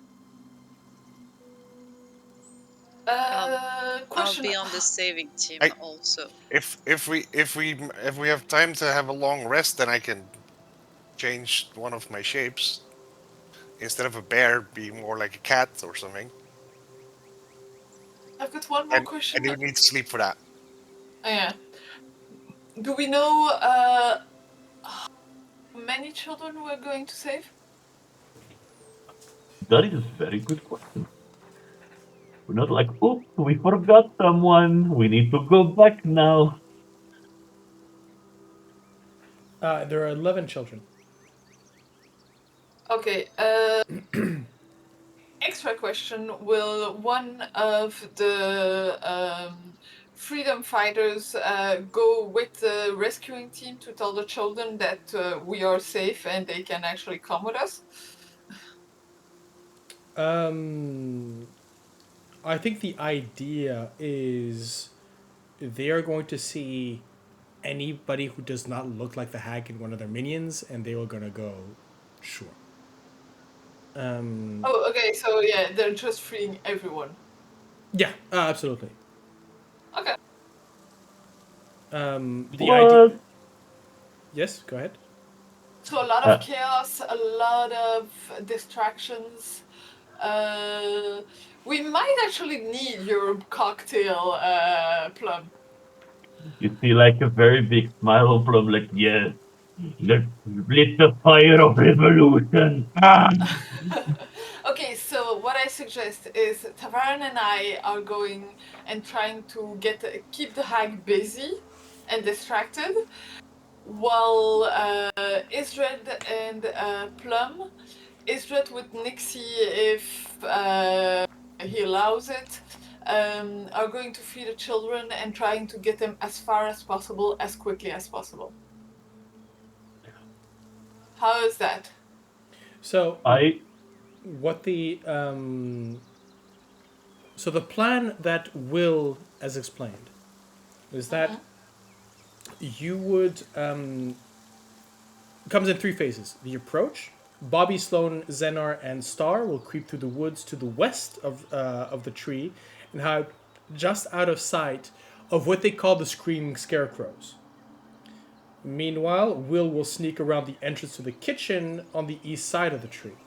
I'll Question. be on the saving team I- also. If we have time to have a long rest, then I can change one of my shapes. Instead of a bear, be more like a cat or something. I've got one more And question. you need to sleep for that. Yeah. Do we know how many children we're going to save? That is a very good question. We're not like, oops, we forgot someone. We need to go back now. There are 11 children. Okay. Extra question: will one of the freedom fighters go with the rescuing team to tell the children that we are safe and they can actually come with us? I think the idea is they are going to see anybody who does not look like the hag in one of their minions, and they were gonna go, sure. Oh, okay. So yeah, they're just freeing everyone. Yeah, absolutely. Okay. The idea. Plus, Yes, go ahead. So a lot of chaos, a lot of distractions. We might actually need your cocktail, Plum. you see like a very big smile on Plum, like, yes, let's lit the fire of revolution. Ah! Okay, so what I suggest is Tavaren and I are going and trying to keep the hag busy and distracted, while Ysdred and Plum, Ysdred with Nixie if he allows it, are going to free the children and trying to get them as far as possible, as quickly as possible. How is that? So I what the so the plan that Will has explained is that you would comes in three phases. The approach. Bobby, Sloan, Zenar, and Star will creep through the woods to the west of the tree and hide just out of sight of what they call the screaming scarecrows. Meanwhile, Will sneak around the entrance to the kitchen on the east side of the tree.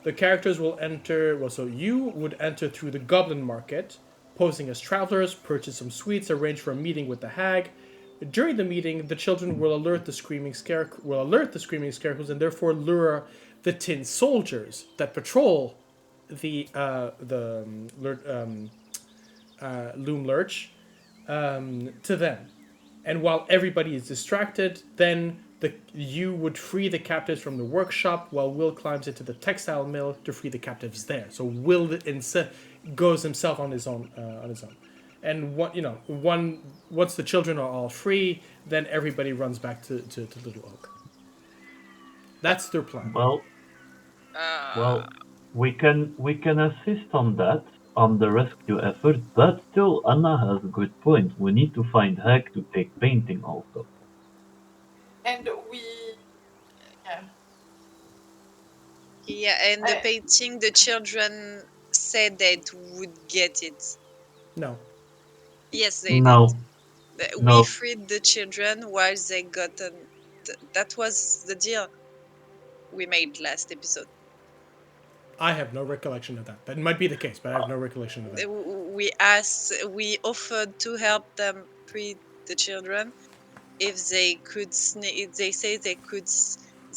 The characters will enter, well, so you would enter through the goblin market, posing as travelers, purchase some sweets, arrange for a meeting with the hag. During the meeting, the children will alert the screaming scarecrows and therefore lure the tin soldiers that patrol the loom lurch to them. And while everybody is distracted, then you would free the captives from the workshop while Will climbs into the textile mill to free the captives there. So Will goes himself on his own. And once the children are all free, then everybody runs back to Little Oak. That's their plan. well, Well, we can assist on that, on the rescue effort, but still Anna has a good point. We need to find Hag to take painting also. And we, yeah. Yeah, and the painting, the children said they would get it. No. Yes, they No. did. No. We freed the children while they got that was the deal we made last episode. I have no recollection of that. That might be the case, but I have no recollection of that. We offered to help them free the children if they could. They say they could.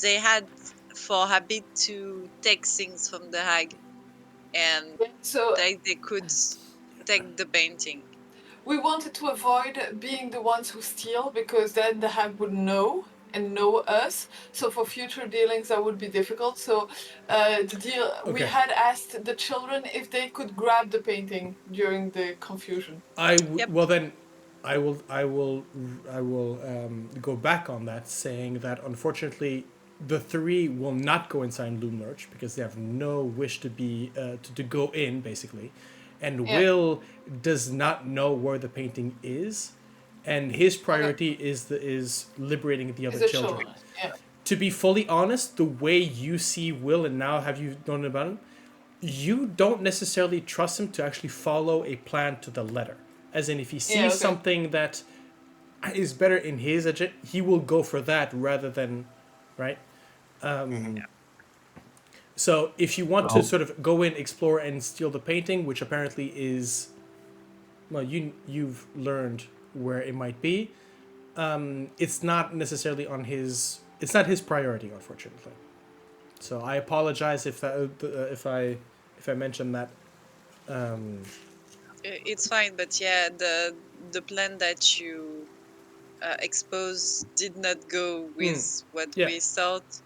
They had for habit to take things from the hag, and So they could take the painting. we wanted to avoid being the ones who steal, because then the hag would know and know us. So for future dealings, that would be difficult. So the deal, we Okay. had asked the children if they could grab the painting during the confusion. Yep. Well then, I will go back on that, saying that unfortunately the three will not go inside Loom Lurch because they have no wish to be to go in basically, and Yeah. Will does not know where the painting is, and his priority is liberating the other The children. children, yeah. To be fully honest, the way you see Will, and now have you known about him, you don't necessarily trust him to actually follow a plan to the letter. As in, if he sees something that is better in his agenda, he will go for that rather than, right? So if you want to sort of go in, explore, and steal the painting, which apparently is, well, you've learned where it might be. It's not necessarily on his. It's not his priority, unfortunately. So I apologize if I mentioned that. It's fine, but yeah, the plan that you exposed did not go with what we thought.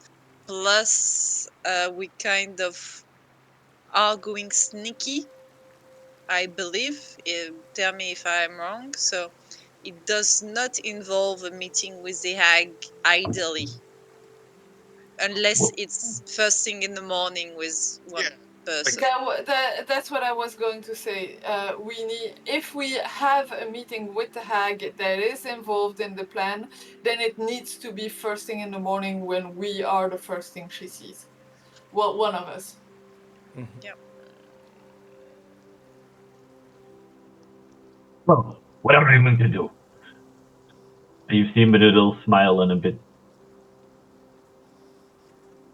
Plus, we kind of are going sneaky, I believe. Tell me if I'm wrong. So it does not involve a meeting with the hag, ideally, unless it's first thing in the morning with one person. That's what I was going to say. We need, if we have a meeting with the hag that is involved in the plan, then it needs to be first thing in the morning when we are the first thing she sees. Well, one of us. Yep. Well, what are we going to do? You see him with a little smile and a bit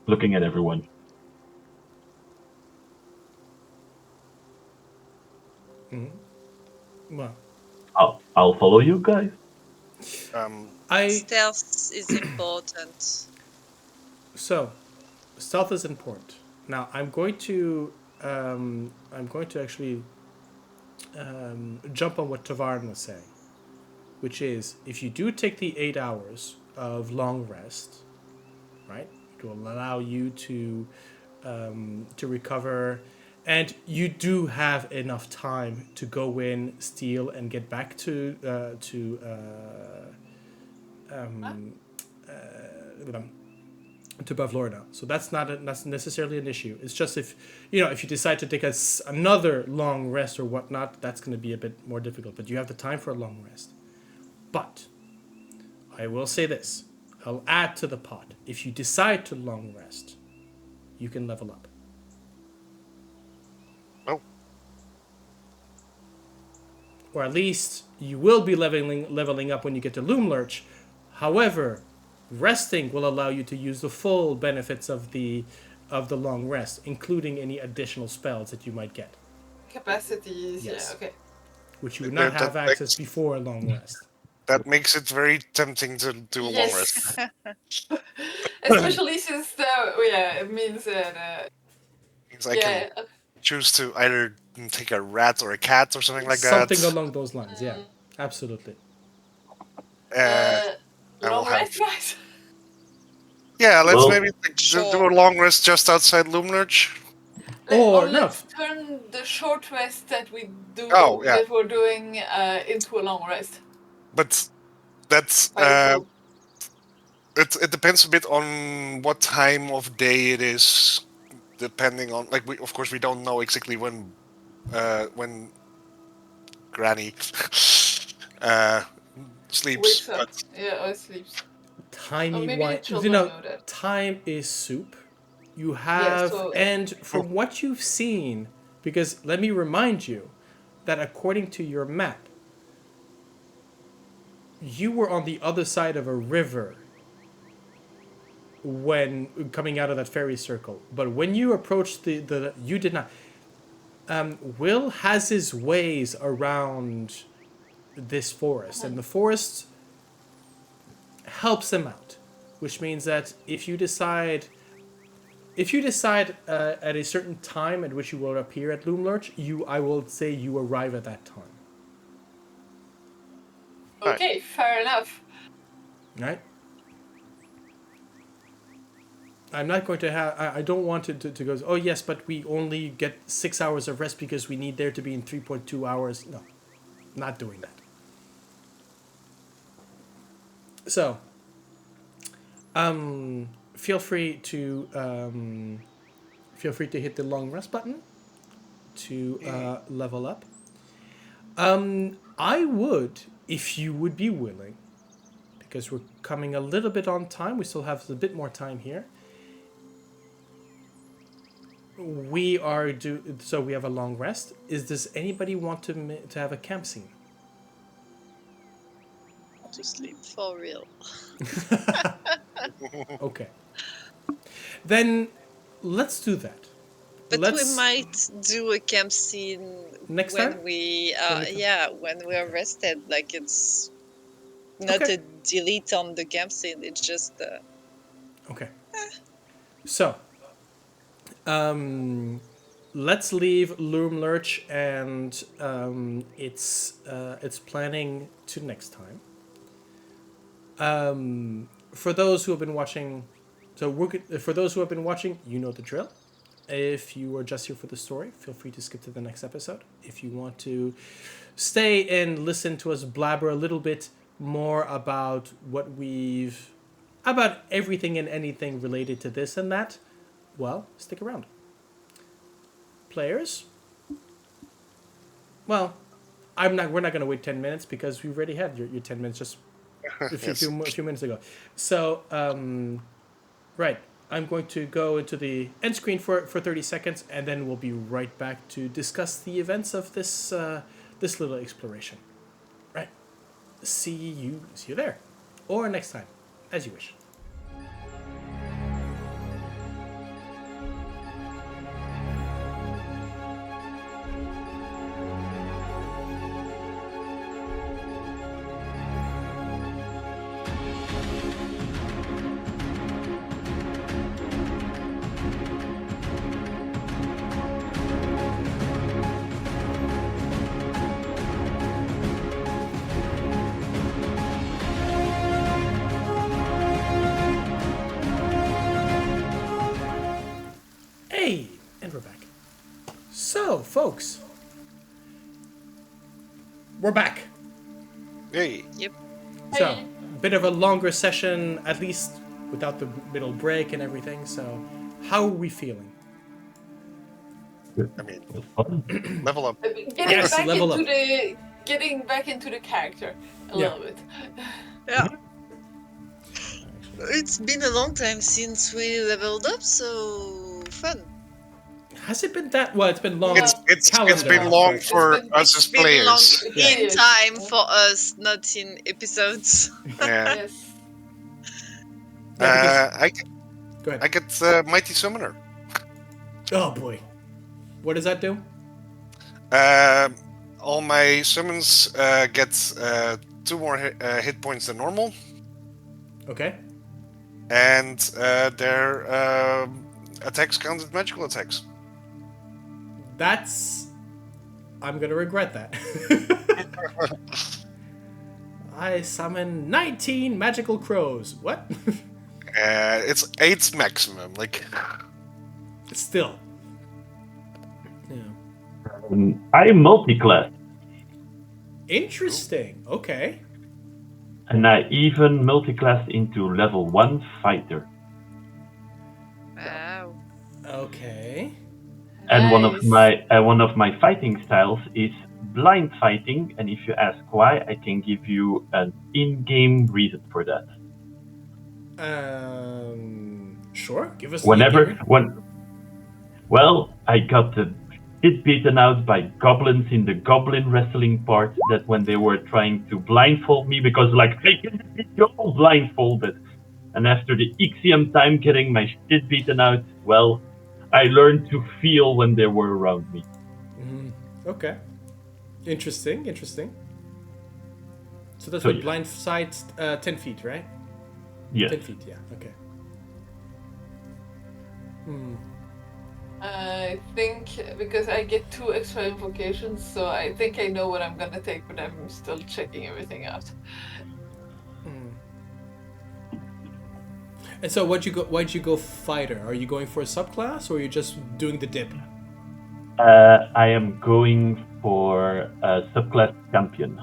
looking at everyone. Well, I'll follow you guys. Stealth is important. So, stealth is important. Now, I'm going to actually jump on what Tavaren was saying, which is if you do take the 8 hours of long rest, right, it will allow you to recover, and you do have enough time to go in, steal, and get back to Bavlorna. So that's not necessarily an issue. It's just if you decide to take another long rest or whatnot, that's going to be a bit more difficult. But you have the time for a long rest. But I will say this: I'll add to the pot. If you decide to long rest, you can level up. Oh. Or at least you will be leveling up when you get to Loom Lurch. However, resting will allow you to use the full benefits of the long rest, including any additional spells that you might get. Capacities, yes. Yeah, okay. Which you would not have access before a long rest. That makes it very tempting to do a long rest. Especially since it means that. I can choose to either take a rat or a cat or something like that. Something along those lines, yeah. Absolutely. Long rest, guys? Yeah, let's maybe do a long rest just outside Loom Lurch. Let's turn the short rest that we do that we're doing into a long rest. But that's it depends a bit on what time of day it is. depending on like we of course we don't know exactly when Granny sleeps. Wakes up. But Yeah, or sleeps. Timey maybe the wise, children know that. time is soup. You have, so- and from what you've seen, because let me remind you that according to your map, you were on the other side of a river when coming out of that fairy circle. But when you approached the you did not. Will has his ways around this forest, and the forest helps him out, which means that if you decide at a certain time at which you will appear at Loomlurch, I will say you arrive at that time. Okay, fair enough. Right? I'm not going to have... I don't want it to go, oh yes, but we only get 6 hours of rest because we need there to be in 3.2 hours. No, not doing that. So, feel free to hit the long rest button to level up. I would, if you would be willing, because we're coming a little bit on time. We still have a bit more time here. So we have a long rest. Does anybody want to have a camp scene? To sleep for real. Okay. Then let's do that. But we might do a camp scene Next when time? when we are rested. Like it's not Okay. a delete on the camp scene. It's just Okay. So, let's leave Loomlurch and its planning to next time. For those who have been watching, you know the drill. If you are just here for the story, feel free to skip to the next episode. If you want to stay and listen to us blabber a little bit more about about everything and anything related to this and that, well, stick around. Players, well, we're not going to wait 10 minutes because we already had your 10 minutes just a few minutes ago. So, right, I'm going to go into the end screen for 30 seconds, and then we'll be right back to discuss the events of this little exploration. Right, see you there, or next time, as you wish. And we're back. So, folks, we're back. Hey. Yep. So, bit of a longer session, at least without the middle break and everything. So, how are we feeling? I mean, level up. Getting back into the character a little bit. Yeah. It's been a long time since we leveled up, so fun. Has it been that? Well, it's been long. It's been long for us as players. In time for us, not in episodes. Yeah. Yes. Go ahead. I get Mighty Summoner. Oh boy, what does that do? All my summons get 2 more hit points than normal. Okay. And their attacks count as magical attacks. I'm gonna regret that. I summon 19 magical crows. What? It's 8 maximum. Like, Still. Yeah. I multi-class, Interesting. Okay. and I even multi-class into level 1 fighter. Wow. Okay. And Nice. one of my fighting styles is blind fighting, and if you ask why, I can give you an in-game reason for that. Sure. Give us Whenever well, I got the shit beaten out by goblins in the goblin wrestling part. That when they were trying to blindfold me, because like I can be all blindfolded, and after the Ixiom time getting my shit beaten out, well, I learned to feel when they were around me. Okay. Interesting. So that's So, what yeah. blind sight 10 feet, right? Yes. 10 feet, yeah. Okay. I think because I get 2 extra invocations, so I think I know what I'm gonna take, but I'm still checking everything out. And so why'd you go fighter? Are you going for a subclass or are you just doing the dip? I am going for a subclass champion.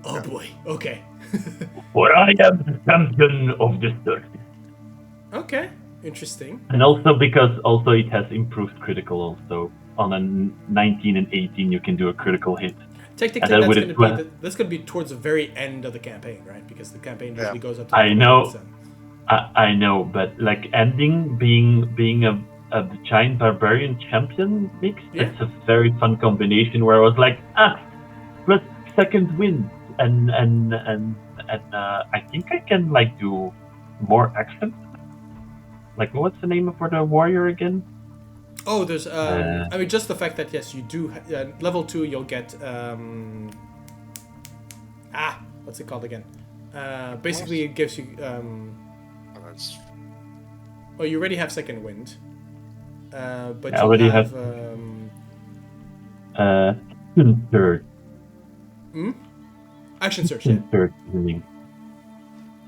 Oh boy. Okay. For I am the champion of the surface. Okay. Interesting. And also because it has improved critical also. On a 19 and 18 you can do a critical hit. Technically, And then that's gonna be towards the very end of the campaign, right? Because the campaign usually goes up to. I know. 27. I know, but like ending being a giant barbarian champion mix, that's a very fun combination where I was like, plus second wind, and I think I can like do more accents. Like, what's the name for the warrior again? Oh, there's I mean, just the fact that yes, you do level 2, you'll get what's it called again? Basically, it gives you oh, you already have second wind, but I you already have third. Action search. Yeah. Third healing.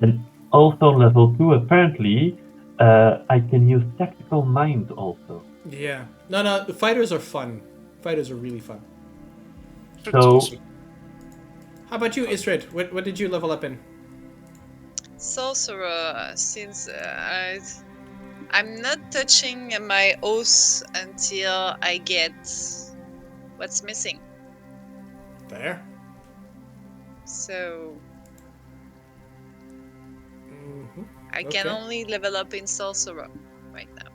And also level 2, apparently, I can use tactical mind also. Yeah. No, the fighters are fun. Fighters are really fun. So, how about you, Ysdred? What did you level up in? Sorcerer, since I'm not touching my oath until I get what's missing. There. So I can only level up in Sorcerer right now.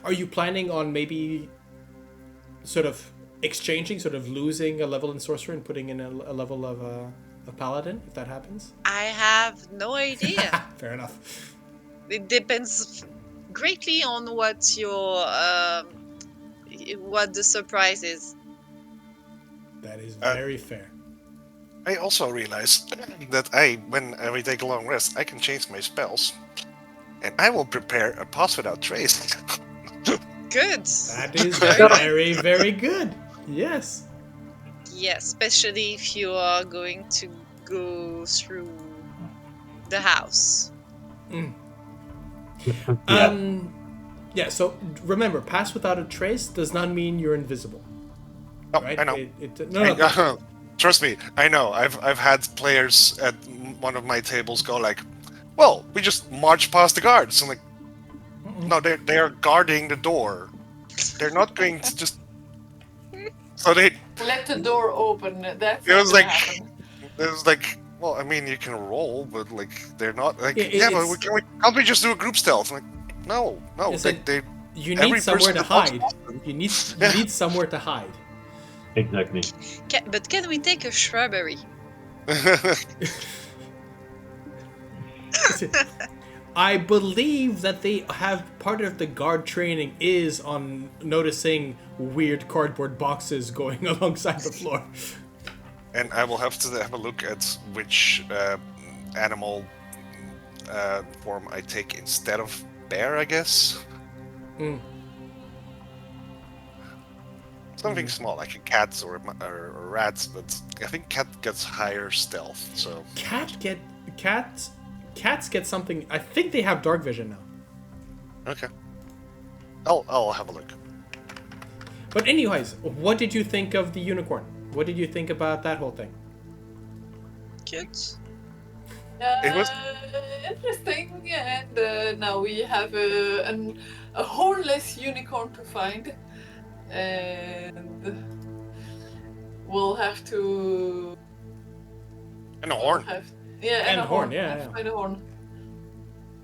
Are you planning on maybe sort of exchanging, sort of losing a level in Sorcerer and putting in a level of a Paladin, if that happens? I have no idea. Fair enough. It depends greatly on what your what the surprise is. That is very fair. I also realized that when I take a long rest, I can change my spells, and I will prepare a pass without trace. Good. That is very, very good. Yes. Yeah, especially if you are going to go through the house. Yeah, so remember, pass without a trace does not mean you're invisible. Oh, right? I know. No. Trust me, I know. I've had players at one of my tables go like, "Well, we just march past the guards." I'm like, "No, they are guarding the door. They're not going to just." So they let the door open. That's it was what like happened. it was like, well, I mean, you can roll, but like they're not like Yeah, but can't we just do a group stealth? I'm like, no, they you every need somewhere person to that walks hide. past them- You need somewhere to hide. Exactly. But can we take a shrubbery? I believe that they have part of the guard training is on noticing weird cardboard boxes going alongside the floor. And I will have to have a look at which animal form I take instead of bear, I guess. Something small, like a cat or a rat, but I think cat gets higher stealth. So Cats get something. I think they have dark vision now. okay, I'll have a look. But anyways, what did you think of the unicorn? What did you think about that whole thing? Good. It was- interesting, and now we have a hornless unicorn to find, and we'll have to. And a horn. And a horn. Yeah. Find a horn.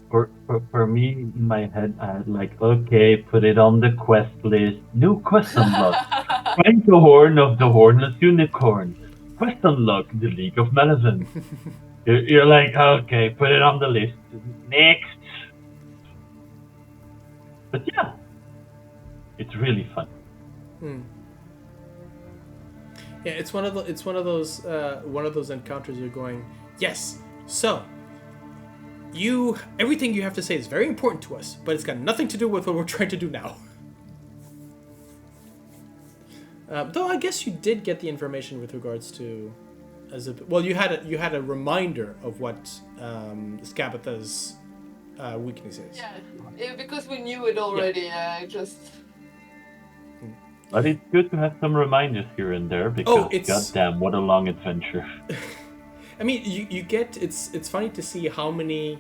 For me, in my head, I had like, okay, put it on the quest list. New quest unlocked. Find the horn of the hornless unicorn. Quest unlocked, the League of Malevolence. You're like, okay, put it on the list. Next. But yeah, it's really fun. Yeah, it's one of those encounters you're going, yes. So, everything you have to say is very important to us, but it's got nothing to do with what we're trying to do now. Though I guess you did get the information with regards to, you had a reminder of what Skabatha's weakness is. Yeah, because we knew it already. Yeah. But it's good to have some reminders here and there because goddamn, what a long adventure. I mean, you get it's funny to see how many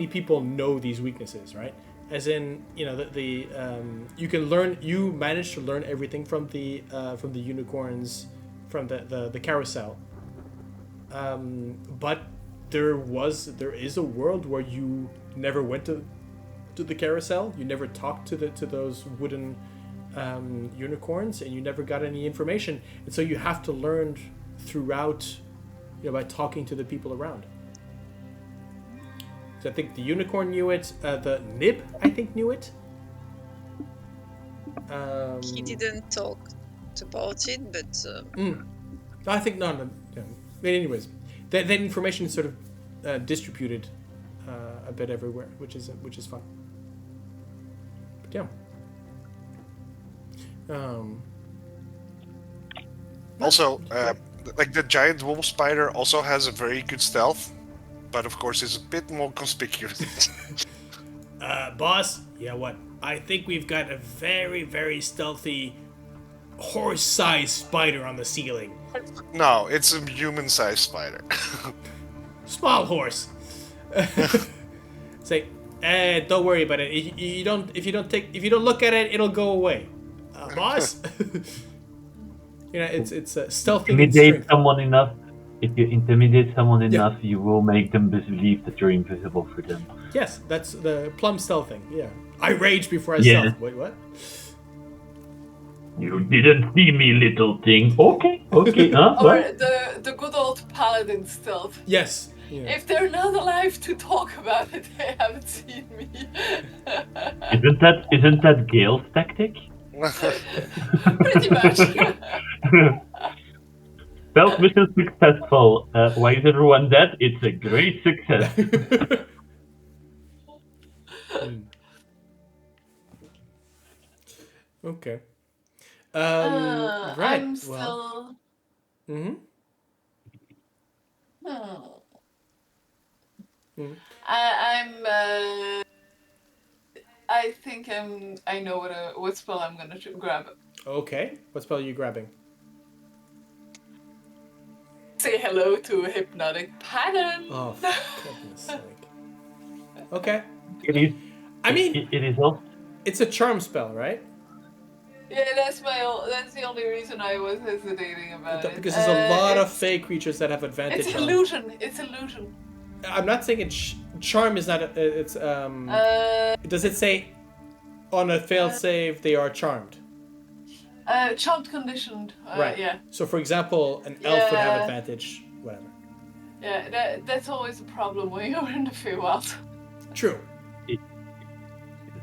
people know these weaknesses, right? As in, you managed to learn everything from the unicorns, from the carousel. But there is a world where you never went to the carousel. You never talked to those wooden unicorns, and you never got any information. And so you have to learn throughout, by talking to the people around. So I think the unicorn knew it. The nib, I think, knew it. He didn't talk about it, but. I think no. But anyways, that information is sort of distributed a bit everywhere, which is fun. But yeah. Also, like the giant wolf spider also has a very good stealth, but of course is a bit more conspicuous. Boss, what? I think we've got a very, very stealthy horse-sized spider on the ceiling. No, it's a human-sized spider. Small horse. Say, don't worry about it. If you don't look at it, it'll go away. Boss. It's stealthy. Intimidate someone enough. If you intimidate someone enough, you will make them believe that you're invisible for them. Yes, that's the Plum stealthing. Yeah, I rage before I stealth. Wait, what? You didn't see me, little thing. Okay. Or the good old Paladin stealth. Yes. Yeah. If they're not alive to talk about it, they haven't seen me. Isn't that Gale's tactic? Pretty much. Stealth mission successful. Why is everyone dead? It's a great success. Okay. Right. I'm still. I think I know what spell I'm gonna grab. Okay. What spell are you grabbing? Say hello to a hypnotic pattern. Oh, for goodness sake. Okay. It is. I mean, it is also. It's a charm spell, right? Yeah, that's the only reason I was hesitating about it. Because there's a lot of fey creatures that have advantage. It's illusion. It's illusion. I'm not saying charm is not. It's Does it say on a failed save they are charmed? Charmed conditioned. Right. Yeah. So, for example, an elf would have advantage. Whatever. Yeah, that's always a problem when you're in the Feywild. True. It's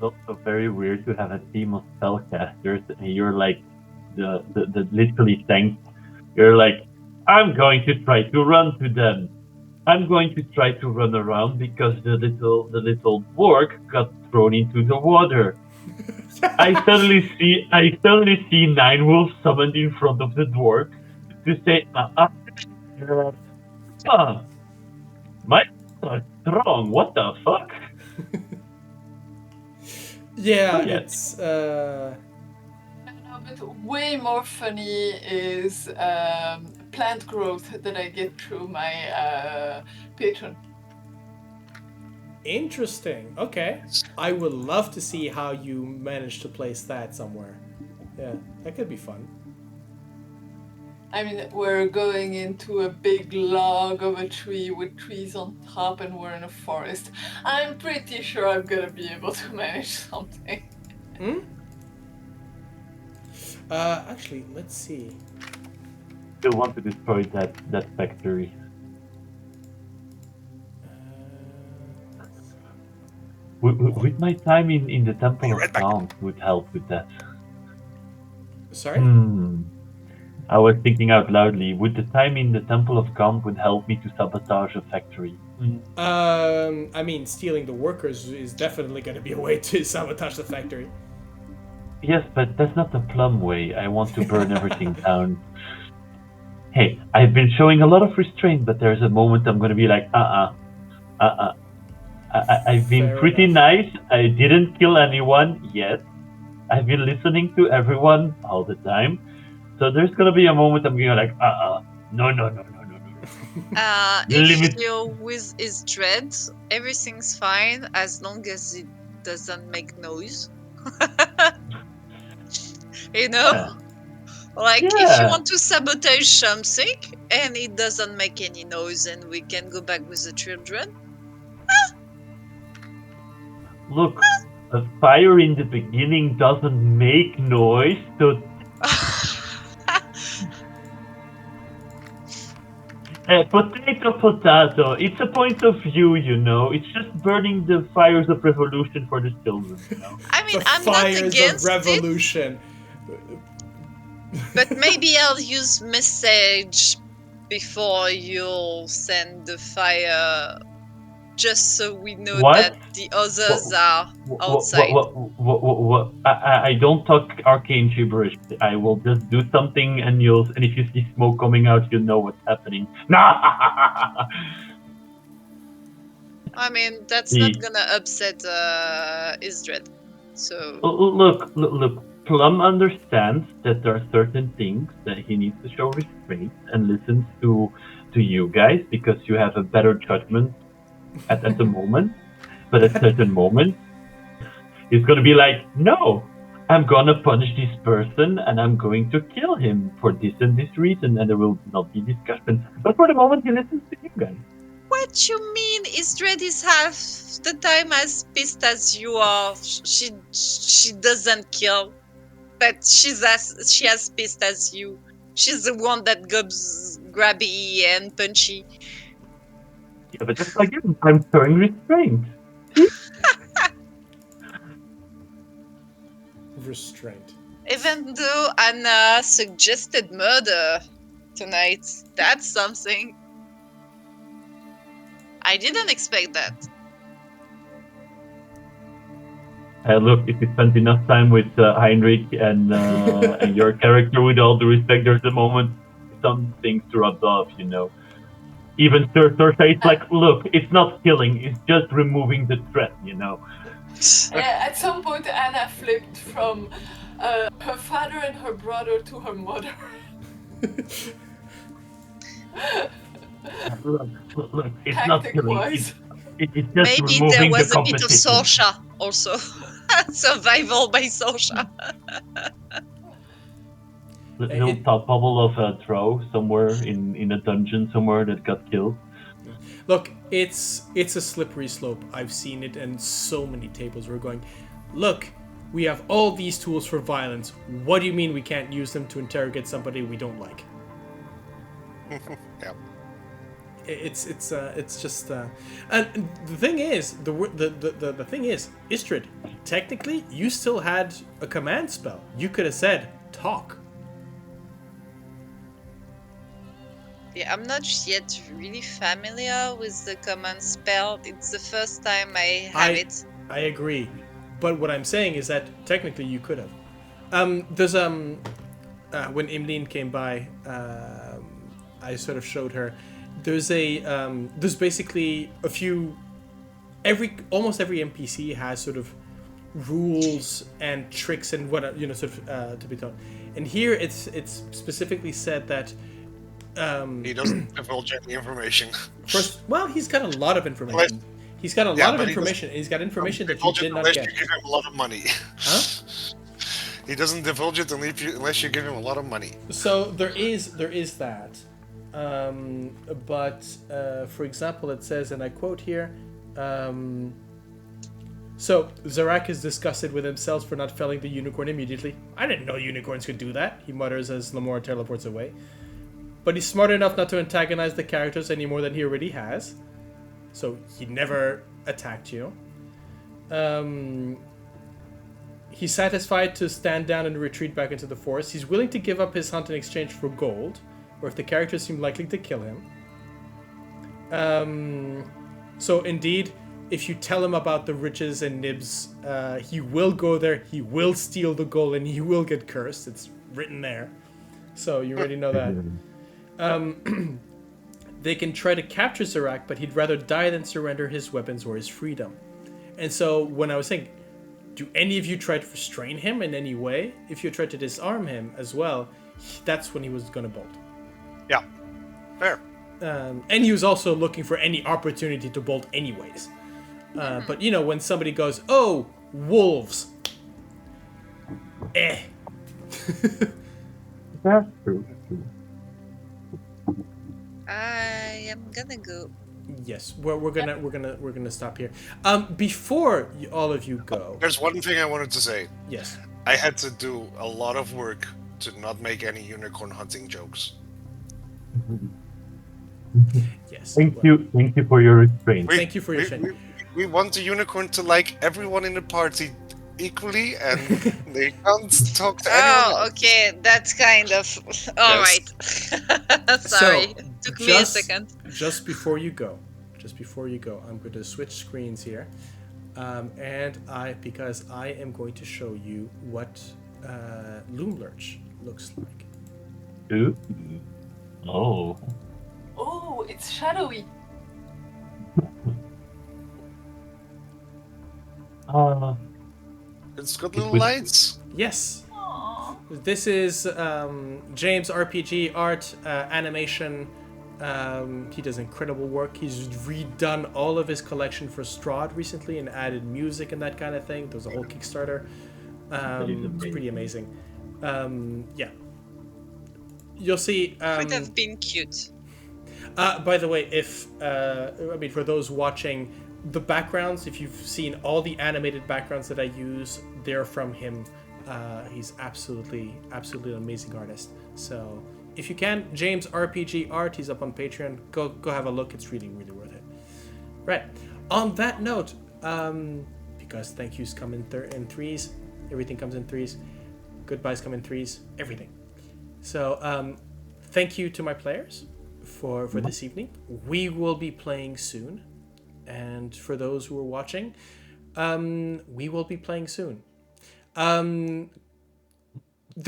also very weird to have a team of spellcasters and you're like the literally tank. You're like, I'm going to try to run to them. I'm going to try to run around because the little dwarf got thrown into the water. I suddenly see 9 wolves summoned in front of the dwarf to say, my are strong. What the fuck? Yeah, it's. No, but way more funny is plant growth that I get through my patron. Interesting. Okay. I would love to see how you manage to place that somewhere. Yeah, that could be fun. I mean, we're going into a big log of a tree with trees on top, and we're in a forest. I'm pretty sure I'm gonna be able to manage something. Hmm? Actually, let's see. Still want to destroy that factory. With my time in the Temple of Calm would help with that. Sorry? I was thinking out loudly. Would the time in the Temple of Calm would help me to sabotage a factory? I mean, stealing the workers is definitely going to be a way to sabotage the factory. Yes, but that's not the Plum way. I want to burn everything down. Hey, I've been showing a lot of restraint, but there's a moment I'm going to be like, I've been Fair pretty enough. nice. I didn't kill anyone yet. I've been listening to everyone all the time. So there's going to be a moment I'm going to like, no. If you're with Ysdred, everything's fine as long as it doesn't make noise. You know? Yeah. Like, if you Yeah. want to sabotage something and it doesn't make any noise and we can go back with the children. Look, a fire in the beginning doesn't make noise, so potato. It's a point of view, you know. It's just burning the fires of revolution for the children, you know. I mean, The I'm not fires against of revolution. but maybe I'll use message before you'll send the fire, just so we know What? that the others are outside. What? I don't talk arcane gibberish. I will just do something and if you see smoke coming out, you know what's happening. I mean, that's not gonna upset Ysdred. So Look, Plum understands that there are certain things that he needs to show restraint and listens to you guys because you have a better judgment at the moment. But at certain moments, he's gonna be like, no, I'm gonna punish this person and I'm going to kill him for this and this reason, and there will not be discussion. But for the moment, he listens to you guys. what you mean? Ysdred is half the time as pissed as you are. She doesn't kill, but she as pissed as you. She's the one that goes grabby and punchy. Yeah, but just again, I'm showing restraint. Restraint. Even though Anna suggested murder tonight, that's something. I didn't expect that. Look, if you spent enough time with Heinrich and your character, with all due respect, there's a moment some things to rub off, you know. Even Cersei's like, look, it's not killing, it's just removing the threat, you know. At some point, Anna flipped from her father and her brother to her mother. Look, it's not killing. Tactic-wise. It's just Maybe removing there was the a bit of competition. Sorcerer also. Survival by Sorcerer. Little top bubble of a throw somewhere in a dungeon somewhere that got killed. Look, it's a slippery slope. I've seen it, and so many tables were going, look, we have all these tools for violence. What do you mean we can't use them to interrogate somebody we don't like? Yeah. It's just and the thing is, the thing is, Ysdred, technically you still had a command spell. You could have said talk. Yeah, I'm not yet really familiar with the command spell. It's the first time I have it. I agree, but what I'm saying is that technically you could have. There's when Imline came by, I sort of showed her. There's there's basically a few. Almost every NPC has sort of rules and tricks and what sort of to be taught. And here it's specifically said that. He doesn't divulge any information. First, well, he's got a lot of information. He's got a Yeah, lot of but he information. He's got information that you divulge it did not unless get. you give him a lot of money. Huh? He doesn't divulge it unless you give him a lot of money. So there is that, but for example, it says, and I quote here. So Zarak is disgusted with himself for not felling the unicorn immediately. I didn't know unicorns could do that, he mutters as Lamore teleports away. But he's smart enough not to antagonize the characters any more than he already has. So he never attacked you. He's satisfied to stand down and retreat back into the forest. He's willing to give up his hunt in exchange for gold, or if the characters seem likely to kill him. So indeed, if you tell him about the riches and nibs, he will go there, he will steal the gold, and he will get cursed. It's written there. So you already know that. They can try to capture Zarak, but he'd rather die than surrender his weapons or his freedom. And so when I was saying, do any of you try to restrain him in any way? If you try to disarm him as well, that's when he was going to bolt. Yeah, fair. And he was also looking for any opportunity to bolt anyways. But, you know, when somebody goes, oh, wolves. That's true. I am gonna go. Yes, we're gonna stop here. Before all of you go, There's one thing I wanted to say. yes, I had to do a lot of work to not make any unicorn hunting jokes. yes. Thank well, you for your restraint. Thank you for your training. We want the unicorn to like everyone in the party equally, and they can't talk to anyone Oh, else. okay, that's kind of alright. Sorry, took me a second. Just before you go, I'm going to switch screens here, and because I am going to show you what Loom Lurch looks like. Ooh. Oh. Oh, it's shadowy. It's got little lights. Yes, Aww. this is James RPG art animation. He does incredible work. He's redone all of his collection for Strahd recently and added music and that kind of thing. There was a whole Kickstarter. It's pretty amazing. Yeah. You'll see. Could have been cute. By the way, if for those watching, the backgrounds, if you've seen all the animated backgrounds that I use, they're from him. He's absolutely an amazing artist. So if you can, James RPG Art, he's up on Patreon. Go have a look. It's really worth it. Right. On that note, because thank yous come in threes, everything comes in threes. Goodbyes come in threes. Everything. So thank you to my players for this evening. We will be playing soon. And for those who are watching, we will be playing soon. There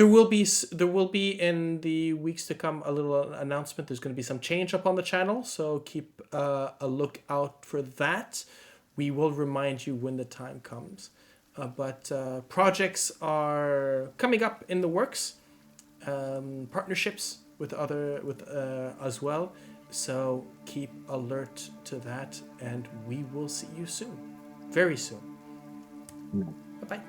will be in the weeks to come a little announcement. There's going to be some change up on the channel, so keep a look out for that. We will remind you when the time comes. But projects are coming up in the works. Partnerships with as well. So keep alert to that, and we will see you soon. Very soon. Bye-bye.